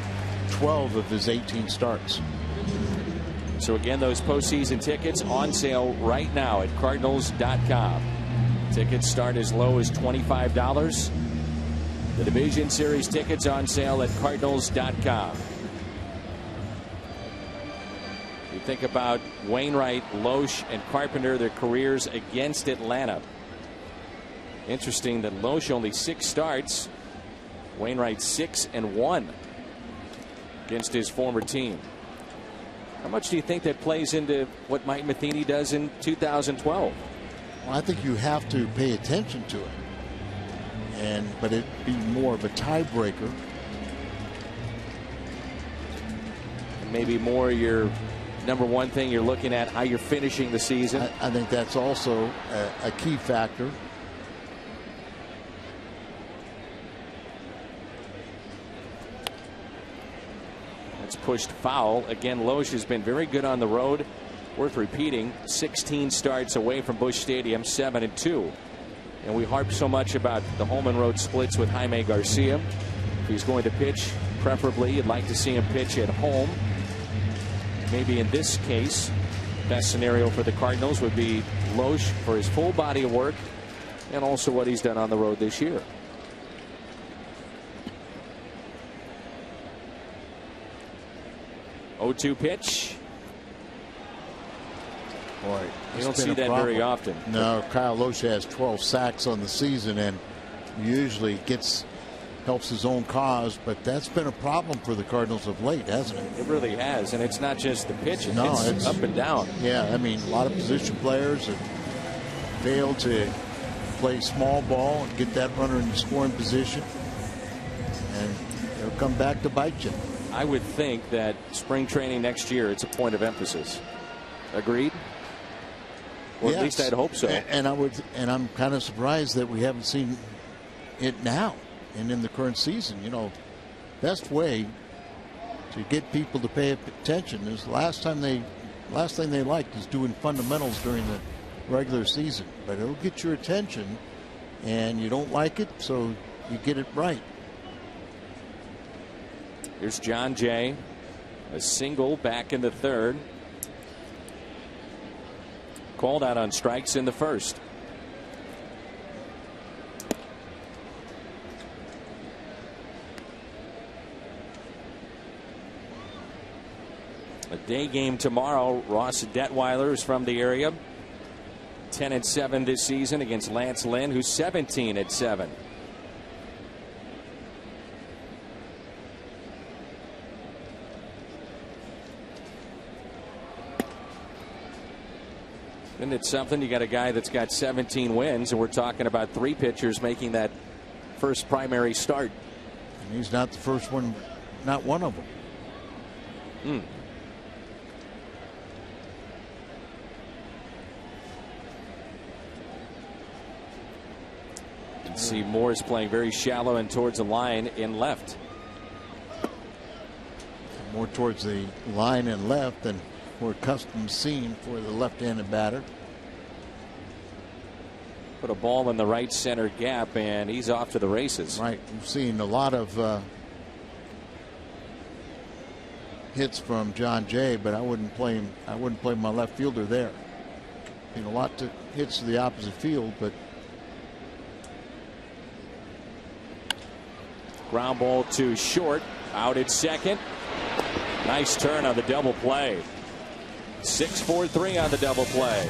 12 of his 18 starts. So again, those postseason tickets on sale right now at Cardinals.com. Tickets start as low as $25. The Division Series tickets on sale at Cardinals.com. You think about Wainwright, Loesch, and Carpenter, their careers against Atlanta. Interesting that Loesch only 6 starts. Wainwright 6-1 against his former team. How much do you think that plays into what Mike Matheny does in 2012? Well, I think you have to pay attention to it, but it'd be more of a tiebreaker. Maybe more your number one thing you're looking at, how you're finishing the season. I think that's also a key factor. That's pushed foul. Again, Loesch has been very good on the road. Worth repeating, 16 starts away from Busch Stadium, 7-2. And we harp so much about the home and road splits with Jaime Garcia. If he's going to pitch, preferably you'd like to see him pitch at home. Maybe in this case, best scenario for the Cardinals would be Loesch for his full body of work and also what he's done on the road this year. Oh-2 pitch. Boy, you don't see that very often. No, Kyle Loesch has 12 sacks on the season, and usually helps his own cause, but that's been a problem for the Cardinals of late, hasn't it? It really has, and it's not just the pitch; No, it's up and down. Yeah, I mean, a lot of position players have failed to play small ball and get that runner in the scoring position, and they'll come back to bite you. I would think that spring training next year, it's a point of emphasis. Agreed? Or yes. at least I'd hope so. And I'm kind of surprised that we haven't seen it now and in the current season. You know, best way to get people to pay attention is last thing they liked is doing fundamentals during the regular season, but it'll get your attention, and you don't like it, so you get it right. Here's John Jay, a single back in the third. Called out on strikes in the first. A day game tomorrow. Ross Detweiler is from the area. 10-7 this season against Lance Lynn, who's 17-7. Isn't it something? You got a guy that's got 17 wins, and we're talking about 3 pitchers making that first primary start. And he's not the first one, not one of them. You can see Morse playing very shallow and towards the line in left. More towards the line and left than more accustomed seen for the left-handed batter. Put a ball in the right center gap, and he's off to the races. Right. We've seen a lot of hits from John Jay, but I wouldn't play him. I wouldn't play my left fielder there. A lot of hits to the opposite field, but ground ball to short, out at second. Nice turn on the double play. 6-4-3 on the double play.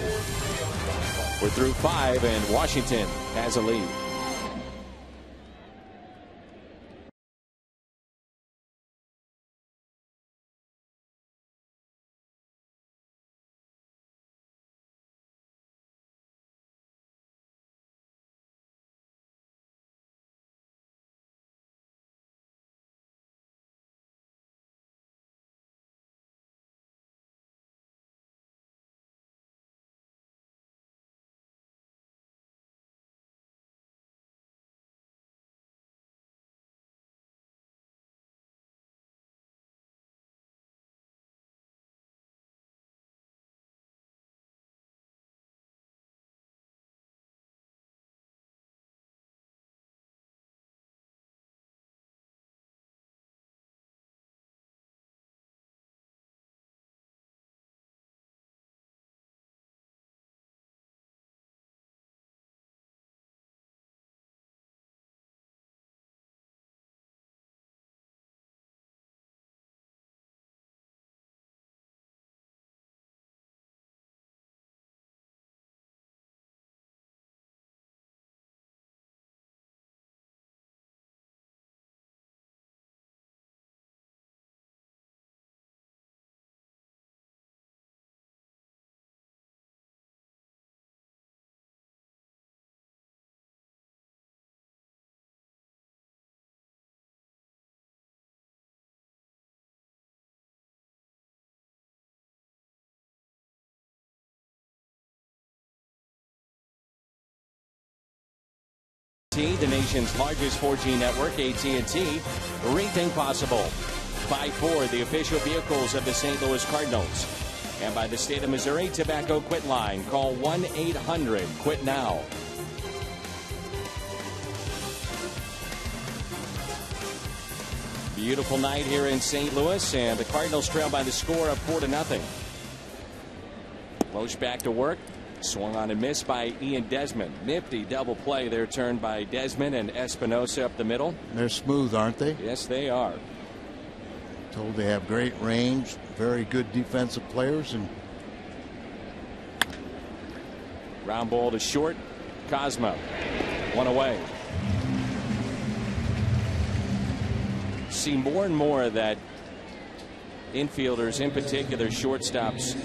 We're through 5, and Washington has a lead. The nation's largest 4G network, AT&T, everything possible. By Ford, the official vehicles of the St. Louis Cardinals. And by the state of Missouri Tobacco Quit Line. Call 1-800-QUIT-NOW. Beautiful night here in St. Louis, and the Cardinals trail by the score of 4-0. Loesch back to work. Swung on and missed by Ian Desmond. Nifty double play there, turned by Desmond and Espinosa up the middle. They're smooth, aren't they? Yes, they are. Told they have great range, very good defensive players, and ground ball to short. Cosmo, one away. see more and more that infielders, in particular shortstops,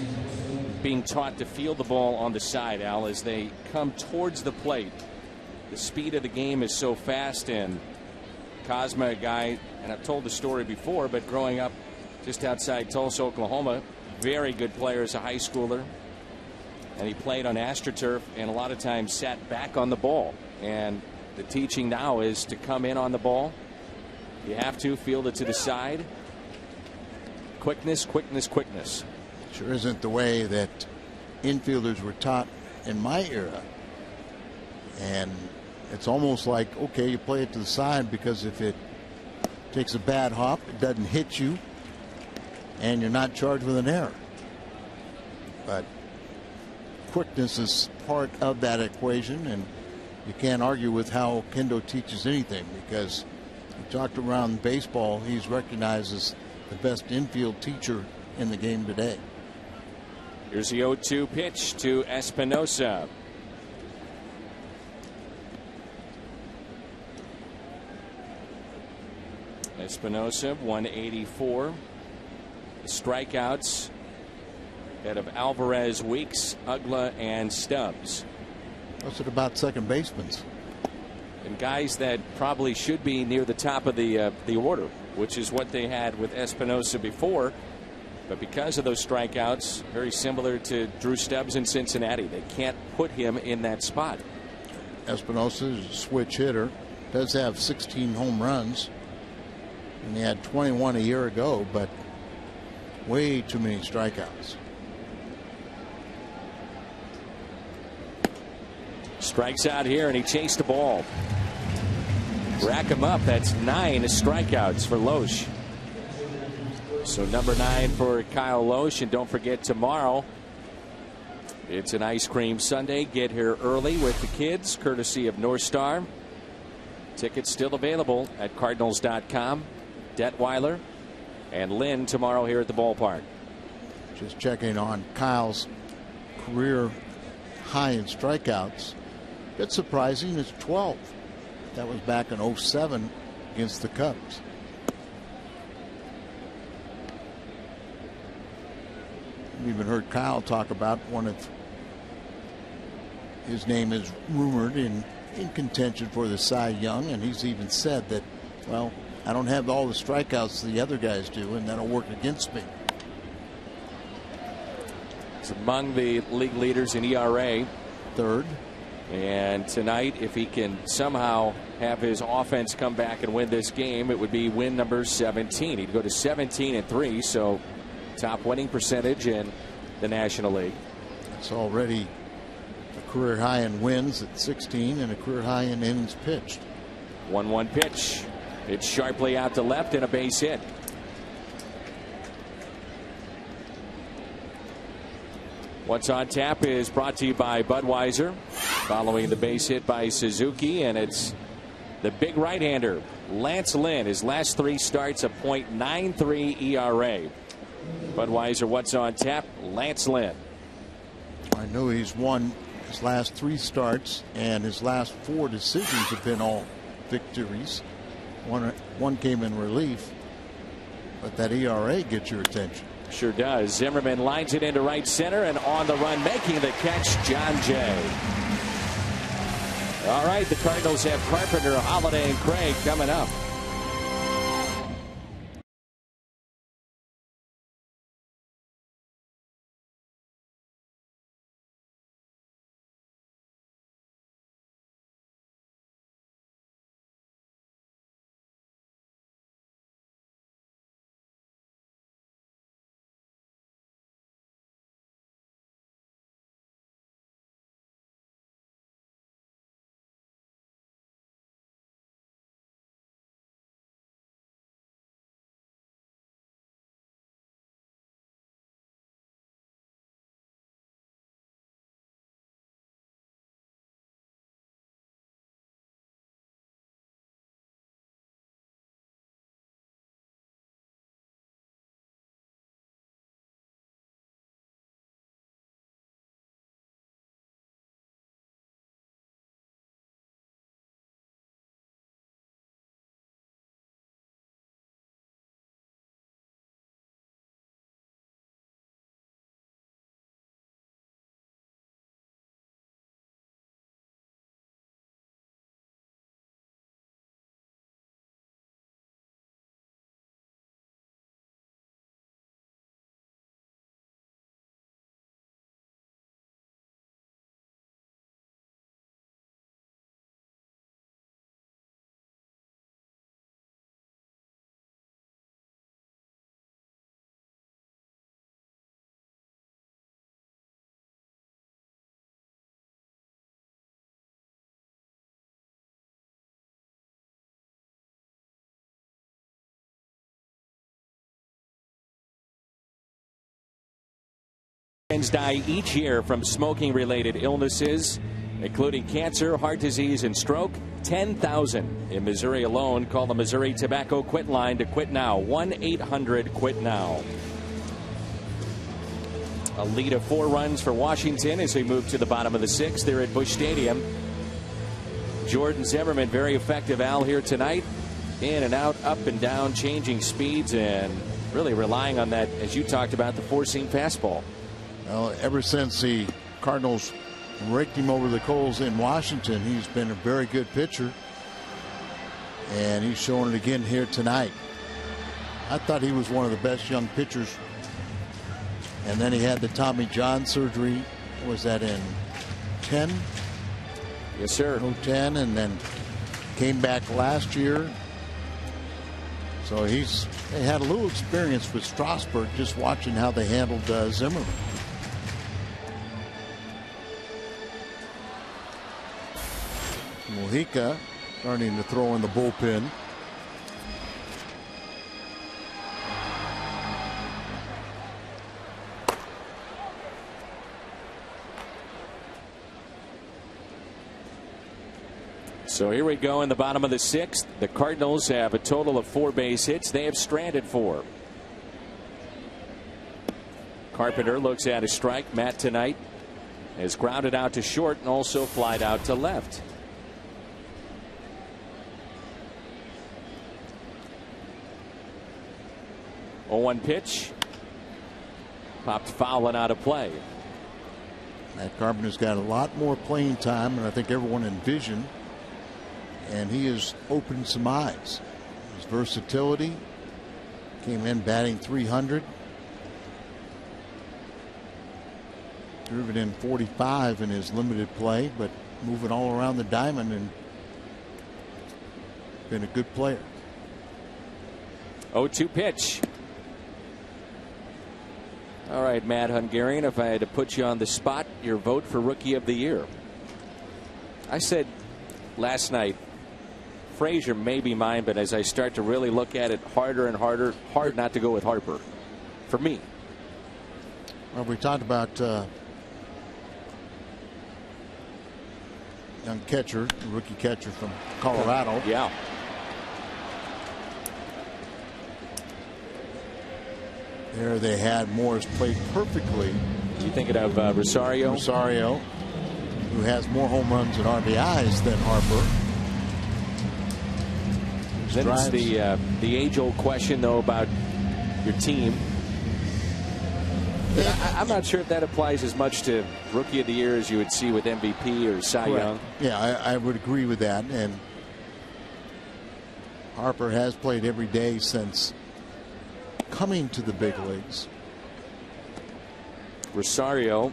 being taught to field the ball on the side, Al, as they come towards the plate. The speed of the game is so fast, and Cosma, a guy, and I've told the story before, but growing up just outside Tulsa, Oklahoma, very good player as a high schooler, and he played on AstroTurf and a lot of times sat back on the ball. And the teaching now is to come in on the ball. You have to field it to the side. Quickness, quickness, quickness. Sure isn't the way that infielders were taught in my era. And it's almost like, okay, you play it to the side because if it takes a bad hop, it doesn't hit you, and you're not charged with an error. But quickness is part of that equation, and you can't argue with how Kendo teaches anything, because you talked around baseball, he's recognized as the best infield teacher in the game today. Here's the 0-2 pitch to Espinosa. Espinosa, 184. The strikeouts ahead of Alvarez, Weeks, Ugla, and Stubbs. What's it about second basemen? And guys that probably should be near the top of the order, which is what they had with Espinosa before. But because of those strikeouts, very similar to Drew Stubbs in Cincinnati, they can't put him in that spot. Espinosa is a switch hitter, does have 16 home runs, and he had 21 a year ago, but way too many strikeouts. Strikes out here, and he chased the ball. Rack him up. That's 9 strikeouts for Loesch. So number 9 for Kyle Loesch. And don't forget, tomorrow it's an ice cream sundae. Get here early with the kids, courtesy of North Star. Tickets still available at Cardinals.com. Detweiler and Lynn tomorrow here at the ballpark. Just checking on Kyle's career high in strikeouts. Bit surprising, it's 12. That was back in 07 against the Cubs. We even heard Kyle talk about one of his name is rumored in contention for the Cy Young, and he's even said that, well, I don't have all the strikeouts the other guys do, and that'll work against me. It's among the league leaders in ERA. Third. And tonight, if he can somehow have his offense come back and win this game, it would be win number 17. He'd go to 17-3, so top winning percentage in the National League. It's already a career high in wins at 16 and a career high in innings pitched. 1-1 pitch. It's sharply out to left and a base hit. What's on tap is brought to you by Budweiser, following the base hit by Suzuki, and it's the big right-hander Lance Lynn. His last 3 starts, a .93 ERA. Budweiser, what's on tap? Lance Lynn. I know he's won his last 3 starts, and his last 4 decisions have been all victories. One came in relief, but that ERA gets your attention. Sure does. Zimmermann lines it into right center, and on the run making the catch, John Jay. All right, the Cardinals have Carpenter, Holiday, and Craig coming up. Americans die each year from smoking-related illnesses, including cancer, heart disease, and stroke. 10,000 in Missouri alone. Call the Missouri Tobacco Quit line to quit now. 1-800-QUIT-NOW. A lead of 4 runs for Washington as they move to the bottom of the 6th. They're at Busch Stadium. Jordan Zimmermann, very effective, Al, here tonight. In and out, up and down, changing speeds, and really relying on that, as you talked about, the 4-seam fastball. Well, ever since the Cardinals raked him over the coals in Washington, he's been a very good pitcher. And he's showing it again here tonight. I thought he was one of the best young pitchers. And then he had the Tommy John surgery. Was that in 10? Yes, sir. 10, and then came back last year. So he had a little experience with Strasburg, just watching how they handled Zimmermann. Mojica starting to throw in the bullpen. So here we go in the bottom of the 6th. The Cardinals have a total of 4 base hits. They have stranded 4. Carpenter looks at a strike. Matt tonight has grounded out to short and also flied out to left. Oh, 1 pitch. Popped foul and out of play. Matt Carpenter's got a lot more playing time than I think everyone envisioned. And he has opened some eyes. His versatility, came in batting .300. Driven in 45 in his limited play, but moving all around the diamond and been a good player. 0-2 pitch. All right, Matt Hungarian, if I had to put you on the spot, your vote for Rookie of the Year. I said last night, Frazier may be mine, but as I start to really look at it harder and harder, hard not to go with Harper for me. Well, we talked about young catcher, rookie catcher from Colorado. Yeah. There they had Morse played perfectly. You thinking of Rosario? Rosario, who has more home runs and RBIs than Harper. Then it's the age-old question, though, about your team. I'm not sure if that applies as much to Rookie of the Year as you would see with MVP or Cy Young. Yeah, I would agree with that. And Harper has played every day since coming to the big leagues. Rosario,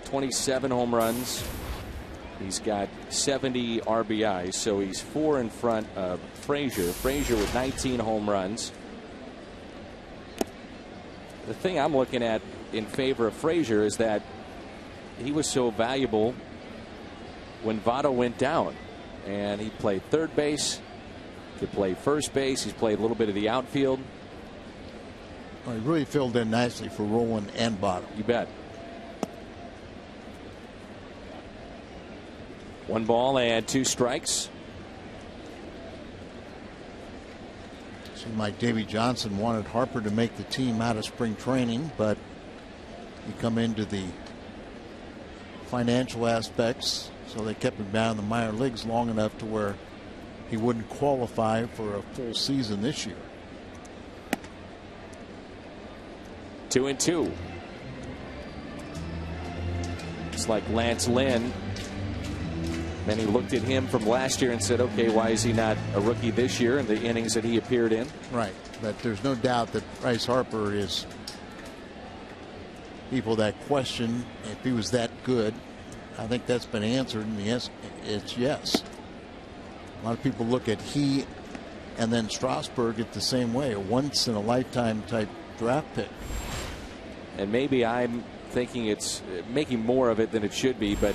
27 home runs. He's got 70 RBIs, so he's 4 in front of Frazier. Frazier with 19 home runs. The thing I'm looking at in favor of Frazier is that he was so valuable when Votto went down. And he played third base, could play first base. He's played a little bit of the outfield. Well, he really filled in nicely for Rowland and Votto. You bet. 1 ball and 2 strikes. Seemed like Davey Johnson wanted Harper to make the team out of spring training, but he come into the financial aspects, so they kept him down in the minor leagues long enough to where he wouldn't qualify for a full season this year. 2-2. It's like Lance Lynn. Then he looked at him from last year and said, okay, why is he not a rookie this year in the innings that he appeared in? Right. But there's no doubt that Bryce Harper is people that question if he was that good. I think that's been answered, and yes, it's yes. A lot of people look at he and then Strasburg it the same way, a once in a lifetime type draft pick. And maybe I'm thinking it's making more of it than it should be, but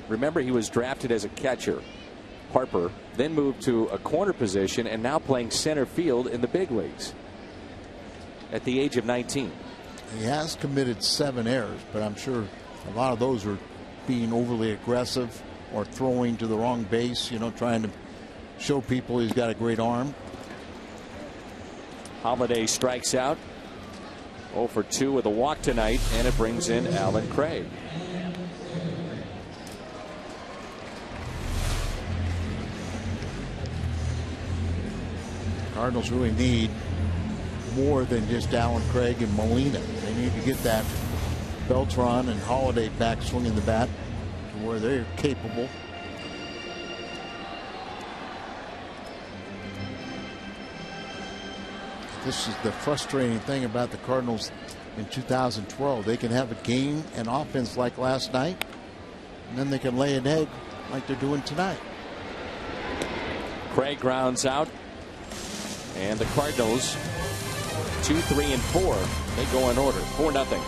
remember, he was drafted as a catcher, Harper, then moved to a corner position and now playing center field in the big leagues at the age of 19. He has committed 7 errors, but I'm sure a lot of those are being overly aggressive or throwing to the wrong base, trying to show people he's got a great arm. Holiday strikes out. 0 for 2 with a walk tonight, and it brings in Alan Craig. Cardinals really need more than just Alan Craig and Molina. They need to get that Beltran and Holiday back swinging the bat to where they're capable. This is the frustrating thing about the Cardinals in 2012. They can have a game and offense like last night, and then they can lay an egg like they're doing tonight. Craig grounds out, and the Cardinals 2, 3, and 4. They go in order. 4-0.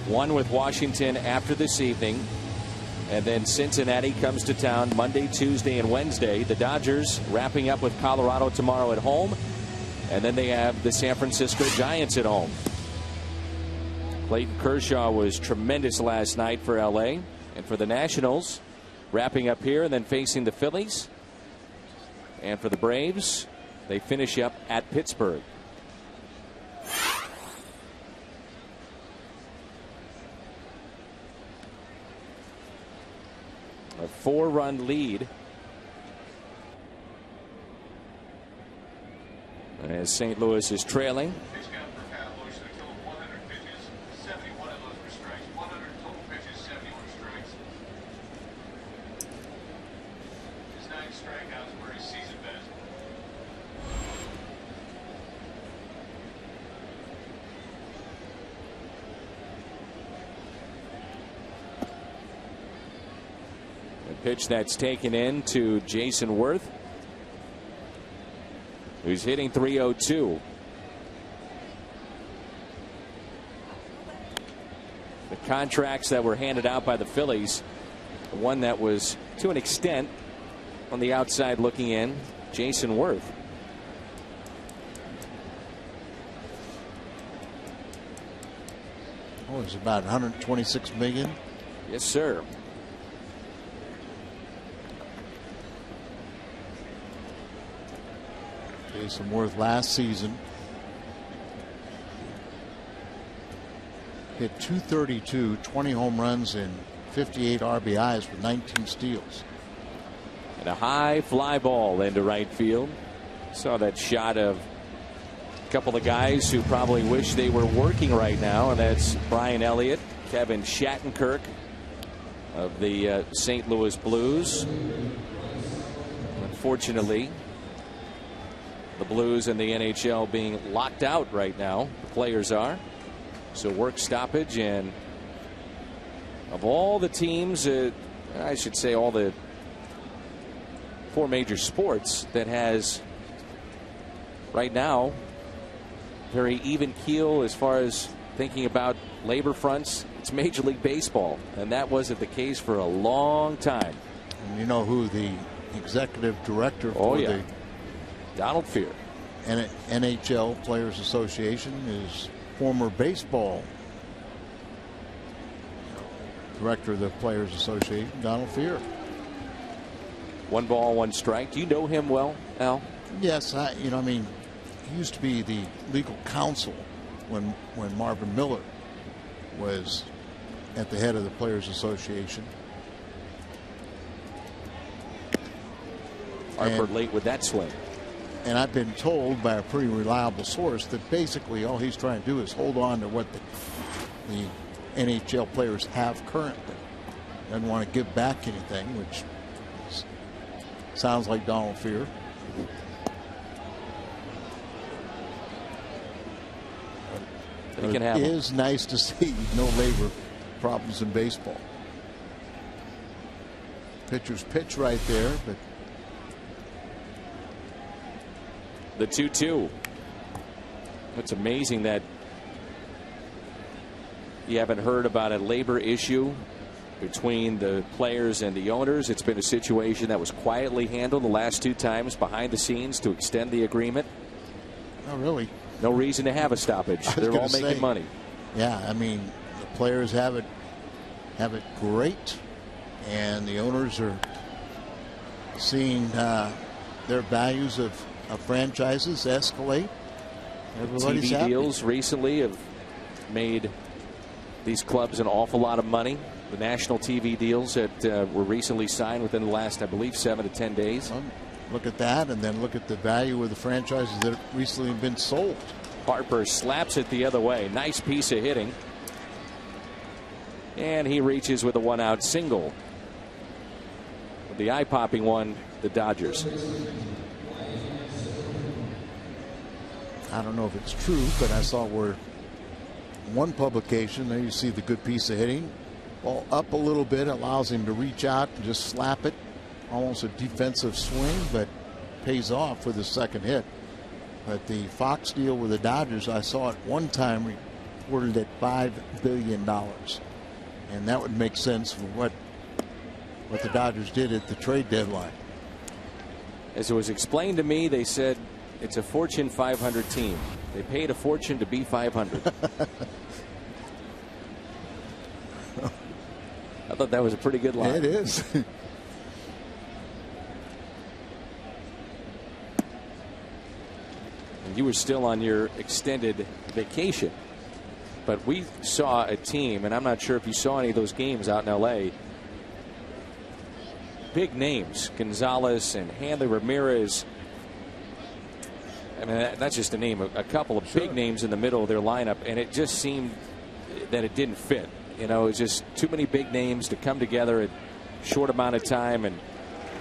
One with Washington after this evening, and then Cincinnati comes to town Monday, Tuesday, and Wednesday. The Dodgers wrapping up with Colorado tomorrow at home, and then they have the San Francisco Giants at home. Clayton Kershaw was tremendous last night for LA, and for the Nationals, wrapping up here and then facing the Phillies. And for the Braves, they finish up at Pittsburgh. A 4-run lead as St. Louis is trailing. Pitch that's taken in to Jason Worth, who's hitting .302. The contracts that were handed out by the Phillies, one that was to an extent on the outside looking in, Jason Worth. Oh, it's about $126 million. Yes, sir. Jason Worth last season hit .232, 20 home runs and 58 RBIs with 19 steals. And a high fly ball into right field. Saw that shot of a couple of guys who probably wish they were working right now, and that's Brian Elliott, Kevin Shattenkirk of the St. Louis Blues. Unfortunately, the Blues and the NHL being locked out right now. The players are. So work stoppage, and Of all the teams, I should say all the 4 major sports that has right now very even keel as far as thinking about labor fronts, it's Major League Baseball, and that wasn't the case for a long time. And you know who the executive director for the Donald Fear NHL Players Association is former baseball director of the Players Association, Donald Fear. 1 ball, 1 strike. Do you know him well, Al? Yes, he used to be the legal counsel when Marvin Miller was at the head of the Players Association. Harper late with that swing. And I've been told by a pretty reliable source that basically all he's trying to do is hold on to what the NHL players have currently. Doesn't want to give back anything, which sounds like Donald Fear. It is nice to see no labor problems in baseball. Pitcher's pitch right there, but the 2-2. It's amazing that you haven't heard about a labor issue between the players and the owners. It's been a situation that was quietly handled the last 2 times behind the scenes to extend the agreement. Oh, really? No reason to have a stoppage. They're all making money. Yeah, the players have it great, and the owners are seeing their values of franchises escalate. Everybody's TV happy. deals recently have made these clubs an awful lot of money. The national TV deals that were recently signed within the last, I believe, 7 to 10 days. Look at that, and then look at the value of the franchises that have recently been sold. Harper slaps it the other way. Nice piece of hitting. And he reaches with a 1-out single. The eye-popping one, the Dodgers. I don't know if it's true, but I saw where one publication, there you see the good piece of hitting. Ball up a little bit, allows him to reach out and just slap it. Almost a defensive swing, but pays off with the second hit. But the Fox deal with the Dodgers, I saw it one time reported at $5 billion. And that would make sense for what the Dodgers did at the trade deadline. As it was explained to me, they said it's a Fortune 500 team. They paid a fortune to be 500. I thought that was a pretty good line. It is. You were still on your extended vacation, but we saw a team, and I'm not sure if you saw any of those games out in L.A. Big names, Gonzalez and Hanley Ramirez. I mean, that's just to name a couple of big names in the middle of their lineup, and it just seemed that it didn't fit. You know, it's just too many big names to come together at a short amount of time, and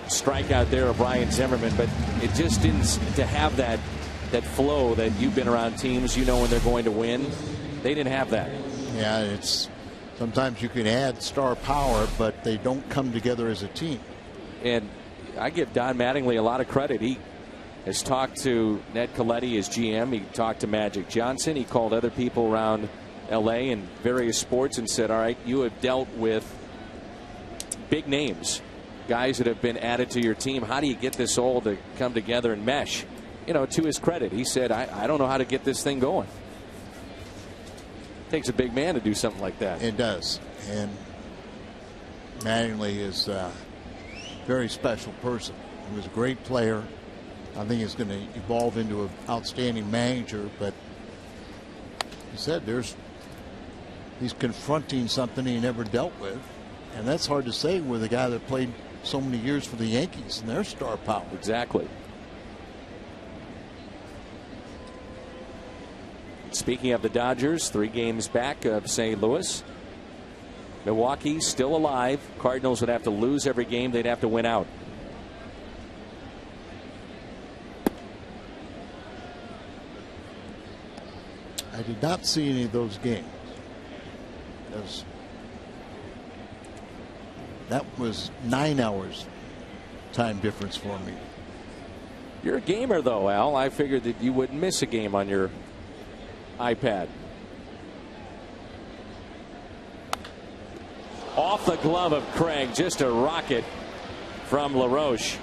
strikeout there of Ryan Zimmermann, but it just didn't to have that flow that you've been around teams, you know, when they're going to win. They didn't have that. Yeah, it's sometimes you can add star power, but they don't come together as a team. And I give Don Mattingly a lot of credit. He has talked to Ned Colletti, his GM. He talked to Magic Johnson. He called other people around L.A. and various sports and said, all right, you have dealt with big names, guys that have been added to your team. How do you get this all to come together and mesh? You know, to his credit, he said, I don't know how to get this thing going. Takes a big man to do something like that. It does. And Mattingly is a very special person. He was a great player. I think he's going to evolve into an outstanding manager, but he said he's confronting something he never dealt with, and that's hard to say with a guy that played so many years for the Yankees and their star power. Exactly. Speaking of the Dodgers, 3 games back of St. Louis. Milwaukee still alive. Cardinals would have to lose every game. They'd have to win out. I did not see any of those games. That was 9 hours time difference for me. You're a gamer, though, Al. I figured that you wouldn't miss a game on your iPad. Off the glove of Craig, just a rocket from LaRoche.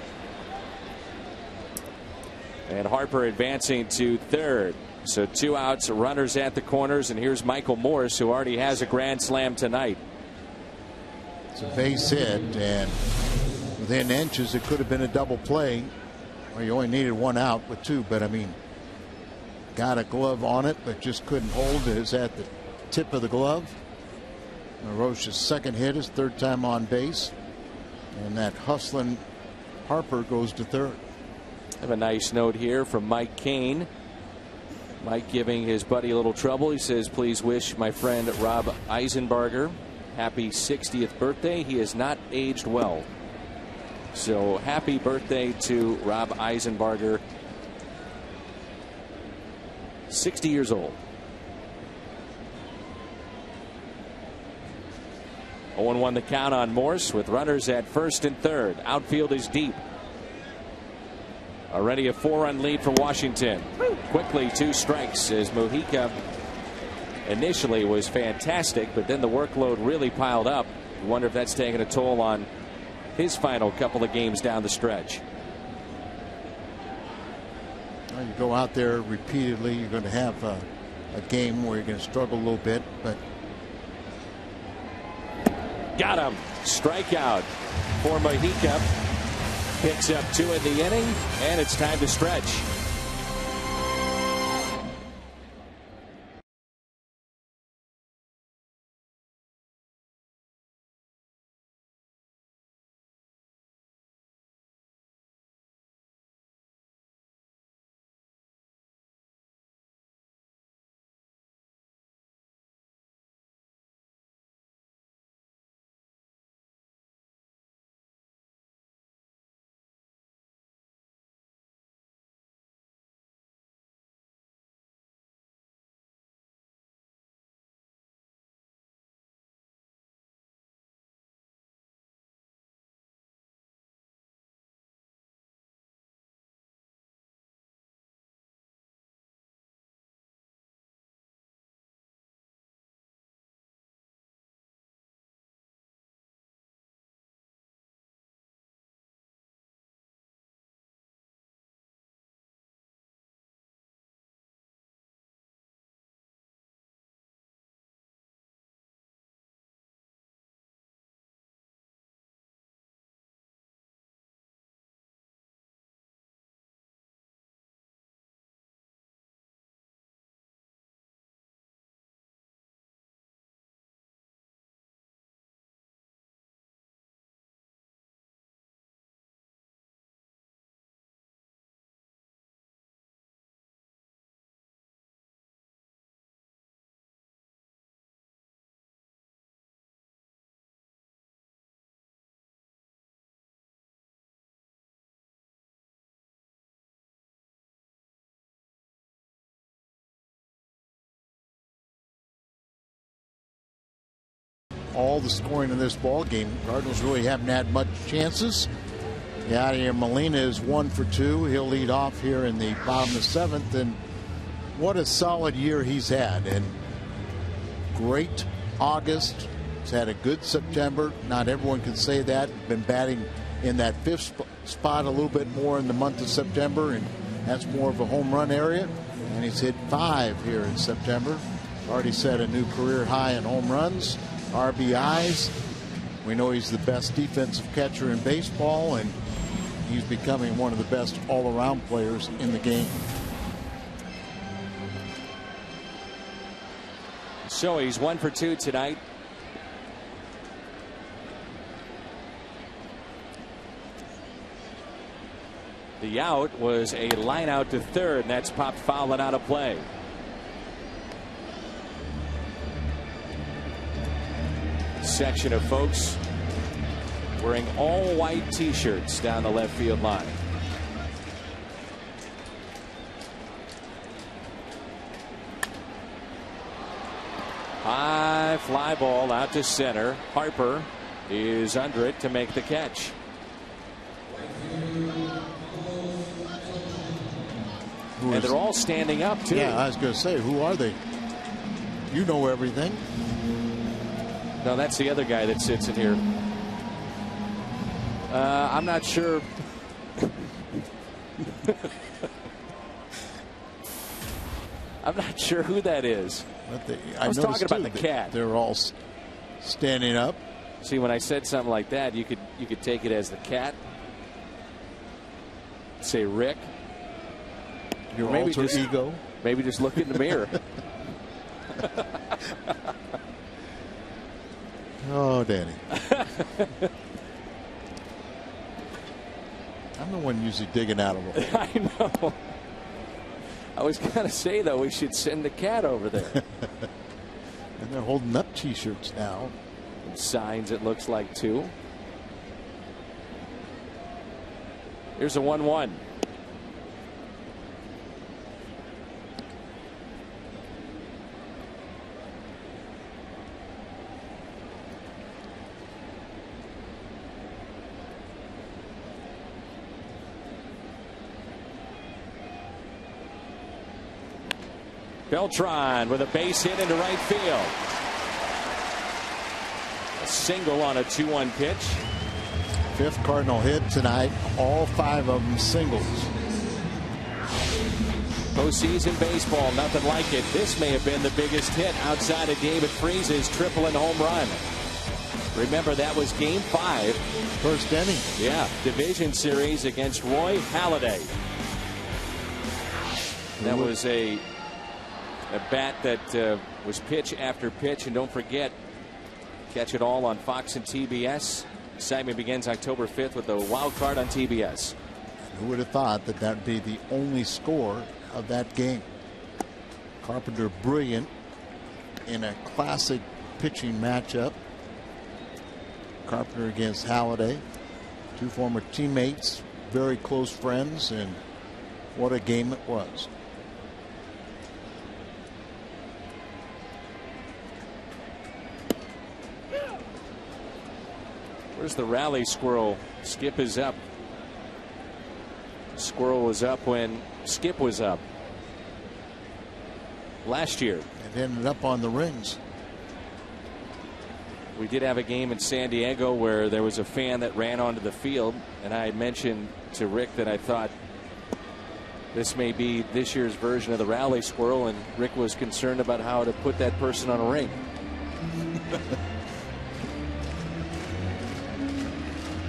And Harper advancing to third. So 2 outs, runners at the corners, and here's Michael Morse, who already has a grand slam tonight. It's a base hit, and within inches, it could have been a double play. Well, you only needed 1 out with 2, but I mean, got a glove on it, but just couldn't hold it. It's at the tip of the glove. LaRoche's second hit, his 3rd time on base, and that hustling Harper goes to third. I have a nice note here from Mike Kane. Mike giving his buddy a little trouble. He says, please wish my friend Rob Eisenbarger happy 60th birthday. He has not aged well. So happy birthday to Rob Eisenbarger, 60 years old. 0-1 the count on Morse with runners at first and third. Outfield is deep. Already a 4-run lead for Washington. Quickly 2 strikes as Mujica initially was fantastic, but then the workload really piled up. I wonder if that's taking a toll on his final couple of games down the stretch. Well, you go out there repeatedly, you're going to have a game where you're going to struggle a little bit, but got him. Strikeout for Mujica. Picks up 2 in the inning, and it's time to stretch. all the scoring in this ball game. Cardinals really haven't had much chances. Yadier Molina is 1 for 2. He'll lead off here in the bottom of the 7th, and what a solid year he's had. And great August. He's had a good September. Not everyone can say that. Been batting in that 5th spot a little bit more in the month of September, and that's more of a home run area. And he's hit 5 here in September. Already set a new career high in home runs, RBIs. We know he's the best defensive catcher in baseball, and he's becoming one of the best all-around players in the game. So he's 1 for 2 tonight. The out was a line out to third, and that's popped foul and out of play. Section of folks wearing all white t-shirts down the left field line. High fly ball out to center. Harper is under it to make the catch. And they're all standing up, too. Yeah, I was going to say, who are they? You know everything. No, that's the other guy that sits in here. I'm not sure. I'm not sure who that is. But I was talking about the cat. They're all standing up. See, when I said something like that, you could take it as the cat. Say Rick. Your maybe alter ego. Maybe just look in the mirror. Oh, Danny. I'm the one usually digging out of them. I know. I was going to say, though, we should send the cat over there. And they're holding up T-shirts now. And signs, it looks like, too. Here's a 1-1. Beltran with a base hit into right field. A single on a 2-1 pitch. 5th Cardinal hit tonight. All 5 of them singles. Postseason baseball, nothing like it. This may have been the biggest hit outside of David Freese's triple and home run. Remember, that was Game 5. First inning. Yeah, division series against Roy Halladay. That was a bat that was pitch after pitch. And don't forget, catch it all on Fox and TBS. Excitement begins October 5th with the wild card on TBS. Who would have thought that that would be the only score of that game? Carpenter brilliant in a classic pitching matchup. Carpenter against Halladay. 2 former teammates, very close friends, and what a game it was. Where's the rally squirrel? Skip is up. Squirrel was up when Skip was up last year. And ended up on the rings. We did have a game in San Diego where there was a fan that ran onto the field, and I had mentioned to Rick that I thought this may be this year's version of the rally squirrel, and Rick was concerned about how to put that person on a ring.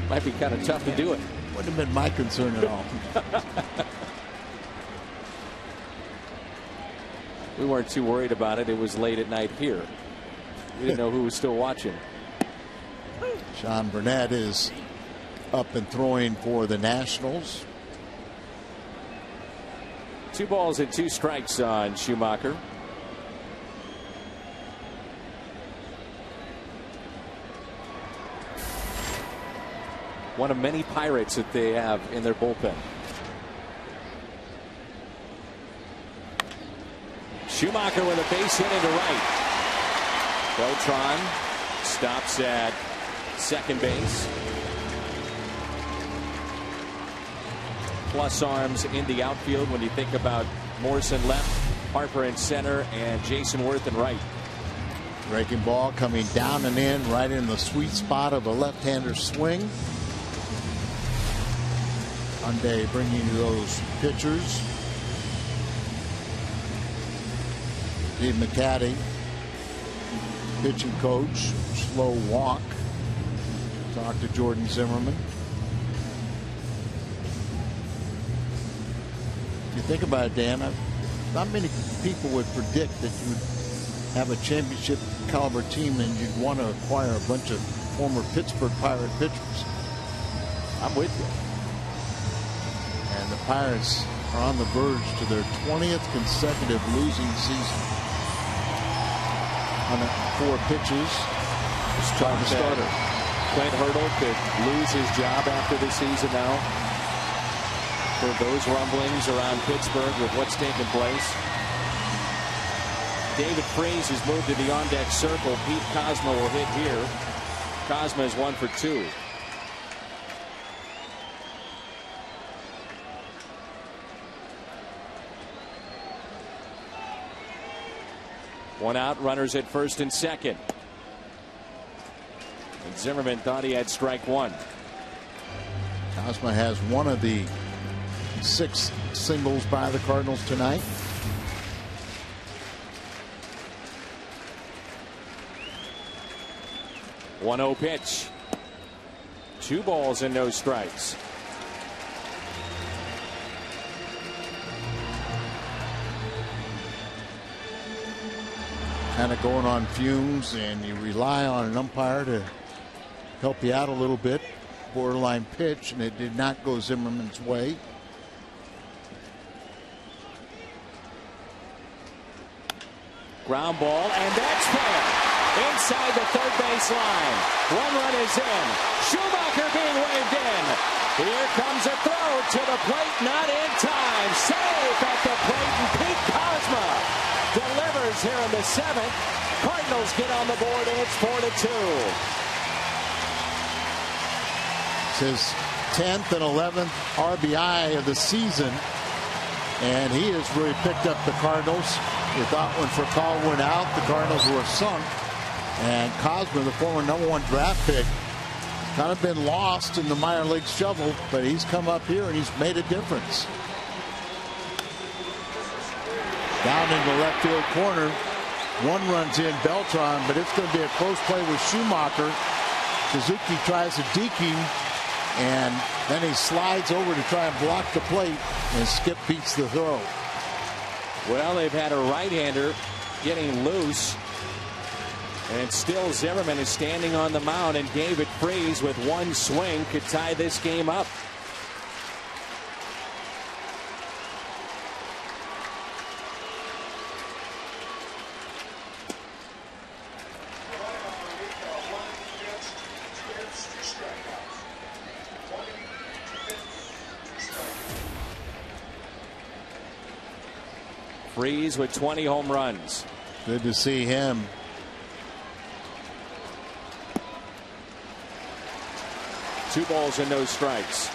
Might be kind of tough to do it. Wouldn't have been my concern at all. We weren't too worried about it. It was late at night here. We didn't know who was still watching. Sean Burnett is up and throwing for the Nationals. 2 balls and 2 strikes on Schumacher. One of many Pirates that they have in their bullpen. Schumacher with a base hit into right. Beltran stops at second base. Plus arms in the outfield when you think about Morse in left, Harper in center, and Jason Worth in right. Breaking ball coming down and in right in the sweet spot of a left-hander swing. Hyundai bringing you those pitchers. Steve McCaddy, pitching coach, slow walk. Talk to Jordan Zimmermann. If you think about it, Dan, not many people would predict that you would have a championship caliber team and you'd want to acquire a bunch of former Pittsburgh Pirate pitchers. I'm with you. And the Pirates are on the verge to their 20th consecutive losing season. On 4 pitches, Starting starter. Clint Hurdle could lose his job after the season now. For those rumblings around Pittsburgh with what's taken place. David Freese has moved to the on-deck circle. Pete Cosmo will hit here. Kozma is 1 for 2. One out, runners at first and second. And Zimmermann thought he had strike one. Kozma has one of the 6 singles by the Cardinals tonight. One 0 pitch. 2 balls and no strikes. Kind of going on fumes, and you rely on an umpire to help you out a little bit. Borderline pitch, and it did not go Zimmermann's way. Ground ball, and that's fair. Inside the third base line. 1 run is in. Schumacher being waved in. Here comes a throw to the plate, not in time. Safe at the plate, and Pete Kozma delivers here in the 7th. Cardinals get on the board, and it's 4-2. It's his 10th and 11th RBI of the season, and he has really picked up the Cardinals. You thought when Furcal went out, the Cardinals were sunk, and Kozma, the former #1 draft pick, kind of been lost in the minor league shuffle, but he's come up here and he's made a difference. Down in the left field corner, 1 run's in Beltran, but it's going to be a close play with Schumacher. Suzuki tries to deke him, and then he slides over to try and block the plate, and Skip beats the throw. Well, they've had a right-hander getting loose, and still Zimmermann is standing on the mound, and David Freese with 1 swing could tie this game up. Freese with 20 home runs. Good to see him. Two balls and no strikes.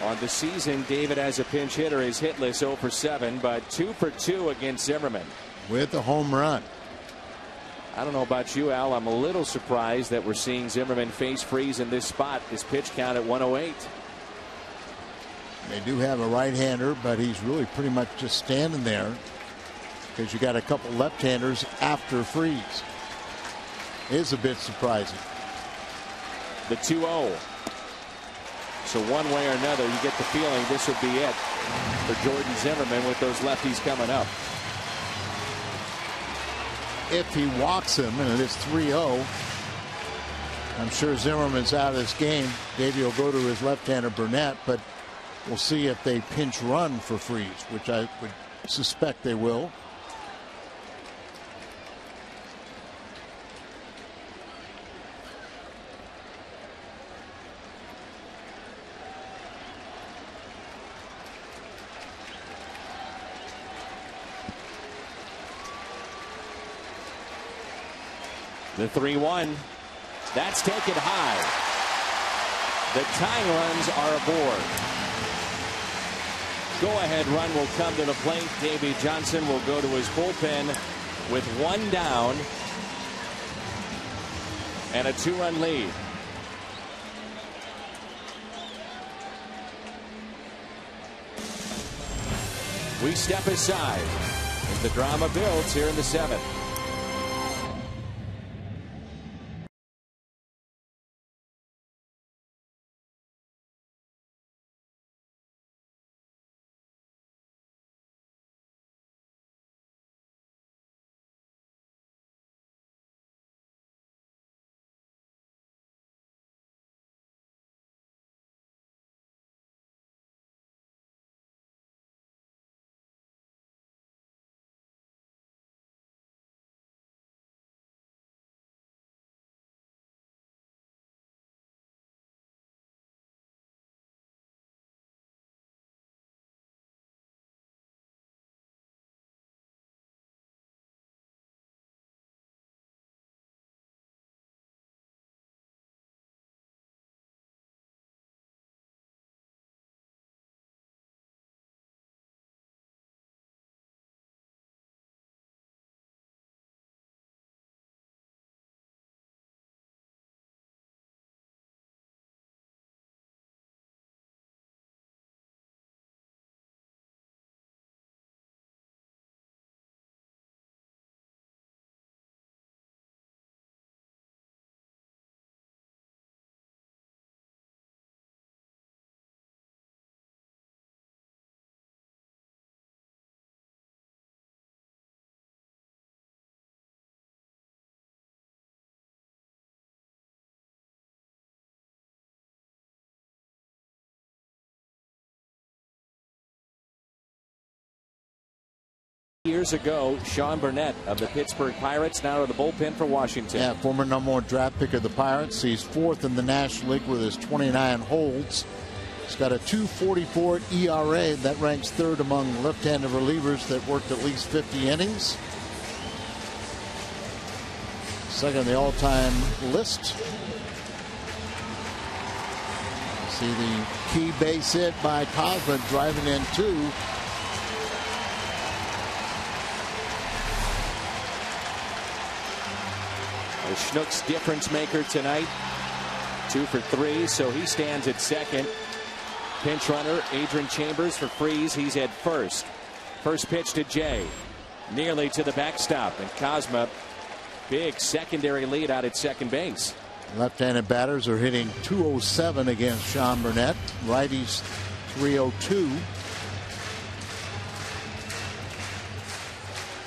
On the season, David as a pinch hitter is hitless 0 for 7, but 2 for 2 against Zimmermann. With a home run. I don't know about you, Al. I'm a little surprised that we're seeing Zimmermann face Freese in this spot. His pitch count at 108. They do have a right-hander, but he's really pretty much just standing there because you got a couple left-handers after Freese. It is a bit surprising. The 2-0. So one way or another, you get the feeling this would be it for Jordan Zimmermann with those lefties coming up. If he walks him, and it is 3-0, I'm sure Zimmerman's out of this game. Davey will go to his left-hander Burnett, but we'll see if they pinch run for Freese, which I would suspect they will. The 3-1. That's taken high. The tying runs are aboard. Go-ahead run will come to the plate. Davey Johnson will go to his bullpen with 1 down and a 2-run lead. We step aside as the drama builds here in the 7th. Years ago, Sean Burnett of the Pittsburgh Pirates, now to the bullpen for Washington. Yeah, former #1 draft pick of the Pirates. He's 4th in the National League with his 29 holds. He's got a 2.44 ERA. That ranks 3rd among left-handed relievers that worked at least 50 innings. 2nd on the all-time list. See the key base hit by Cosman, driving in 2. The Schnook's difference maker tonight. 2 for 3, so he stands at 2nd. Pinch runner Adrian Chambers for Freeze. He's at 1st. First pitch to Jay. Nearly to the backstop. And Cosma, big secondary lead out at 2nd base. Left-handed batters are hitting .207 against Sean Burnett. Righties .302.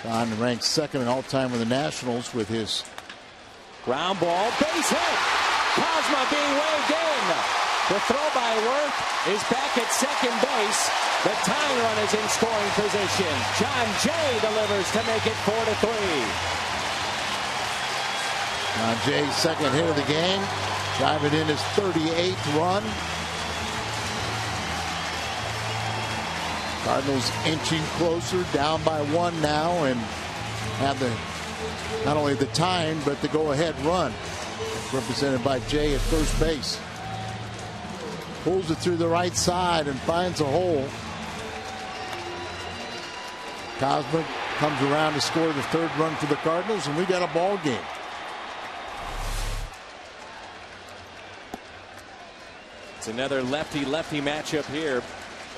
Sean ranks 2nd in all-time with the Nationals with his ground ball, base hit. Cosma being waved in. The throw by Worth is back at 2nd base. The tying run is in scoring position. John Jay delivers to make it 4-3. John Jay's 2nd hit of the game, driving in his 38th run. Cardinals inching closer, down by 1 now, and have the not only the time but the go-ahead run, represented by Jay at first base. Pulls it through the right side and finds a hole. Cosma comes around to score the 3rd run for the Cardinals, and we got a ball game. It's another lefty-lefty matchup here.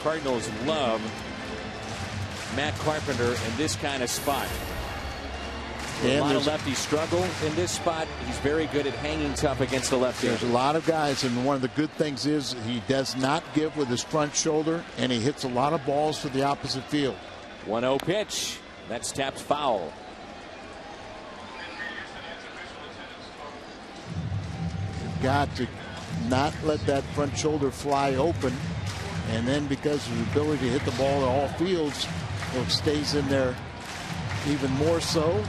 Cardinals love Matt Carpenter in this kind of spot. A lot of lefties struggle in this spot. He's very good at hanging tough against the lefty. There's a lot of guys, and one of the good things is he does not give with his front shoulder, and he hits a lot of balls to the opposite field. 1-0 pitch. That's tapped foul. You've got to not let that front shoulder fly open, and then because of his ability to hit the ball in all fields, it stays in there even more so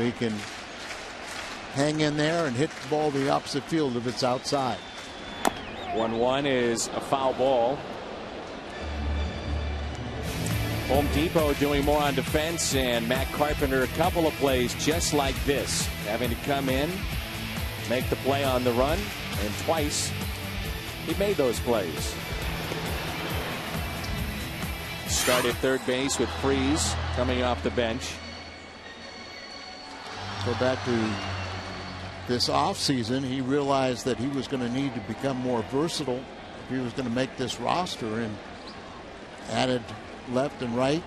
he can hang in there and hit the ball the opposite field if it's outside. 1-1 is a foul ball. Home Depot doing more on defense, and Matt Carpenter a couple of plays just like this, having to come in, make the play on the run, and twice he made those plays. Start at 3rd base with Freeze coming off the bench. Go back to this offseason, he realized that he was going to need to become more versatile if he was going to make this roster, and added left and right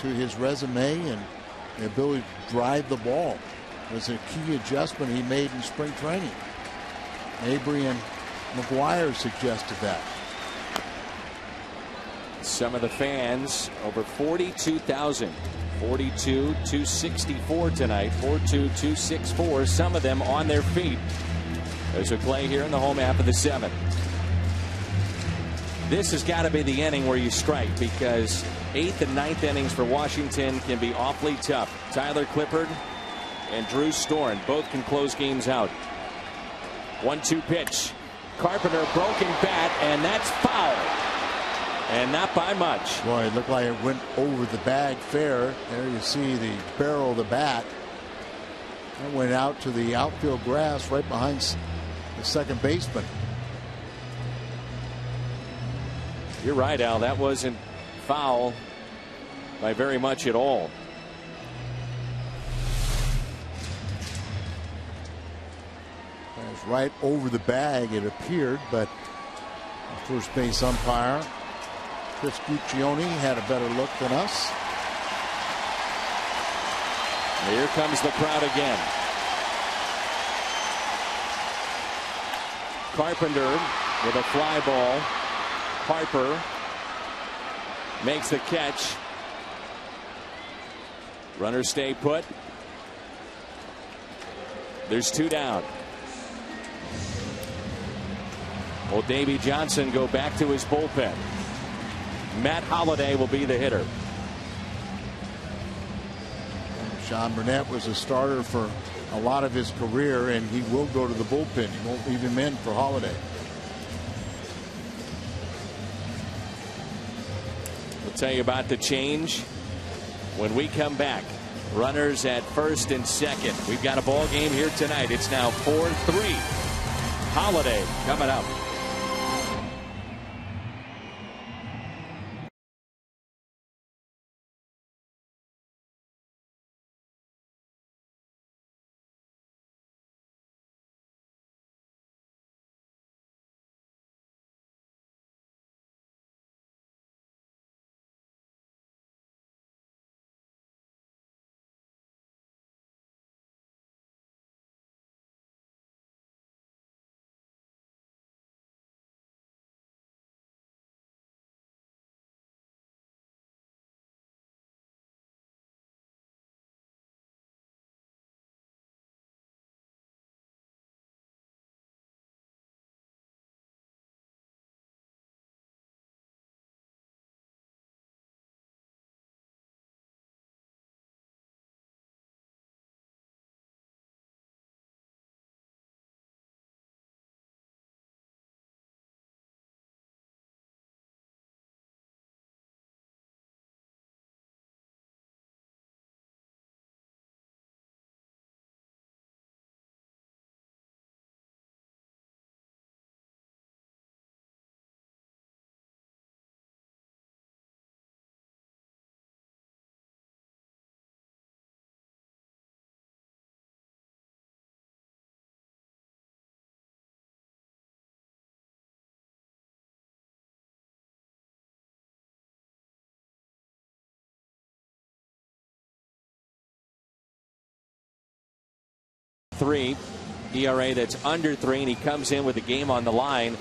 to his resume, and the ability to drive the ball was a key adjustment he made in spring training. Mabry and McGuire suggested that. Some of the fans, over 42,000. 42,264 tonight. 42,264. Some of them on their feet. There's a play here in the home half of the 7th. This has got to be the inning where you strike, because 8th and 9th innings for Washington can be awfully tough. Tyler Clippard and Drew Storn both can close games out. 1-2 pitch. Carpenter broken bat, and that's foul. And not by much. Boy, it looked like it went over the bag fair. There you see the barrel of the bat. That went out to the outfield grass right behind the 2nd baseman. You're right, Al. That wasn't foul by very much at all. It was right over the bag, it appeared, but the first base umpire, Chris Guccione, had a better look than us. Here comes the crowd again. Carpenter with a fly ball. Harper makes the catch. Runners stay put. There's 2 down. Will Davey Johnson go back to his bullpen? Matt Holliday will be the hitter. Sean Burnett was a starter for a lot of his career, and he will go to the bullpen. He won't leave him in for Holiday. We'll tell you about the change when we come back. Runners at first and second. We've got a ball game here tonight. It's now 4-3. Holiday coming up. .3 ERA that's under 3, and he comes in with a game on the line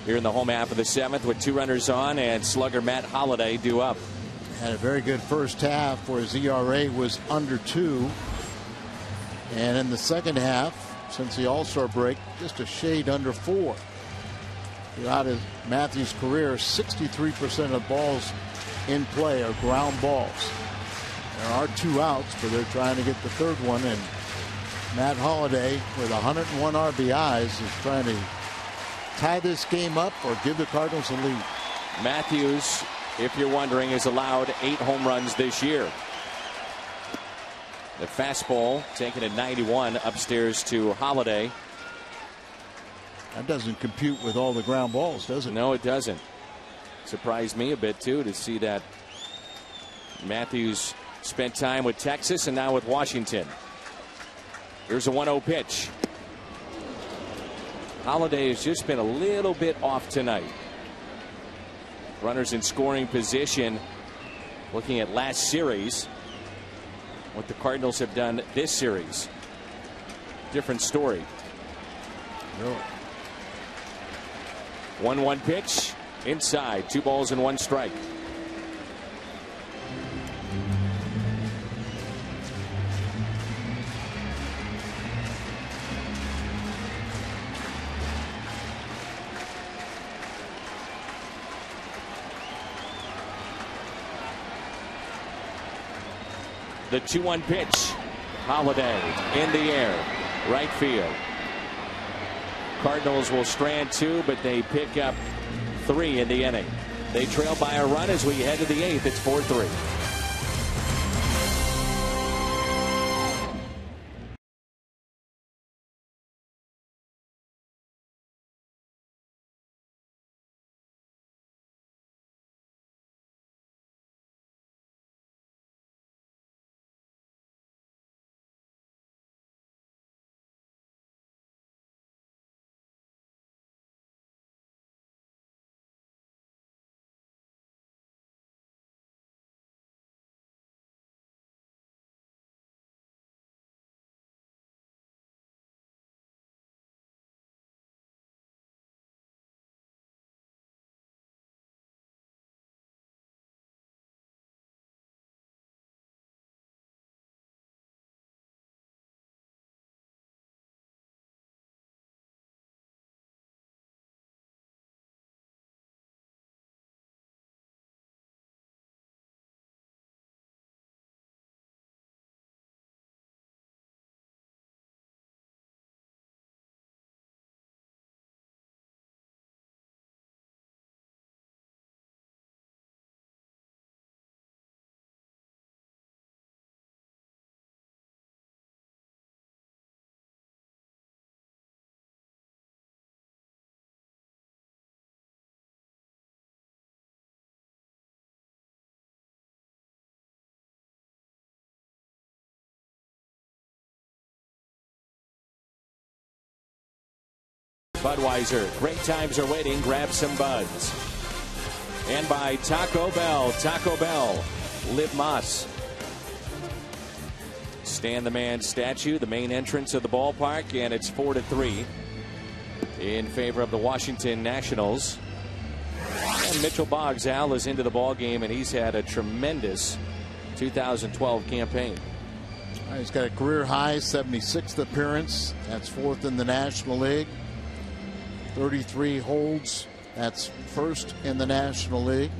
here in the home half of the 7th with 2 runners on, and slugger Matt Holliday due up. Had a very good first half where his ERA was under 2, and in the second half, since the All-Star break, just a shade under 4. Throughout his Matthews' career, 63% of balls in play are ground balls. There are 2 outs, but they're trying to get the 3rd one, and Matt Holliday with 101 RBIs is trying to tie this game up or give the Cardinals a lead. Matthews, if you're wondering, has allowed 8 home runs this year. The fastball taken at 91 upstairs to Holliday. That doesn't compute with all the ground balls, does it? No, it doesn't. Surprised me a bit too to see that Matthews spent time with Texas and now with Washington. Here's a 1-0 pitch. Holliday has just been a little bit off tonight. Runners in scoring position. Looking at last series, what the Cardinals have done this series. Different story. Really? 1-1 pitch inside. 2 balls and 1 strike. The 2-1 pitch. Holliday in the air. Right field. Cardinals will strand 2, but they pick up 3 in the inning. They trail by a run as we head to the 8th. It's 4-3. Budweiser. Great times are waiting. Grab some buds. And by Taco Bell. Taco Bell. Live Mas. Stan the Man statue, the main entrance of the ballpark, and it's 4-3 in favor of the Washington Nationals. And Mitchell Boggs, Al, is into the ball game, and he's had a tremendous 2012 campaign. He's got a career high 76th appearance. That's 4th in the National League. 33 holds. That's 1st in the National League.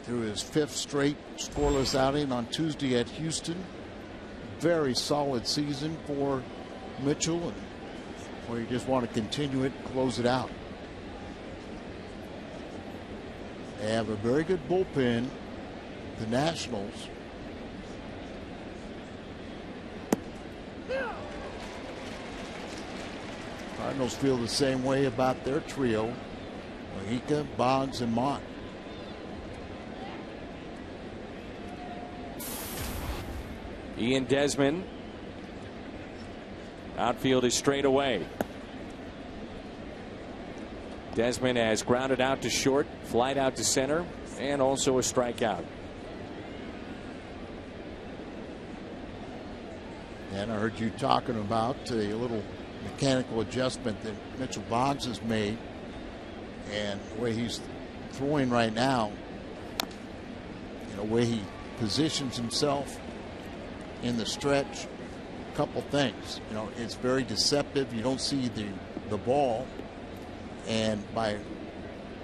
Through his 5th straight scoreless outing on Tuesday at Houston. Very solid season for Mitchell, and where you just want to continue it, close it out. They have a very good bullpen, the Nationals. Cardinals feel the same way about their trio, Mojica, Boggs, and Mott. Ian Desmond. Outfield is straight away. Desmond has grounded out to short, flied out to center, and also a strikeout. And I heard you talking about a little mechanical adjustment that Mitchell Boggs has made, and the way he's throwing right now, the way he positions himself in the stretch. A couple things, it's very deceptive. You don't see the ball, and by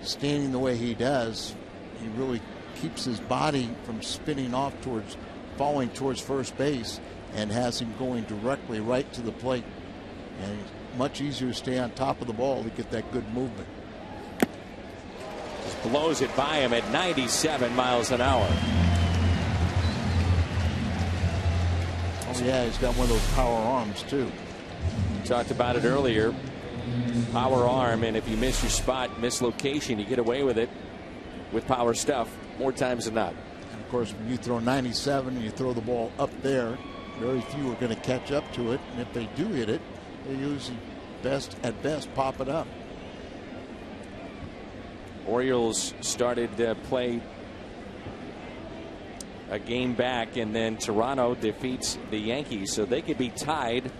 standing the way he does, he really keeps his body from spinning off towards falling towards first base, and has him going directly right to the plate. And it's much easier to stay on top of the ball to get that good movement. Just blows it by him at 97 miles an hour. Oh yeah, he's got one of those power arms too. We talked about it earlier. Power arm, and if you miss your spot, miss location, you get away with it with power stuff more times than not. And of course, when you throw 97 and you throw the ball up there, very few are going to catch up to it, and if they do hit it, they usually at best pop it up. Orioles started to play a game back, and then Toronto defeats the Yankees, so they could be tied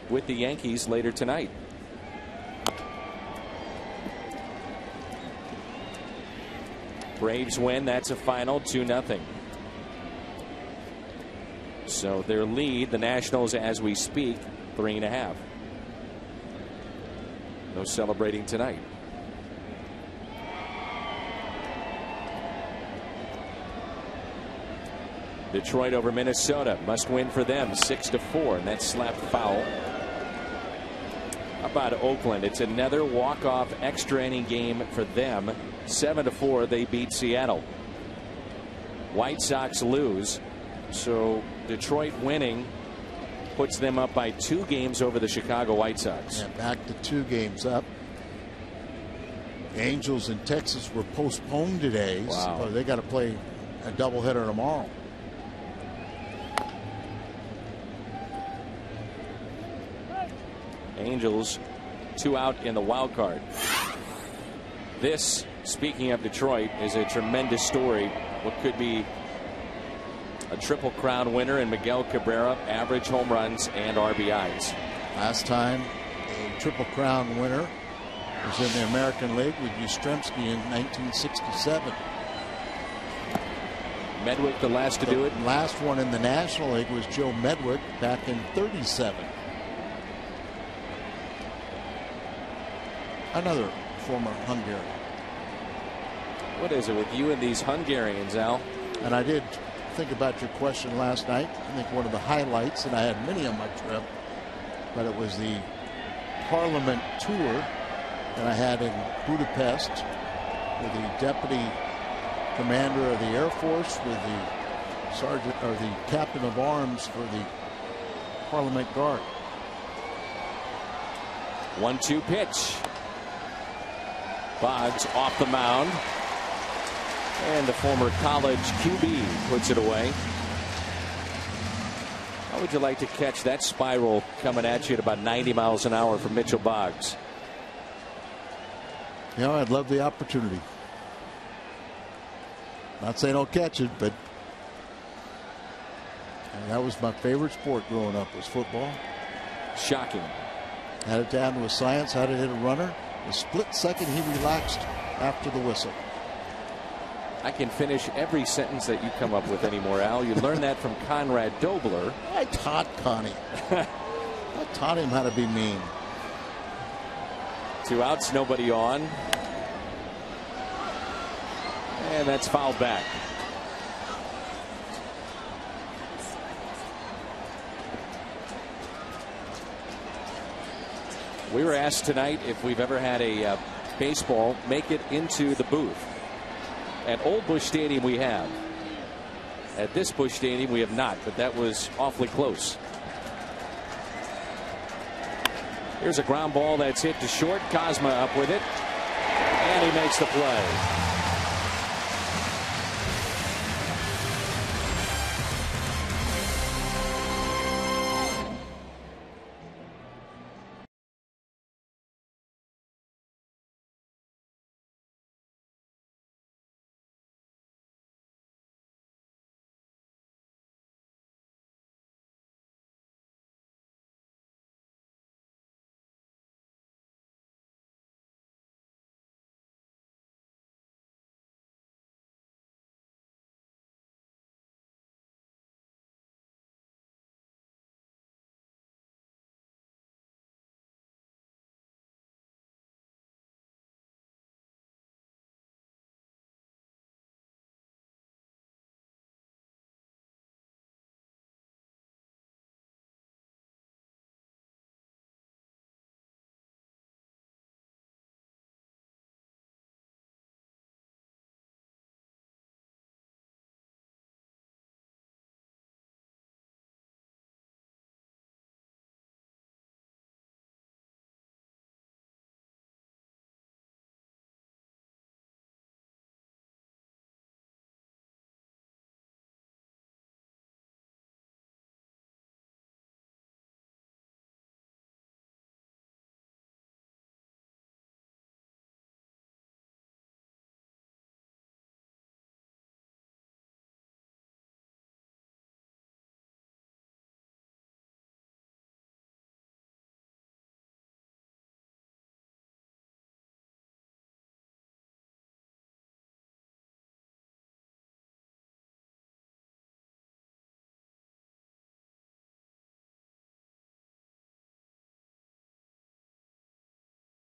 with the Yankees later tonight. Braves win. That's a final 2-0. So their lead, the Nationals, as we speak, 3.5. No celebrating tonight. Detroit over Minnesota. Must win for them, 6-4, and that's slapped foul. How about Oakland? It's another walk-off extra inning game for them. 7-4, they beat Seattle. White Sox lose, so Detroit winning puts them up by 2 games over the Chicago White Sox. Yeah, back to 2 games up. The Angels in Texas were postponed today. Wow. So they got to play a doubleheader tomorrow. Angels 2 out in the wild card. This, speaking of Detroit, is a tremendous story. What could be a Triple Crown winner in Miguel Cabrera, average home runs and RBIs. Last time a Triple Crown winner was in the American League with Yastrzemski in 1967. Medwick the last to do it. Last one in the National League was Joe Medwick back in 37. Another former Hungarian. What is it with you and these Hungarians, Al? And I did think about your question last night. I think one of the highlights, and I had many on my trip, but it was the Parliament tour that I had in Budapest with the deputy commander of the Air Force, with the sergeant or the captain of arms for the Parliament Guard. 1-2 pitch. Boggs off the mound. And the former college QB puts it away. How would you like to catch that spiral coming at you at about 90 miles an hour from Mitchell Boggs? I'd love the opportunity. Not saying I'll catch it, but that was my favorite sport growing up, was football. Shocking. Had it down to a science, how to hit a runner. A split second he relaxed after the whistle. I can finish every sentence that you come up with anymore, Al. You learned that from Conrad Dobler. I taught Connie. I taught him how to be mean. 2 outs, nobody on. And that's fouled back. We were asked tonight if we've ever had a baseball make it into the booth. At Old Busch Stadium we have. At this Busch Stadium we have not, but that was awfully close. Here's a ground ball that's hit to short. Kozma up with it, and he makes the play.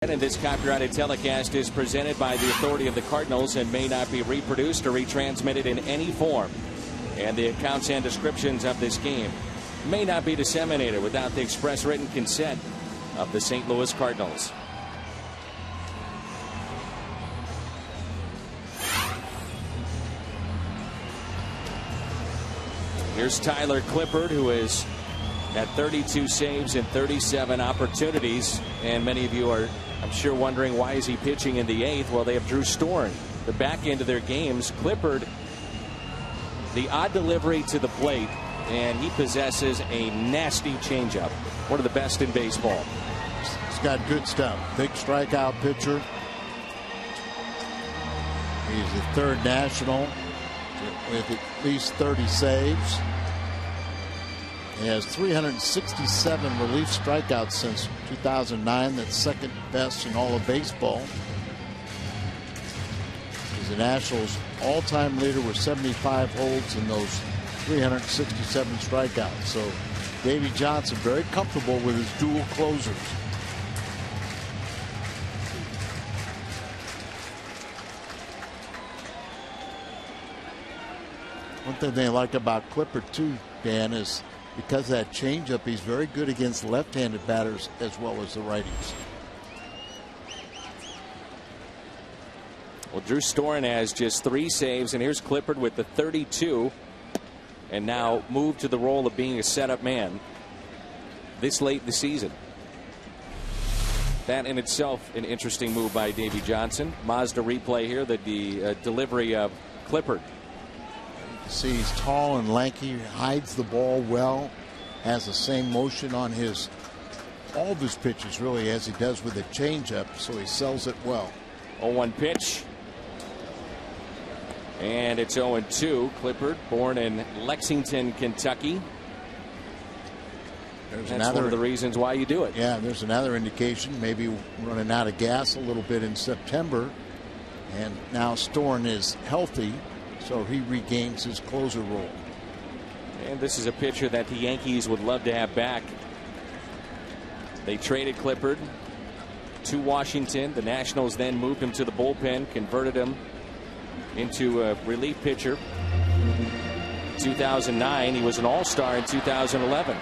And this copyrighted telecast is presented by the authority of the Cardinals and may not be reproduced or retransmitted in any form. And the accounts and descriptions of this game may not be disseminated without the express written consent of the St. Louis Cardinals. Here's Tyler Clippard, who is at 32 saves and 37 opportunities. And many of you are, I'm sure, wondering why is he pitching in the 8th? Well, they have Drew Storen. The back end of their games, Clippard, the odd delivery to the plate, and he possesses a nasty changeup. One of the best in baseball. He's got good stuff. Big strikeout pitcher. He's the 3rd national with at least 30 saves. He has 367 relief strikeouts since 2009. That's second best in all of baseball. He's the Nationals' all-time leader with 75 holds in those 367 strikeouts. So Davey Johnson very comfortable with his dual closers. One thing they like about Clippard too, Dan, is because of that changeup, he's very good against left-handed batters as well as the righties. Well, Drew Storen has just 3 saves, and here's Clippard with the 32, and now moved to the role of being a setup man this late in the season. That in itself an interesting move by Davey Johnson. Mazda replay here, the delivery of Clippard. See, he's tall and lanky, hides the ball well. has the same motion on all of his pitches really as he does with a changeup, so he sells it well. 0-1 pitch. And it's 0-2. Clippard, born in Lexington, Kentucky. That's one of the reasons why you do it. Yeah, there's another indication, maybe running out of gas a little bit in September. And now Storen is healthy, so he regains his closer role. And this is a pitcher that the Yankees would love to have back. They traded Clippard to Washington. The Nationals then moved him to the bullpen, converted him into a relief pitcher. 2009, he was an all-star in 2011.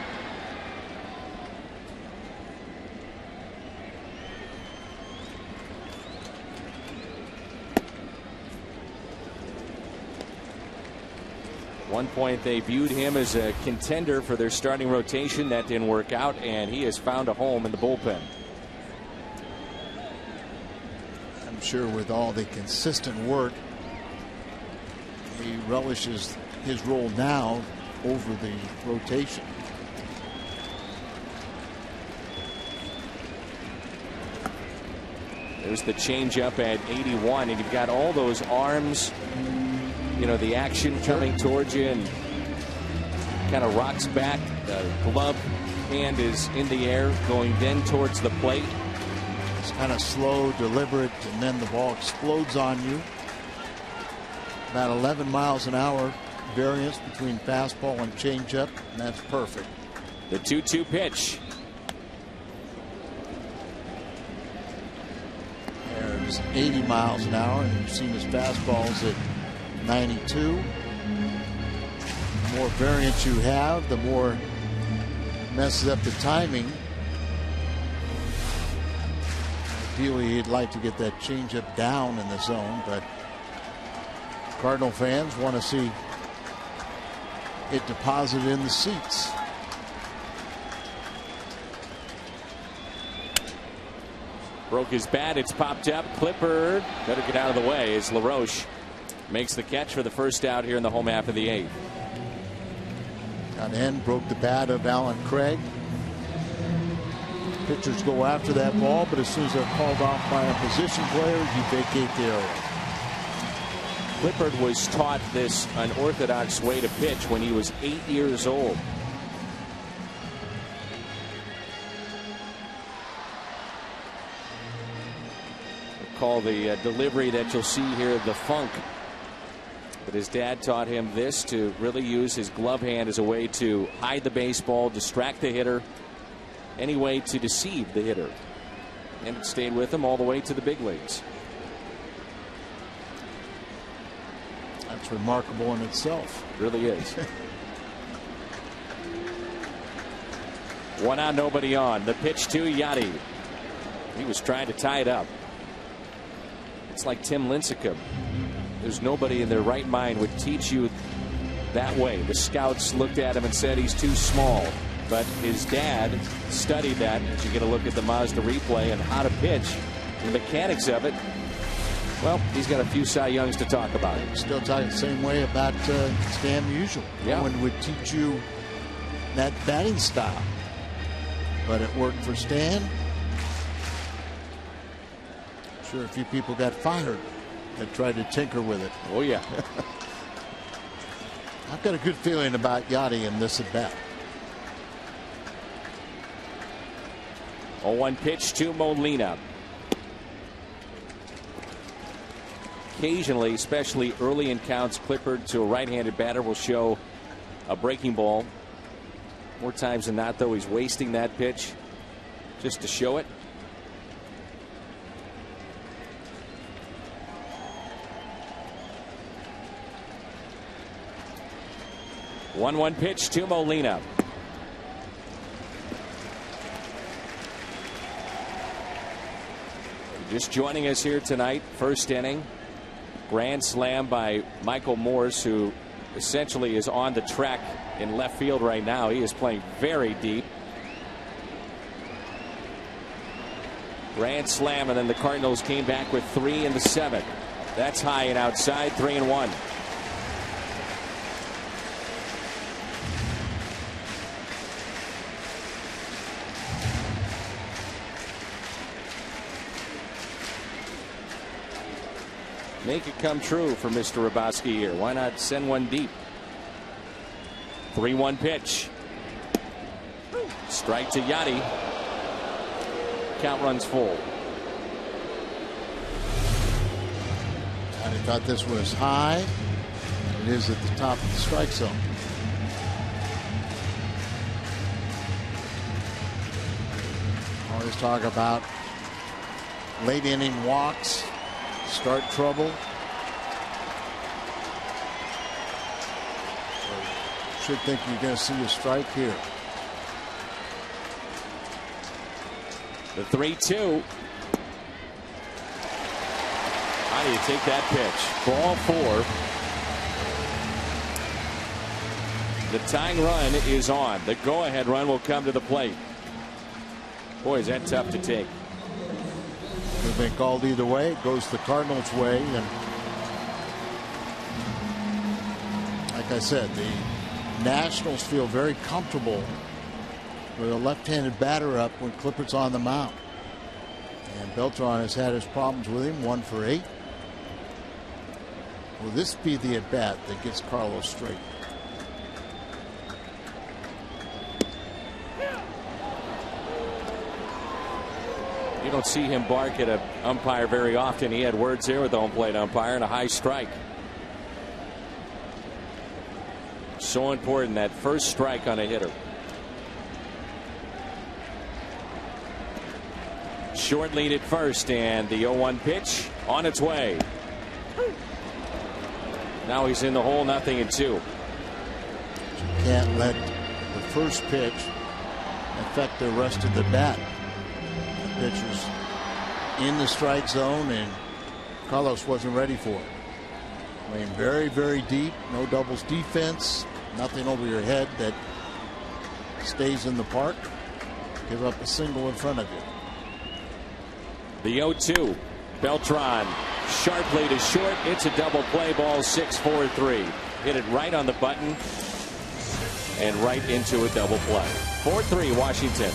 At one point they viewed him as a contender for their starting rotation. That didn't work out, and he has found a home in the bullpen. I'm sure with all the consistent work, he relishes his role now over the rotation. There's the changeup at 81, and you've got all those arms, you know, the action coming towards you, and kind of rocks back. The glove hand is in the air, going then towards the plate. It's kind of slow, deliberate, and then the ball explodes on you. About 11 miles an hour variance between fastball and changeup, and that's perfect. The 2-2 pitch. There's 80 miles an hour, and you've seen his fastballs at 92. The more variance you have, the more messes up the timing. Ideally, he'd like to get that changeup down in the zone, but Cardinal fans want to see it deposited in the seats. Broke his bat. It's popped up. Clippard better get out of the way as LaRoche makes the catch for the first out here in the home half of the 8th. Got in, broke the bat of Alan Craig. Pitchers go after that ball, but as soon as they're called off by a position player, you vacate the area. Clippard was taught this unorthodox way to pitch when he was 8 years old. They call the delivery that you'll see here the funk. But his dad taught him this, to really use his glove hand as a way to hide the baseball, distract the hitter, any way to deceive the hitter. And it stayed with him all the way to the big leagues. That's remarkable in itself. It really is. 1 out, nobody on. The pitch to Yachty. He was trying to tie it up. It's like Tim Lincecum. There's nobody in their right mind would teach you that way. The scouts looked at him and said he's too small. But his dad studied that. As you get a look at the Mazda replay and how to pitch, the mechanics of it. Well, he's got a few Cy Youngs to talk about. Still talking the same way about Stan Musial. Yeah. No one would teach you that batting style. But it worked for Stan. I'm sure a few people got fired that tried to tinker with it. Oh, yeah. I've got a good feeling about Yachty in this at bat. 0-1 pitch to Molina. Occasionally, especially early in counts, Clippard to a right-handed batter will show a breaking ball. More times than not, though, he's wasting that pitch just to show it. One pitch to Molina. Just joining us here tonight, first inning. Grand slam by Michael Morse, who essentially is on the track in left field right now. He is playing very deep. Grand slam, and then the Cardinals came back with 3 in the 7th. That's high and outside, 3-1. make it come true for Mr. Raboski here. Why not send one deep? 3-1 pitch. Strike to Yachty. Count runs full. I thought this was high. It is at the top of the strike zone. Always talk about late inning walks, start trouble. So should think you're going to see a strike here. The 3-2. How do you take that pitch? Ball 4. The tying run is on. The go-ahead run will come to the plate. Boy, is that tough to take. They've been called either way. It goes the Cardinals' way. And like I said, the Nationals feel very comfortable with a left-handed batter up when Clippert's on the mound. And Beltran has had his problems with him. 1 for 8. Will this be the at-bat that gets Carlos straight? You don't see him bark at an umpire very often. He had words here with the home plate umpire and a high strike. So important, that first strike on a hitter. Short lead at first, and the 0-1 pitch on its way. Now he's in the hole, 0-2. You can't let the first pitch affect the rest of the bat. The pitch was in the strike zone, and Carlos wasn't ready for it. I mean, very, very deep, no doubles defense, nothing over your head that stays in the park. Give up a single in front of you. The 0-2. Beltran sharply to short. It's a double play ball. 6-4-3. Hit it right on the button and right into a double play. 4-3 Washington.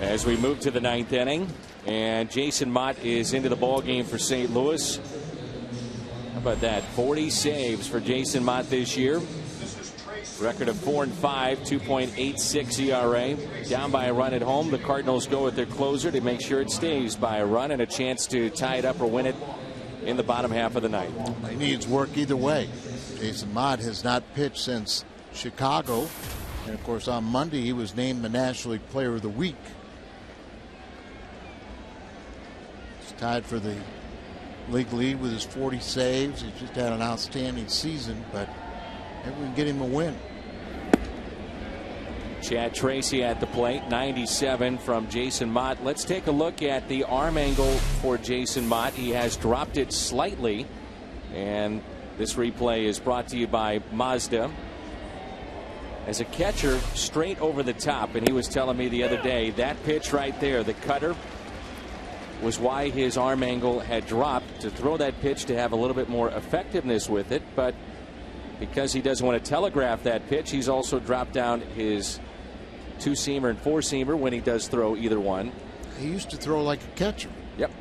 As we move to the 9th inning, and Jason Mott is into the ball game for St. Louis. How about that? 40 saves for Jason Mott this year. Record of 4-5, 2.86 ERA. Down by a run at home. The Cardinals go with their closer to make sure it stays by a run and a chance to tie it up or win it in the bottom half of the ninth. He needs work either way. Jason Mott has not pitched since Chicago. And of course, on Monday, he was named the National League Player of the Week. He's tied for the league lead with his 40 saves. He's just had an outstanding season, but maybe we can get him a win. Chad Tracy at the plate, 97 from Jason Mott. Let's take a look at the arm angle for Jason Mott. He has dropped it slightly, and this replay is brought to you by Mazda. As a catcher, straight over the top, and he was telling me the other day that pitch right there, the cutter, was why his arm angle had dropped, to throw that pitch to have a little bit more effectiveness with it. But because he doesn't want to telegraph that pitch, he's also dropped down his two-seamer and four-seamer when he does throw either one. He used to throw like a catcher. Yep.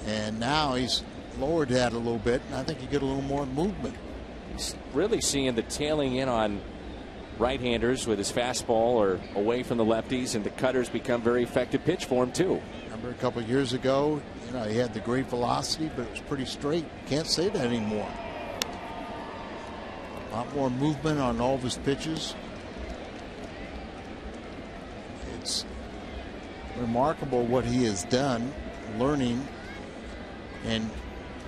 And now he's lowered that a little bit, and I think you get a little more movement. He's really seeing the tailing in on right-handers with his fastball or away from the lefties, and the cutters become very effective pitch for him too. Remember a couple of years ago, he had the great velocity, but it was pretty straight. Can't say that anymore. A lot more movement on all of his pitches. It's remarkable what he has done, learning and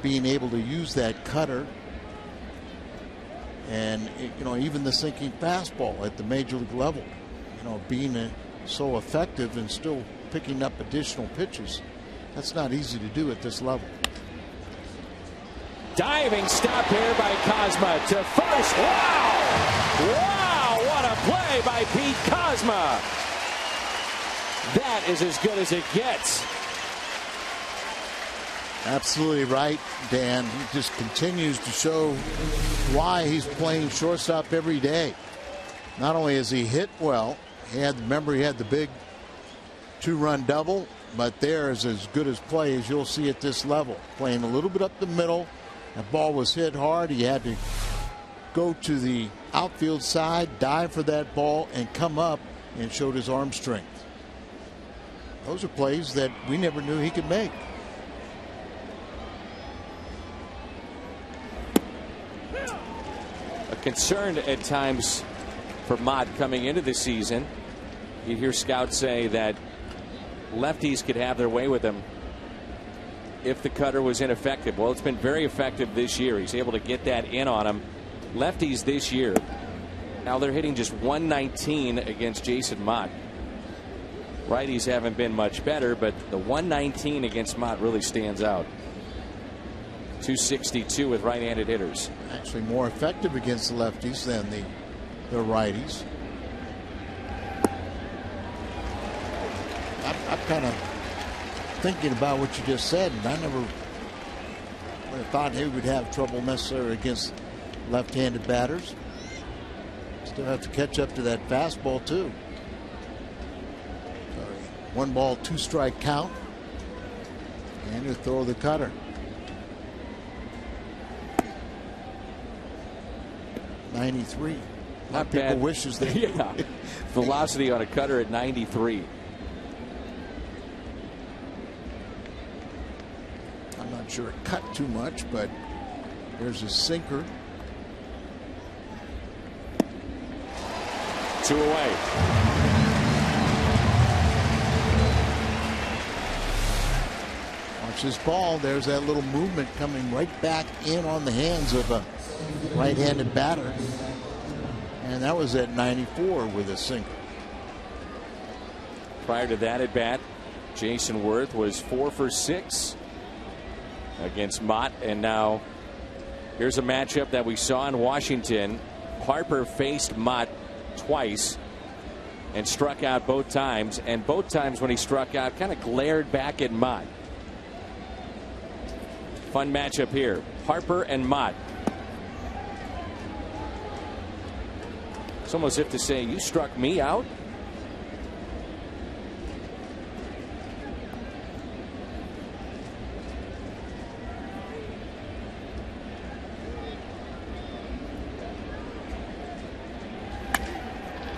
being able to use that cutter, and even the sinking fastball at the major league level. Being so effective and still picking up additional pitches. That's not easy to do at this level. Diving stop here by Kozma to first. Wow! Wow! What a play by Pete Kozma. That is as good as it gets. Absolutely right, Dan. He just continues to show why he's playing shortstop every day. Not only has he hit well, he had the big two-run double, but there's as good as play as you'll see at this level. Playing a little bit up the middle. That ball was hit hard. He had to go to the outfield side, dive for that ball, and come up, and showed his arm strength. Those are plays that we never knew he could make. A concern at times for Mott coming into the season. You hear scouts say that lefties could have their way with him if the cutter was ineffective. Well, it's been very effective this year. He's able to get that in on him. Lefties this year, now they're hitting just 119 against Jason Mott. Righties haven't been much better, but the 119 against Mott really stands out. 262 with right-handed hitters. Actually more effective against the lefties than the righties. I'm kind of thinking about what you just said, and I never would have thought he would have trouble necessarily against left-handed batters. Still have to catch up to that fastball too. So 1 ball, 2 strike count, and you throw the cutter. .93. Not people bad. Wishes they yeah. Velocity on a cutter at 93. I'm not sure it cut too much, but there's a sinker. 2 away. Watch this ball. There's that little movement coming right back in on the hands of a right-handed batter. And that was at 94 with a sinker. Prior to that at bat, Jason Worth was 4 for 6 against Mott, and now here's a matchup that we saw in Washington. Harper faced Mott twice and struck out both times, and both times when he struck out kind of glared back at Mott. Fun matchup here. Harper and Mott. It's almost as if to say, you struck me out.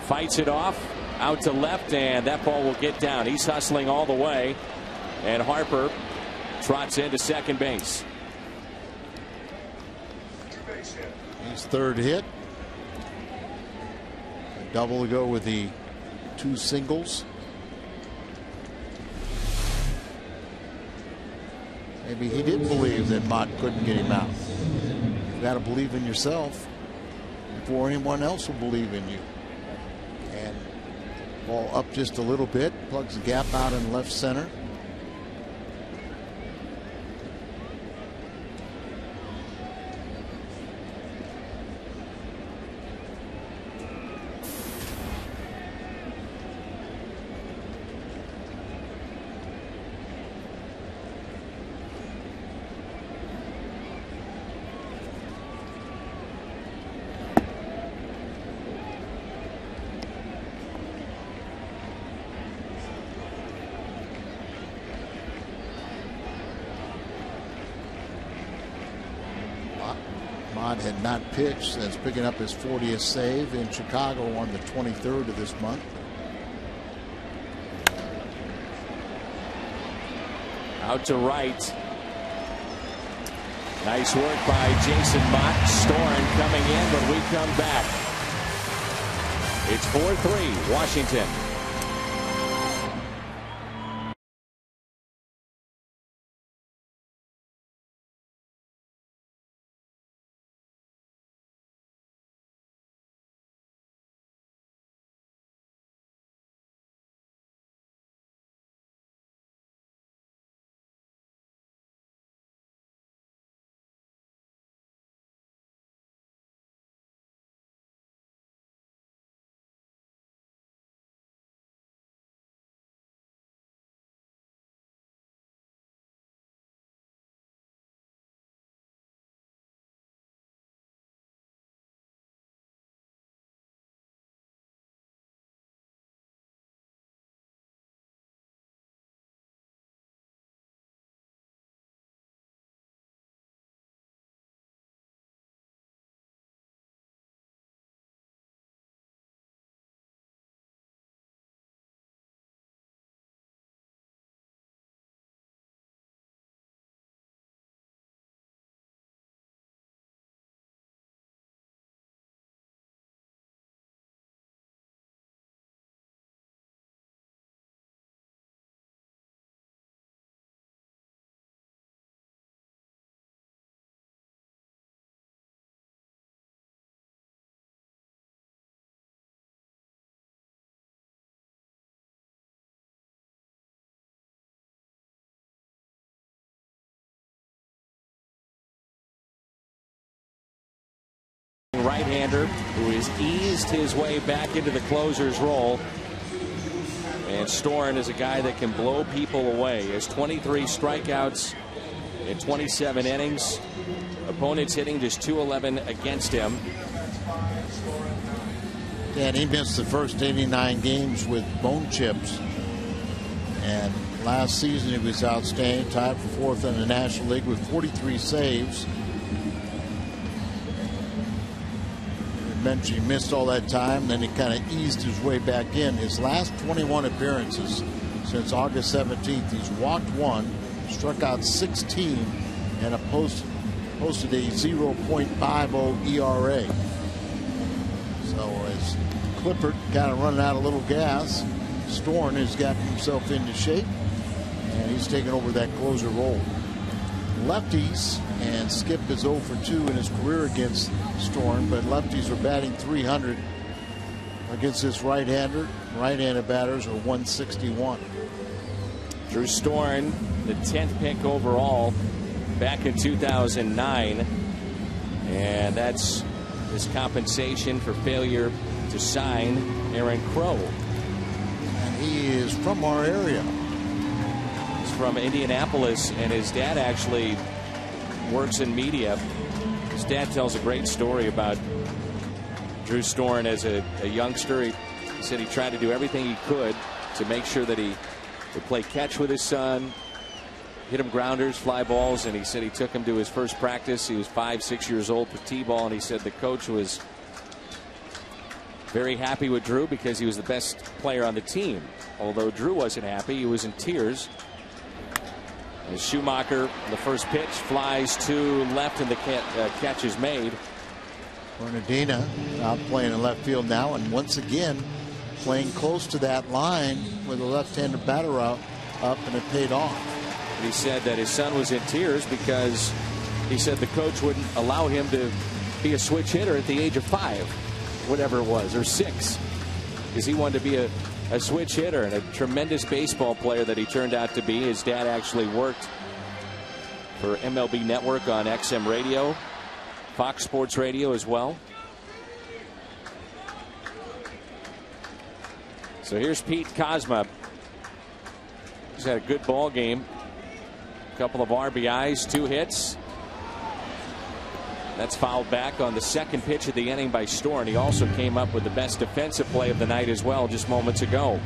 Fights it off out to left, and that ball will get down. He's hustling all the way, and Harper trots into second base. His third hit. A double to go with the 2 singles. Maybe he didn't believe that Mott couldn't get him out. You got to believe in yourself before anyone else will believe in you. And ball up just a little bit, plugs the gap out in left center. Mott had not pitched since picking up his 40th save in Chicago on the 23rd of this month. Out to right. Nice work by Jason Mott. Storm coming in, but we come back. It's 4-3 Washington. Right-hander who has eased his way back into the closer's role. And Storm is a guy that can blow people away. He has 23 strikeouts in 27 innings. Opponents hitting just .211 against him. Yeah, and he missed the first 89 games with bone chips. And last season he was outstanding, tied for fourth in the National League with 43 saves. He missed all that time, then he kind of eased his way back in. His last 21 appearances since August 17th, he's walked 1, struck out 16, and posted a 0.50 ERA. So as Clippard kind of running out of little gas, Storm has gotten himself into shape, and he's taken over that closer role. Lefties, and Skip is 0 for 2 in his career against Storm, but lefties are batting .300 against this right-hander. Right-handed batters are .161. Drew Storm, the 10th pick overall back in 2009, and that's his compensation for failure to sign Aaron Crow. And he is from our area. He's from Indianapolis, and his dad actually works in media. His dad tells a great story about Drew Storm as a youngster. He said he tried to do everything he could to make sure that he would play catch with his son, hit him grounders, fly balls, and he said he took him to his first practice. He was 5-6 years old for T-ball, and he said the coach was very happy with Drew because he was the best player on the team. Although Drew wasn't happy, he was in tears. As Schumacher, the first pitch, flies to left, and the catch is made. Bernardina out playing in left field now, and once again playing close to that line with a left-handed batter up, and it paid off. He said that his son was in tears because he said the coach wouldn't allow him to be a switch hitter at the age of 5, whatever it was, or 6, because he wanted to be a switch hitter and a tremendous baseball player that he turned out to be. His dad actually worked for MLB Network on XM Radio, Fox Sports Radio as well. So here's Pete Kozma. He's had a good ball game. A couple of RBIs, 2 hits. That's fouled back on the second pitch of the inning by Storen. He also came up with the best defensive play of the night as well just moments ago.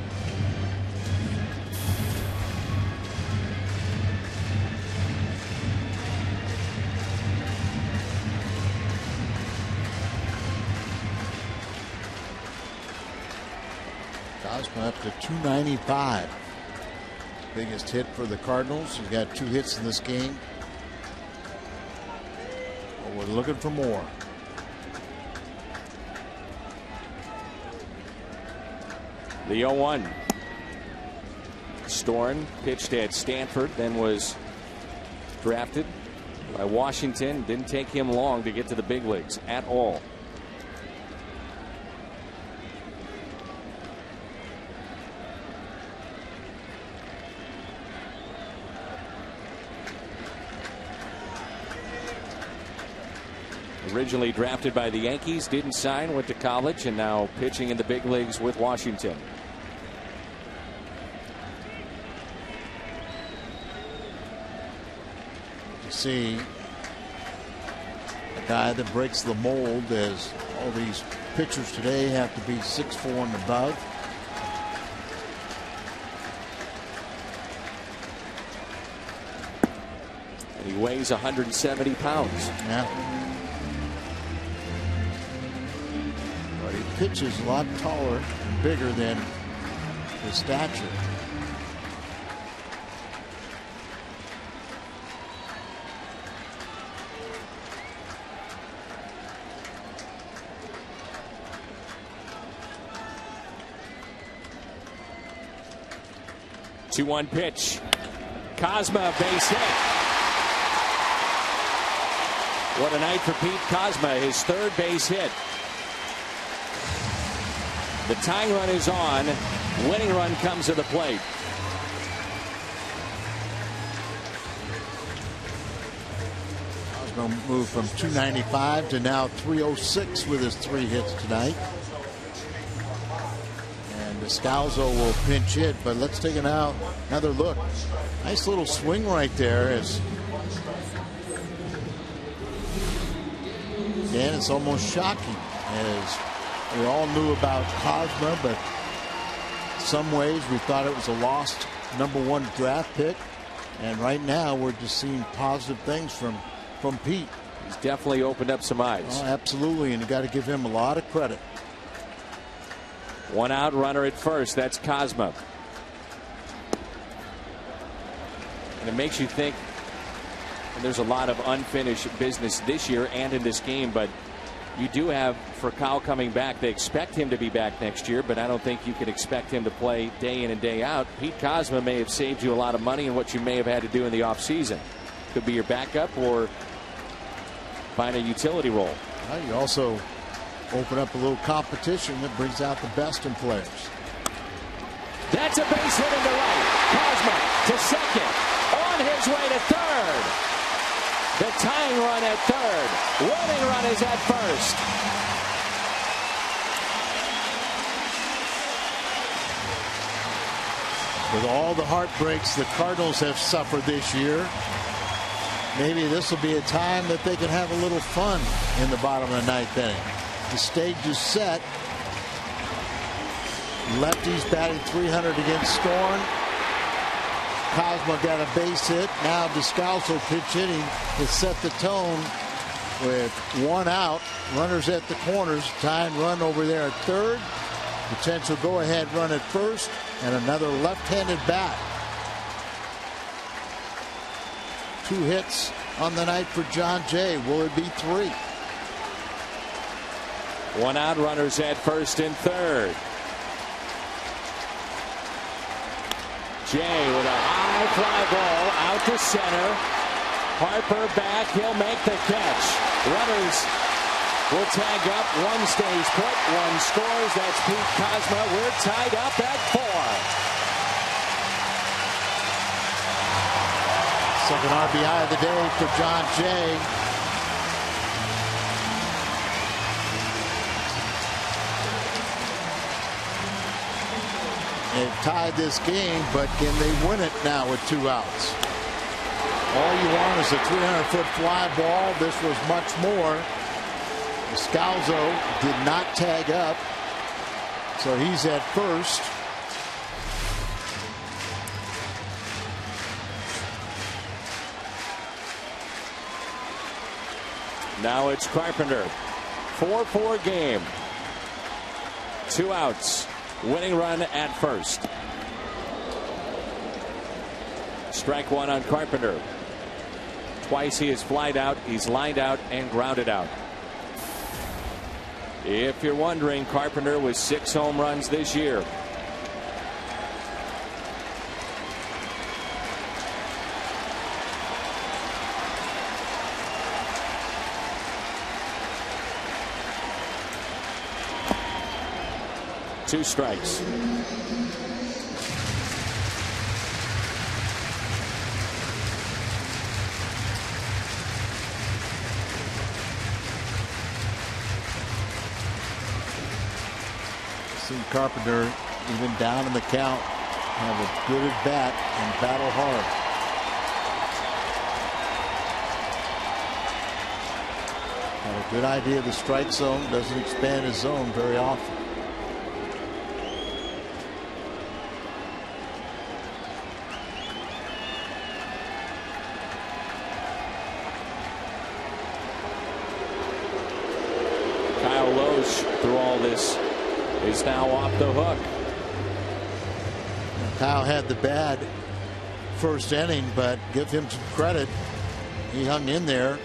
Kozma up to 295. Biggest hit for the Cardinals. He's got 2 hits in this game. But we're looking for more. The 0-1. Storen pitched at Stanford, then was drafted by Washington. Didn't take him long to get to the big leagues at all. Originally drafted by the Yankees, didn't sign, went to college, and now pitching in the big leagues with Washington. You see a guy that breaks the mold, as all these pitchers today have to be 6'4" and above. And he weighs 170 pounds. Yeah. But he pitches a lot taller and bigger than his stature. The 2-1 pitch. Kozma, base hit. What a night for Pete Kozma, his 3rd base hit. The tying run is on. Winning run comes to the plate. Kozma moved from 295 to now 306 with his 3 hits tonight. And Descalzo will pinch hit, but let's take another look. Nice little swing right there. Again, it's almost shocking, as we all knew about Kozma, but in some ways we thought it was a lost #1 draft pick, and right now we're just seeing positive things from Pete. He's definitely opened up some eyes. Oh, absolutely, and you got to give him a lot of credit. 1 out, runner at first. That's Kozma. And it makes you think, and there's a lot of unfinished business this year and in this game, but you do have Furcal coming back. They expect him to be back next year, but I don't think you can expect him to play day in and day out. Pete Kozma may have saved you a lot of money in what you may have had to do in the offseason. Could be your backup or find a utility role. Well, you also open up a little competition that brings out the best in players. That's a base hit into right. Kozma to second. On his way to third. The tying run at third. Winning run is at first. With all the heartbreaks the Cardinals have suffered this year, maybe this will be a time that they can have a little fun in the bottom of the 9th inning. The stage is set. Lefties batting .300 against Storen. Kozma got a base hit. Now Descalzo pitch hitting to set the tone with 1 out. Runners at the corners. Tying run over there at third. Potential go-ahead run at first. And another left-handed bat. 2 hits on the night for John Jay. Will it be 3? 1 out, runners at first and third. Jay with a high high fly ball out to center. Harper back. He'll make the catch. Runners will tag up. One stays put. One scores. That's Pete Kozma. We're tied up at 4. Second RBI of the day for John Jay. They've tied this game, but can they win it now with 2 outs? All you want is a 300-foot fly ball. This was much more. Scalzo did not tag up, so he's at first. Now it's Carpenter. 4-4 game. 2 outs. Winning run at first. Strike 1 on Carpenter. Twice he has flied out. He's lined out and grounded out. If you're wondering, Carpenter with 6 home runs this year. Two strikes. See Carpenter, even down in the count, have a good at bat and battle hard. Got a good idea of the strike zone. Doesn't expand his zone very often. Through all this is now off the hook. Kyle had the bad first inning, but give him some credit. He hung in there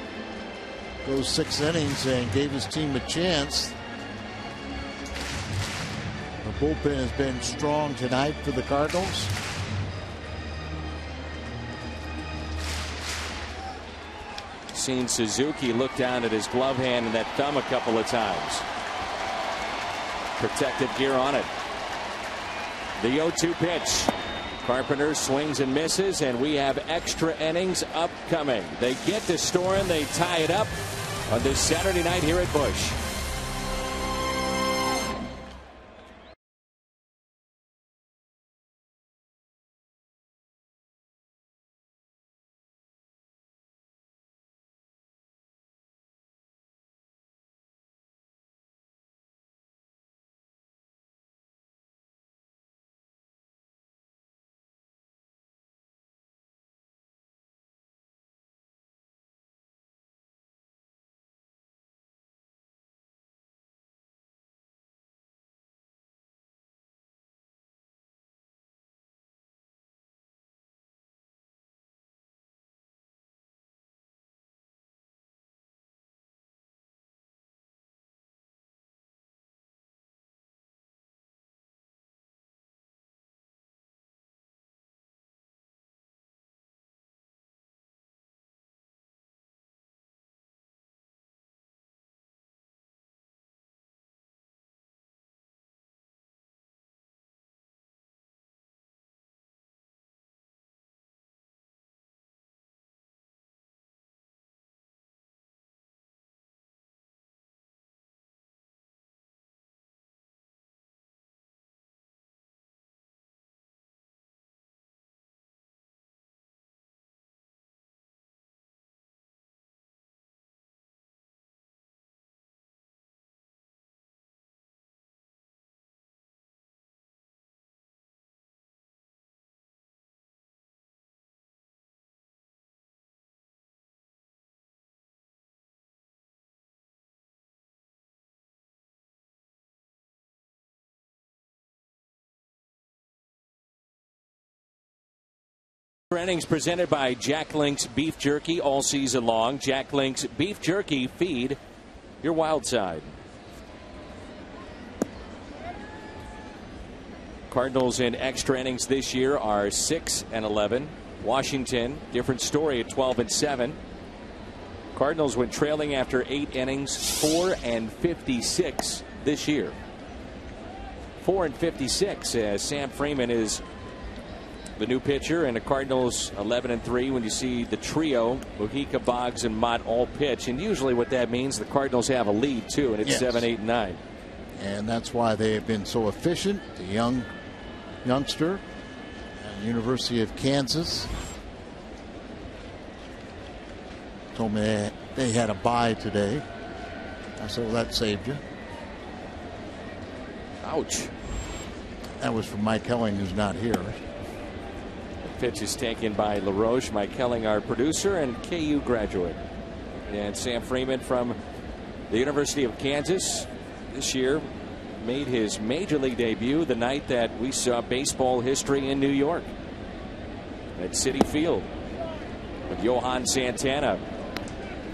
those 6 innings and gave his team a chance. The bullpen has been strong tonight for the Cardinals. Seen Suzuki look down at his glove hand and that thumb a couple of times. Protective gear on it. The 0-2 pitch. Carpenter swings and misses, and we have extra innings upcoming. They get to Storen. They tie it up on this Saturday night here at Busch. Innings presented by Jack Link's Beef Jerky all season long. Jack Link's Beef Jerky, feed your wild side. Cardinals in extra innings this year are 6-11. Washington, different story at 12-7. Cardinals went trailing after 8 innings, 4-56 this year. 4-56 as Sam Freeman is the new pitcher, and the Cardinals 11-3 when you see the trio, Mujica, Boggs, and Mott all pitch. And usually what that means, the Cardinals have a lead too, and it's 7, 8, and 9. And that's why they have been so efficient. The youngster at the University of Kansas told me they had a bye today. I said, well, that saved you. Ouch. That was from Mike Helling, who's not here. The pitch is taken by LaRoche, Mike Helling, our producer, and KU graduate. And Sam Freeman from the University of Kansas this year made his major league debut the night that we saw baseball history in New York at Citi Field with Johan Santana.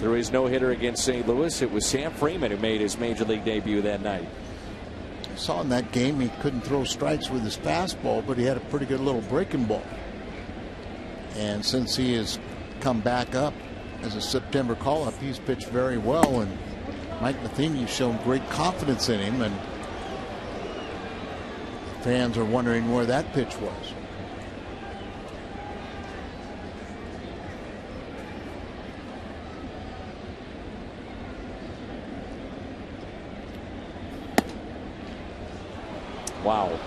Through his no-hitter against St. Louis, it was Sam Freeman who made his major league debut that night. I saw in that game he couldn't throw strikes with his fastball, but he had a pretty good little breaking ball. And since he has come back up as a September call-up, he's pitched very well, and Mike Matheny's shown great confidence in him, and fans are wondering where that pitch was. Wow.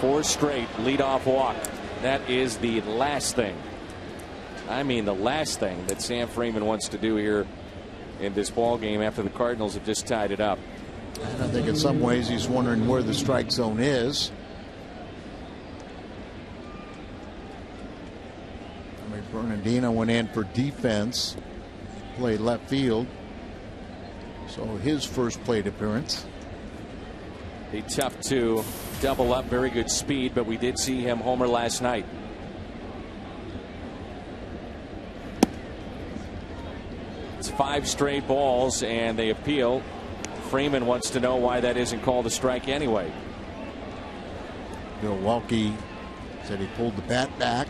4 straight leadoff walk. That is the last thing. I mean, the last thing that Sam Freeman wants to do here in this ball game after the Cardinals have just tied it up. And I think in some ways he's wondering where the strike zone is. I mean, Bernardino went in for defense, played left field. So his first plate appearance. Be tough to double up. Very good speed, but we did see him homer last night. It's 5 straight balls, and they appeal. Freeman wants to know why that isn't called a strike anyway. Bill Welke said he pulled the bat back.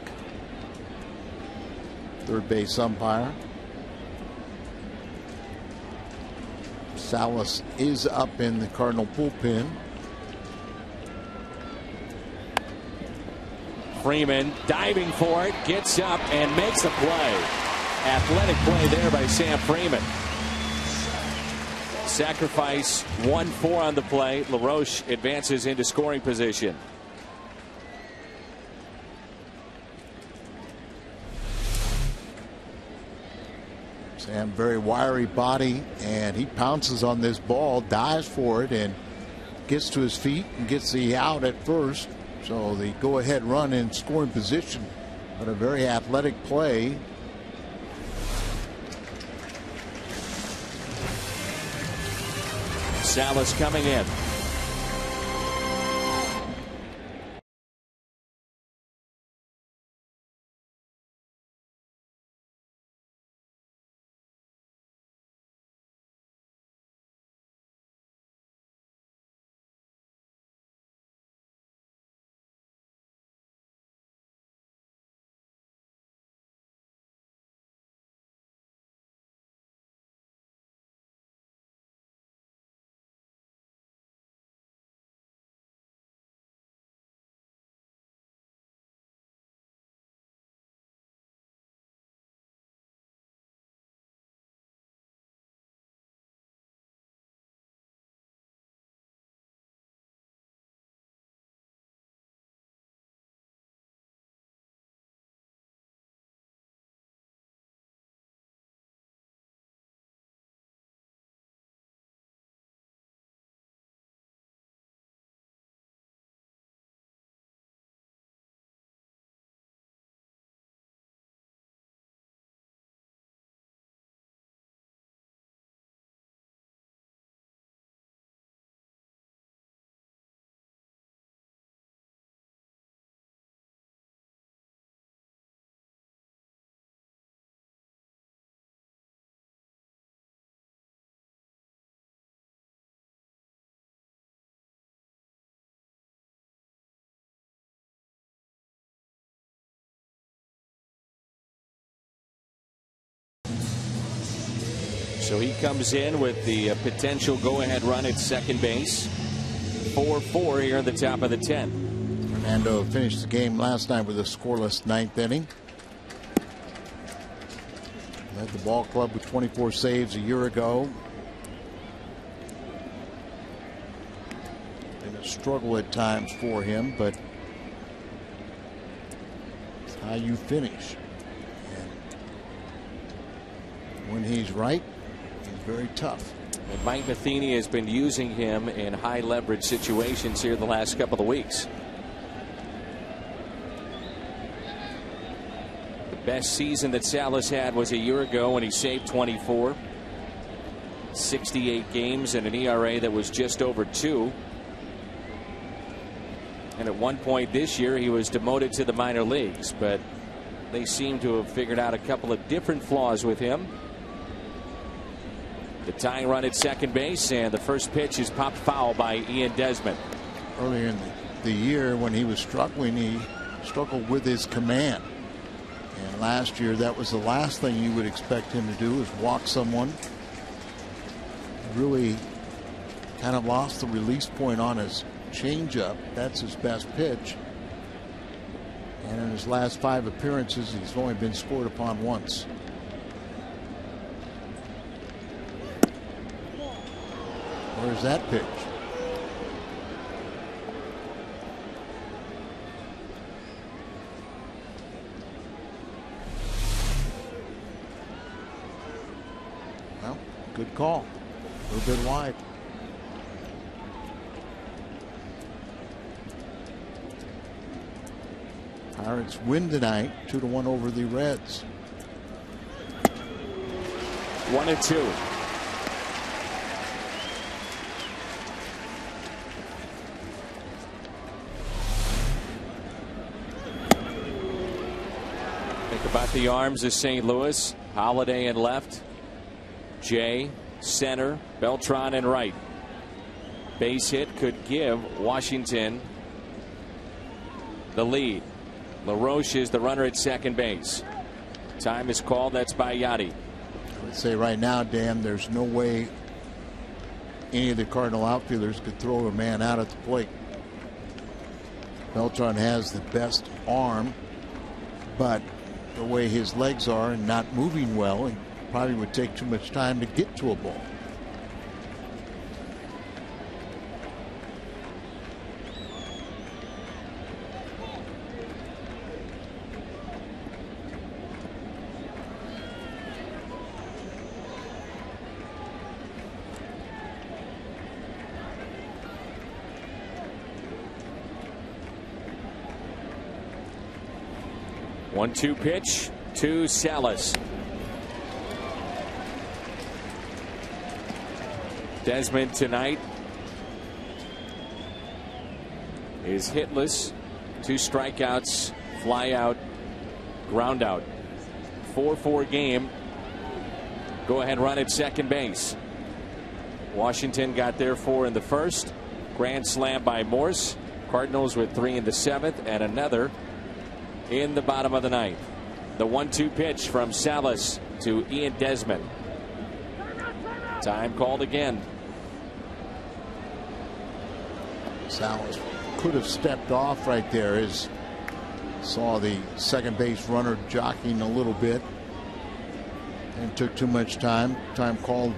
Third base umpire. Salas is up in the Cardinal bullpen. Freeman diving for it, gets up and makes the play. Athletic play there by Sam Freeman. Sacrifice 1-4 on the play. LaRoche advances into scoring position. Sam, very wiry body, and he pounces on this ball, dives for it, and gets to his feet and gets the out at first. So the go-ahead run in scoring position, but a very athletic play. Salas coming in. So he comes in with the potential go-ahead run at second base. 4-4 here in the top of the 10th. Fernando finished the game last night with a scoreless ninth inning. Led the ball club with 24 saves a year ago. Been a struggle at times for him, but it's how you finish. And when he's right, he's very tough. And Mike Matheny has been using him in high leverage situations here the last couple of weeks. The best season that Salas had was a year ago when he saved 24. 68 games and an ERA that was just over 2. And at one point this year he was demoted to the minor leagues, but they seem to have figured out a couple of different flaws with him. The tying run at second base, and the first pitch is popped foul by Ian Desmond. Earlier in the year when he was struggling, he struggled with his command. And last year that was the last thing you would expect him to do, is walk someone. Really kind of lost the release point on his changeup. That's his best pitch. And in his last 5 appearances, he's only been scored upon once. Where's that pitch? Well, good call. A little bit wide. Pirates win tonight, 2-1 over the Reds. 1-2. About the arms of St. Louis. Holiday in left, Jay center, Beltran in right. Base hit could give Washington the lead. LaRoche is the runner at second base. Time is called. That's by Yachty. I would say right now, Dan, there's no way any of the Cardinal outfielders could throw a man out at the plate. Beltran has the best arm, but the way his legs are and not moving well, it probably would take too much time to get to a ball. One-two pitch to Salas. Desmond tonight is hitless. 2 strikeouts, fly out, ground out. 4-4 game. Go ahead run at second base. Washington got their 4 in the first. Grand slam by Morse. Cardinals with 3 in the 7th and another in the bottom of the 9th. The 1-2 pitch from Salas to Ian Desmond. Time called again. Salas could have stepped off right there, as saw the second base runner jockeying a little bit and took too much time. Time called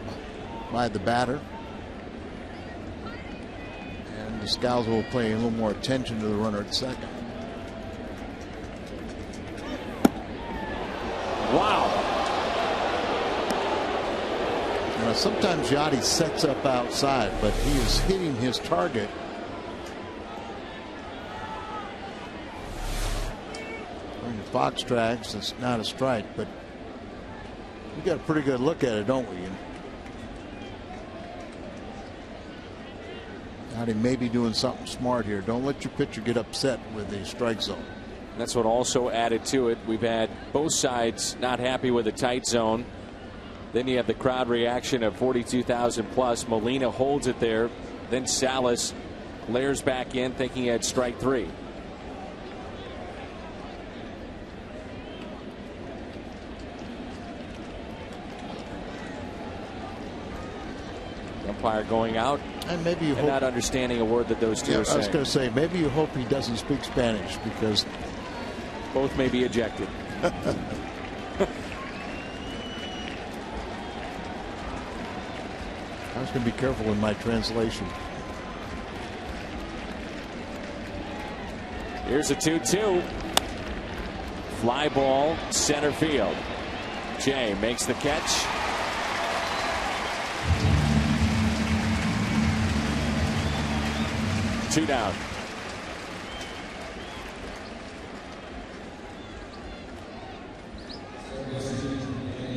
by the batter. And the Scouts will pay a little more attention to the runner at second. Wow. Now, sometimes Yachty sets up outside, but he is hitting his target. When the box tracks, it's not a strike, but we got a pretty good look at it, don't we? Yachty may be doing something smart here. Don't let your pitcher get upset with the strike zone. That's what also added to it. We've had both sides not happy with the tight zone. Then you have the crowd reaction of 42,000 plus. Molina holds it there. Then Salas layers back in, thinking he had strike 3. Umpire going out and maybe you and not understanding a word that those two are saying. I was going to say, maybe you hope he doesn't speak Spanish, because both may be ejected. I was going to be careful in my translation. Here's a 2-2. Fly ball, center field. Jay makes the catch. Two down.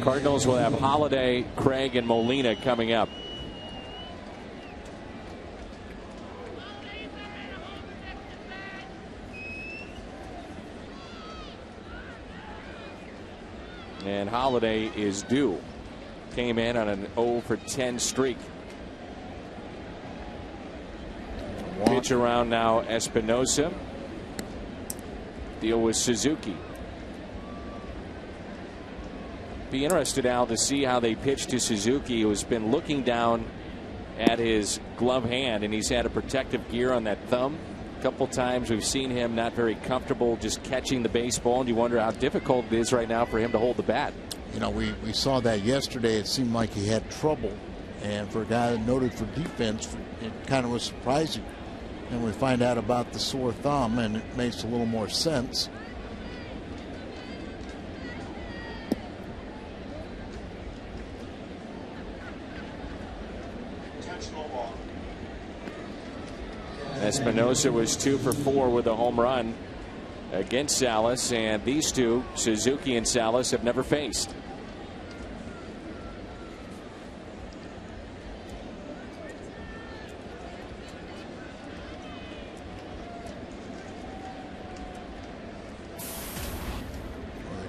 Cardinals will have Holiday, Craig, and Molina coming up. And Holiday is due. Came in on an 0-for-10 streak. Pitch around now Espinosa. Deal with Suzuki. Be interested, Al, to see how they pitch to Suzuki, who's been looking down at his glove hand, and he's had a protective gear on that thumb. A couple times we've seen him not very comfortable just catching the baseball, and you wonder how difficult it is right now for him to hold the bat. You know, we saw that yesterday. It seemed like he had trouble, and for a guy noted for defense, it kind of was surprising. And we find out about the sore thumb, and it makes a little more sense. Espinosa was 2 for 4 with a home run against Salas, and these two, Suzuki and Salas, have never faced.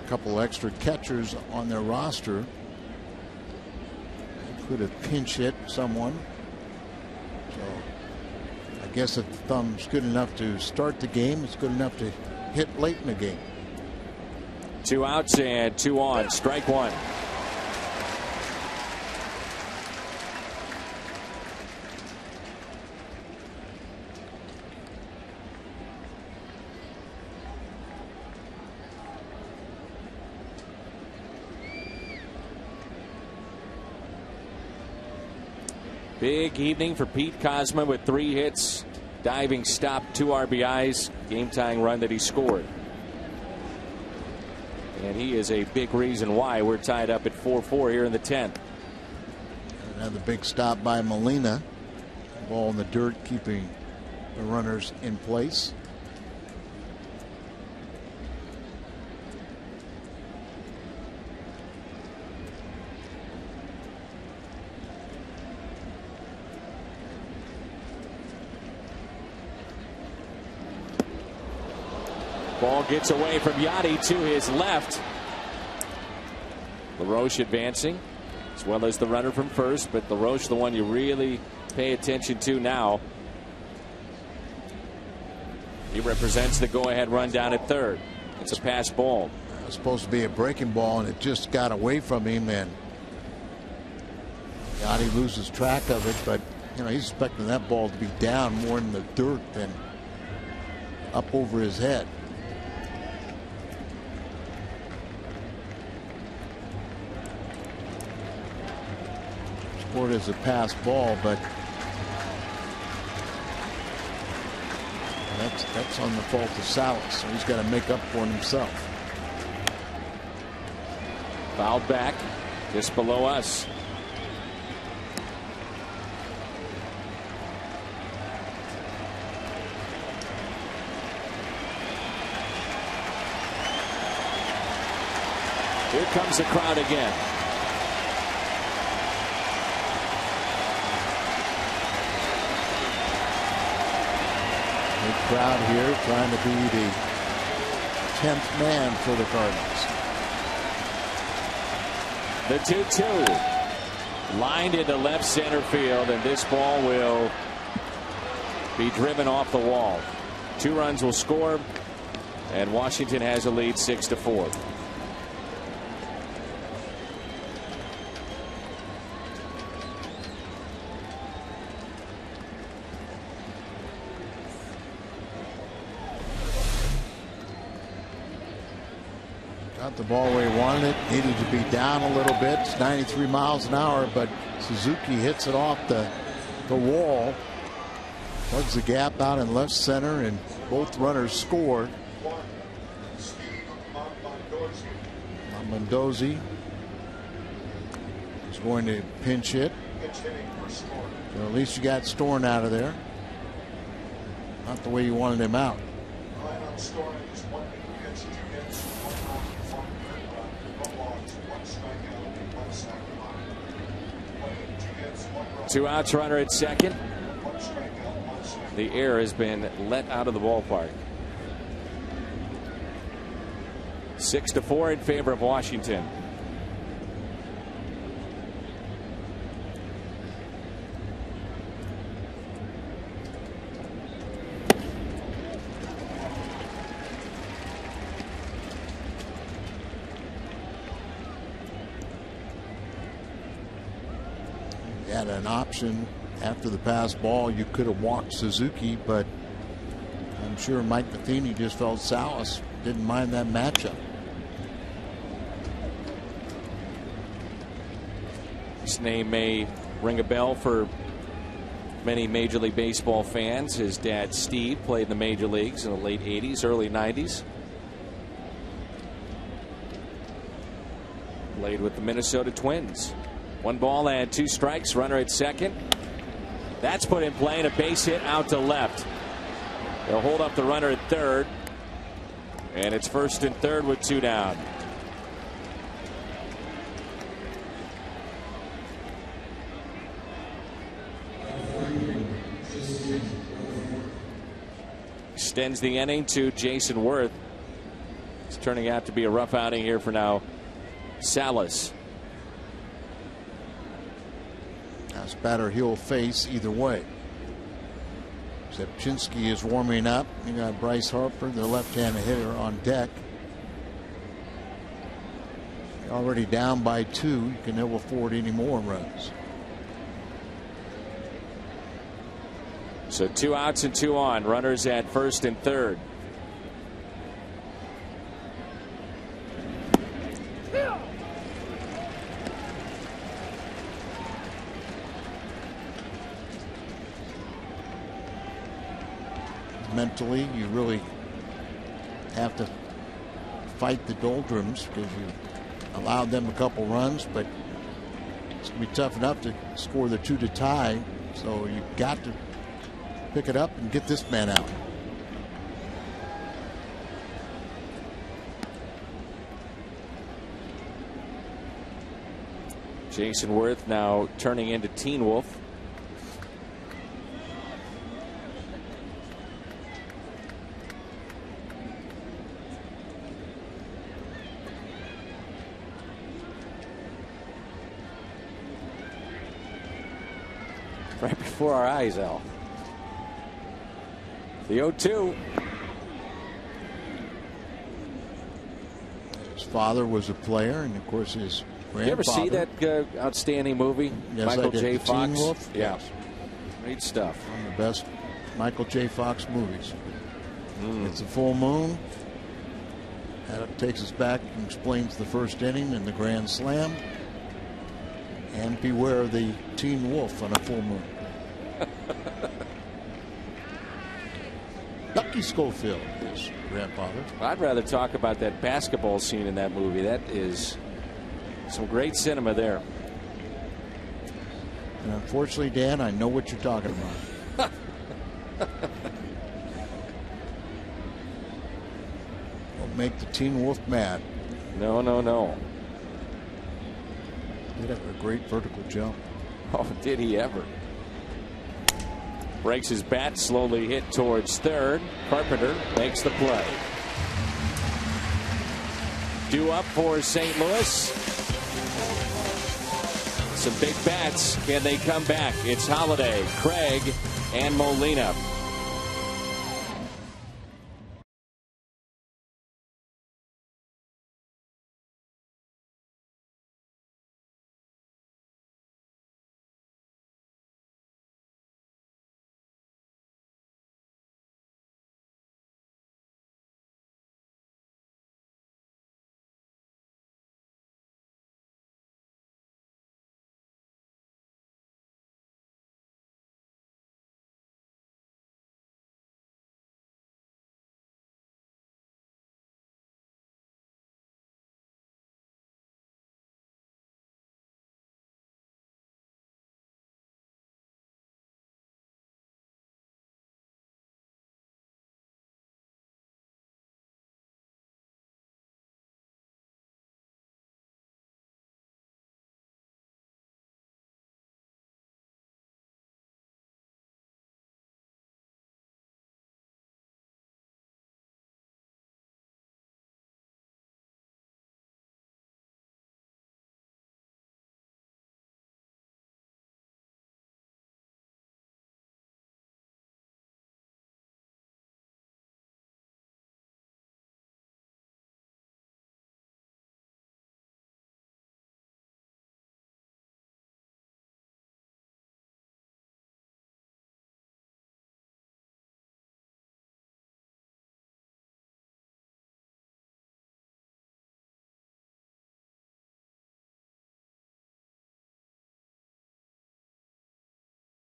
A couple extra catchers on their roster. They could have pinch hit someone. So I guess if the thumb's good enough to start the game, it's good enough to hit late in the game. 2 outs and 2 on. Strike one. Big evening for Pete Kozma with 3 hits, diving stop, 2 RBIs, game tying run that he scored. And he is a big reason why we're tied up at 4-4 here in the 10th. Another big stop by Molina. Ball in the dirt, keeping the runners in place. Ball gets away from Yachty to his left. LaRoche advancing, as well as the runner from first, but LaRoche the one you really pay attention to now. He represents the go-ahead run down at third. It's a pass ball. It was supposed to be a breaking ball, and it just got away from him, and Yachty loses track of it, but you know, he's expecting that ball to be down more in the dirt than up over his head. Scored as a pass ball, but that's on the fault of Salas, so he's got to make up for it himself. Fouled back just below us. Here comes the crowd again. Big crowd here trying to be the 10th man for the Cardinals. The 2-2 lined into left center field, and this ball will be driven off the wall. 2 runs will score, and Washington has a lead 6-4. Got the ball where he wanted it. Needed to be down a little bit. It's 93 miles an hour, but Suzuki hits it off the wall. Plugs the gap out in left center, and both runners score. Mondozzi is going to pinch hit. So at least you got Storn out of there. Not the way you wanted him out. 2 outs, runner at second. The air has been let out of the ballpark. 6-4 in favor of Washington. Had an option after the pass ball. You could have walked Suzuki, but I'm sure Mike Matheny just felt Salas didn't mind that matchup. His name may ring a bell for many Major League Baseball fans. His dad Steve played in the major leagues in the late 80s, early 90s. Played with the Minnesota Twins. 1 ball and 2 strikes. Runner at second. That's put in play, and a base hit out to left. They'll hold up the runner at third, and it's first and third with 2 down. Extends the inning to Jason Worth. It's turning out to be a rough outing here for now Salas. That's batter he'll face either way. Zepchinski is warming up. You got Bryce Harper, the left-handed hitter, on deck. Already down by 2. You can never afford any more runs. So 2 outs and 2 on. Runners at first and third. Mentally, you really have to fight the doldrums because you allowed them a couple runs, but it's going to be tough enough to score the 2 to tie. So you've got to pick it up and get this man out. Jason Worth now turning into Teen Wolf. Right before our eyes, Al. The 0-2. His father was a player, and of course his grandfather. You ever see that outstanding movie? Yes, Michael I did. J. Teen Fox? Wolf? Yeah. Yes. Great stuff. One of the best Michael J. Fox movies. It's a full moon. That takes us back and explains the first inning and the grand slam. And beware of the Teen Wolf on a full moon. Lucky Schofield, his grandfather. I'd rather talk about that basketball scene in that movie. That is some great cinema there. And unfortunately, Dan, I know what you're talking about. Don't make the Teen Wolf mad. No, no, no. Did have a great vertical jump. Oh, did he ever? Breaks his bat, slowly hit towards third. Carpenter makes the play. Due up for St. Louis. Some big bats. Can they come back? It's Holiday, Craig, and Molina.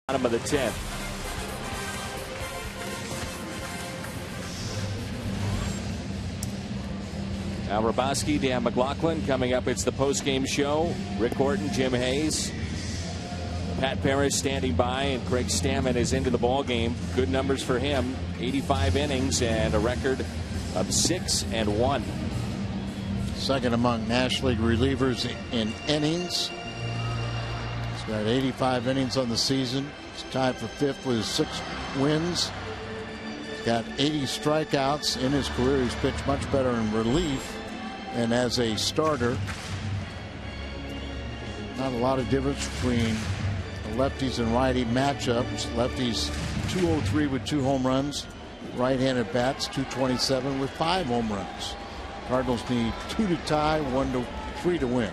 Bottom of the 10th. Al Raboski, Dan McLaughlin coming up. It's the post-game show. Rick Horton, Jim Hayes, Pat Parrish standing by, and Craig Stammen is into the ball game. Good numbers for him. 85 innings and a record of 6-1. Second among National League relievers in innings. He's got 85 innings on the season. He's tied for 5th with 6 wins. He's got 80 strikeouts in his career. He's pitched much better in relief than as a starter. Not a lot of difference between the lefties and righty matchups. Lefties 203 with 2 home runs. Right-handed bats 227 with 5 home runs. Cardinals need 2 to tie, 1 to 3 to win.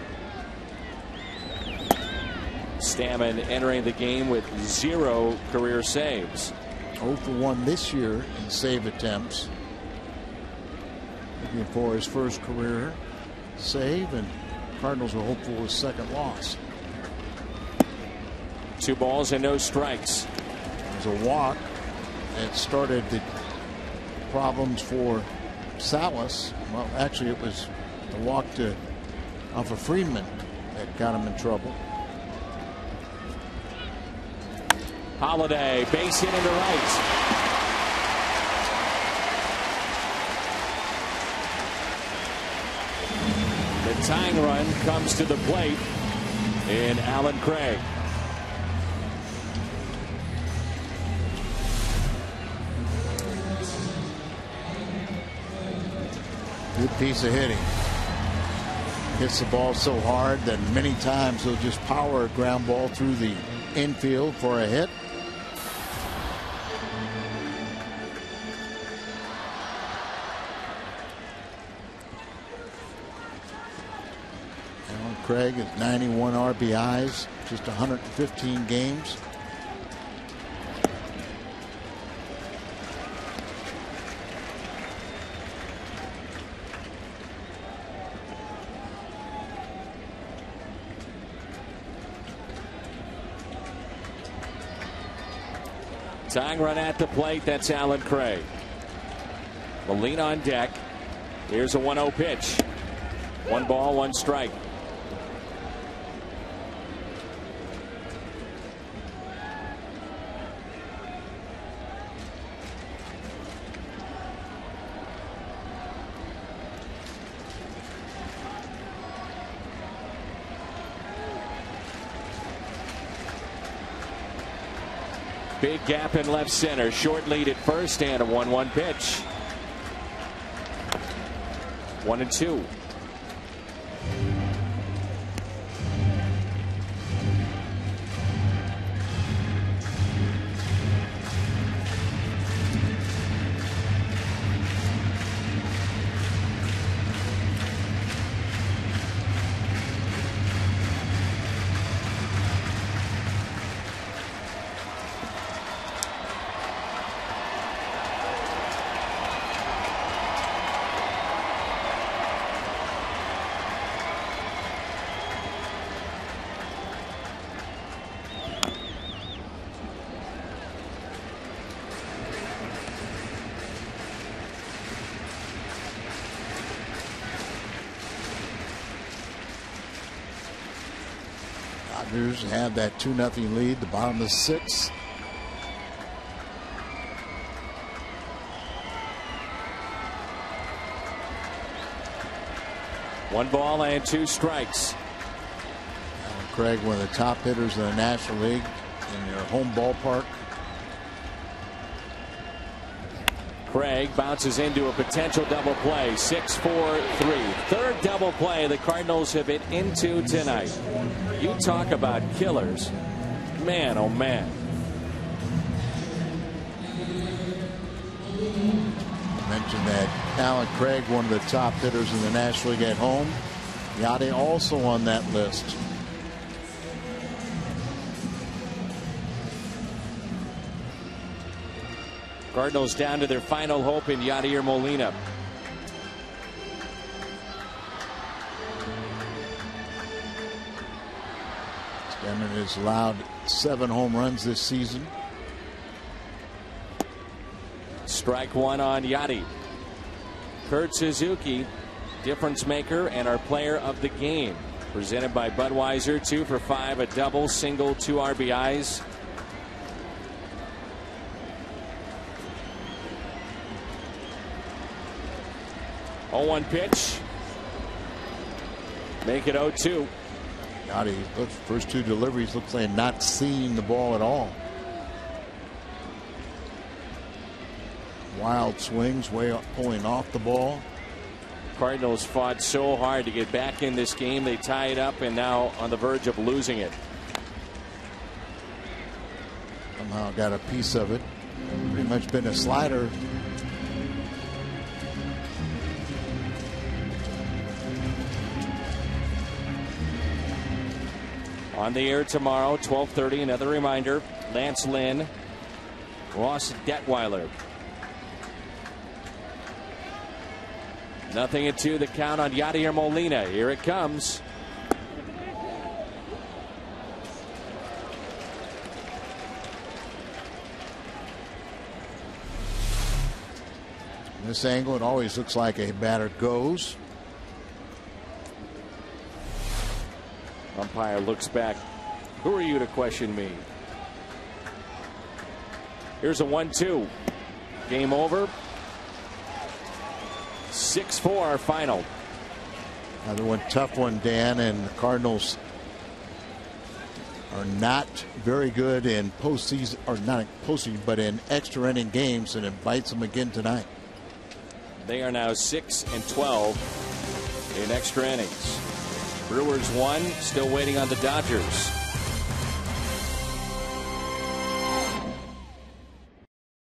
Stammen entering the game with 0 career saves. 0 for 1 this year in save attempts. Looking for his first career save, and Cardinals are hopeful of his second loss. 2 balls and no strikes. There's a walk that started the problems for Salas. Well, actually, it was the walk to Alpha Friedman that got him in trouble. Holiday, base hit into right. The tying run comes to the plate in Alan Craig. Good piece of hitting. Hits the ball so hard that many times he'll just power a ground ball through the infield for a hit. Alan Craig has 91 RBIs, just 115 games. Tying run at the plate. That's Alan Craig. Molina on deck. Here's a 1-0 pitch. 1 ball, 1 strike. Big gap in left center. Short lead at first and a 1-1 pitch. 1-2. Dodgers have that 2-0 lead, the bottom of the 6th. One ball and 2 strikes. Alan Craig, one of the top hitters in the National League in their home ballpark. Craig bounces into a potential double play. 6-4-3. Third double play the Cardinals have hit into tonight. You talk about killers. Man, oh man. I mentioned that Alan Craig, one of the top hitters in the National League at home. Yachty also on that list. Cardinals down to their final hope in Yadier Molina. Zimmermann has allowed 7 home runs this season. Strike one on Yachty. Kurt Suzuki, difference maker and our player of the game. Presented by Budweiser, 2 for 5, a double, single, 2 RBIs. Oh, 1 pitch. Make it 0-2. Yachty, first 2 deliveries looks like not seeing the ball at all. Wild swings, way up, pulling off the ball. Cardinals fought so hard to get back in this game. They tie it up and now on the verge of losing it. Somehow got a piece of it. Pretty much been a slider. On the air tomorrow, 12:30. Another reminder: Lance Lynn, Ross Detweiler. 0-2 the count on Yadier Molina. Here it comes. In this angle, it always looks like a batter goes. Umpire looks back. Who are you to question me? Here's a 1-2. Game over. 6-4 our final. Another one, tough one, Dan, and the Cardinals are not very good in postseason, or not in postseason, but in extra inning games, and it bites them again tonight. They are now 6-12 in extra innings. Brewers 1, still waiting on the Dodgers.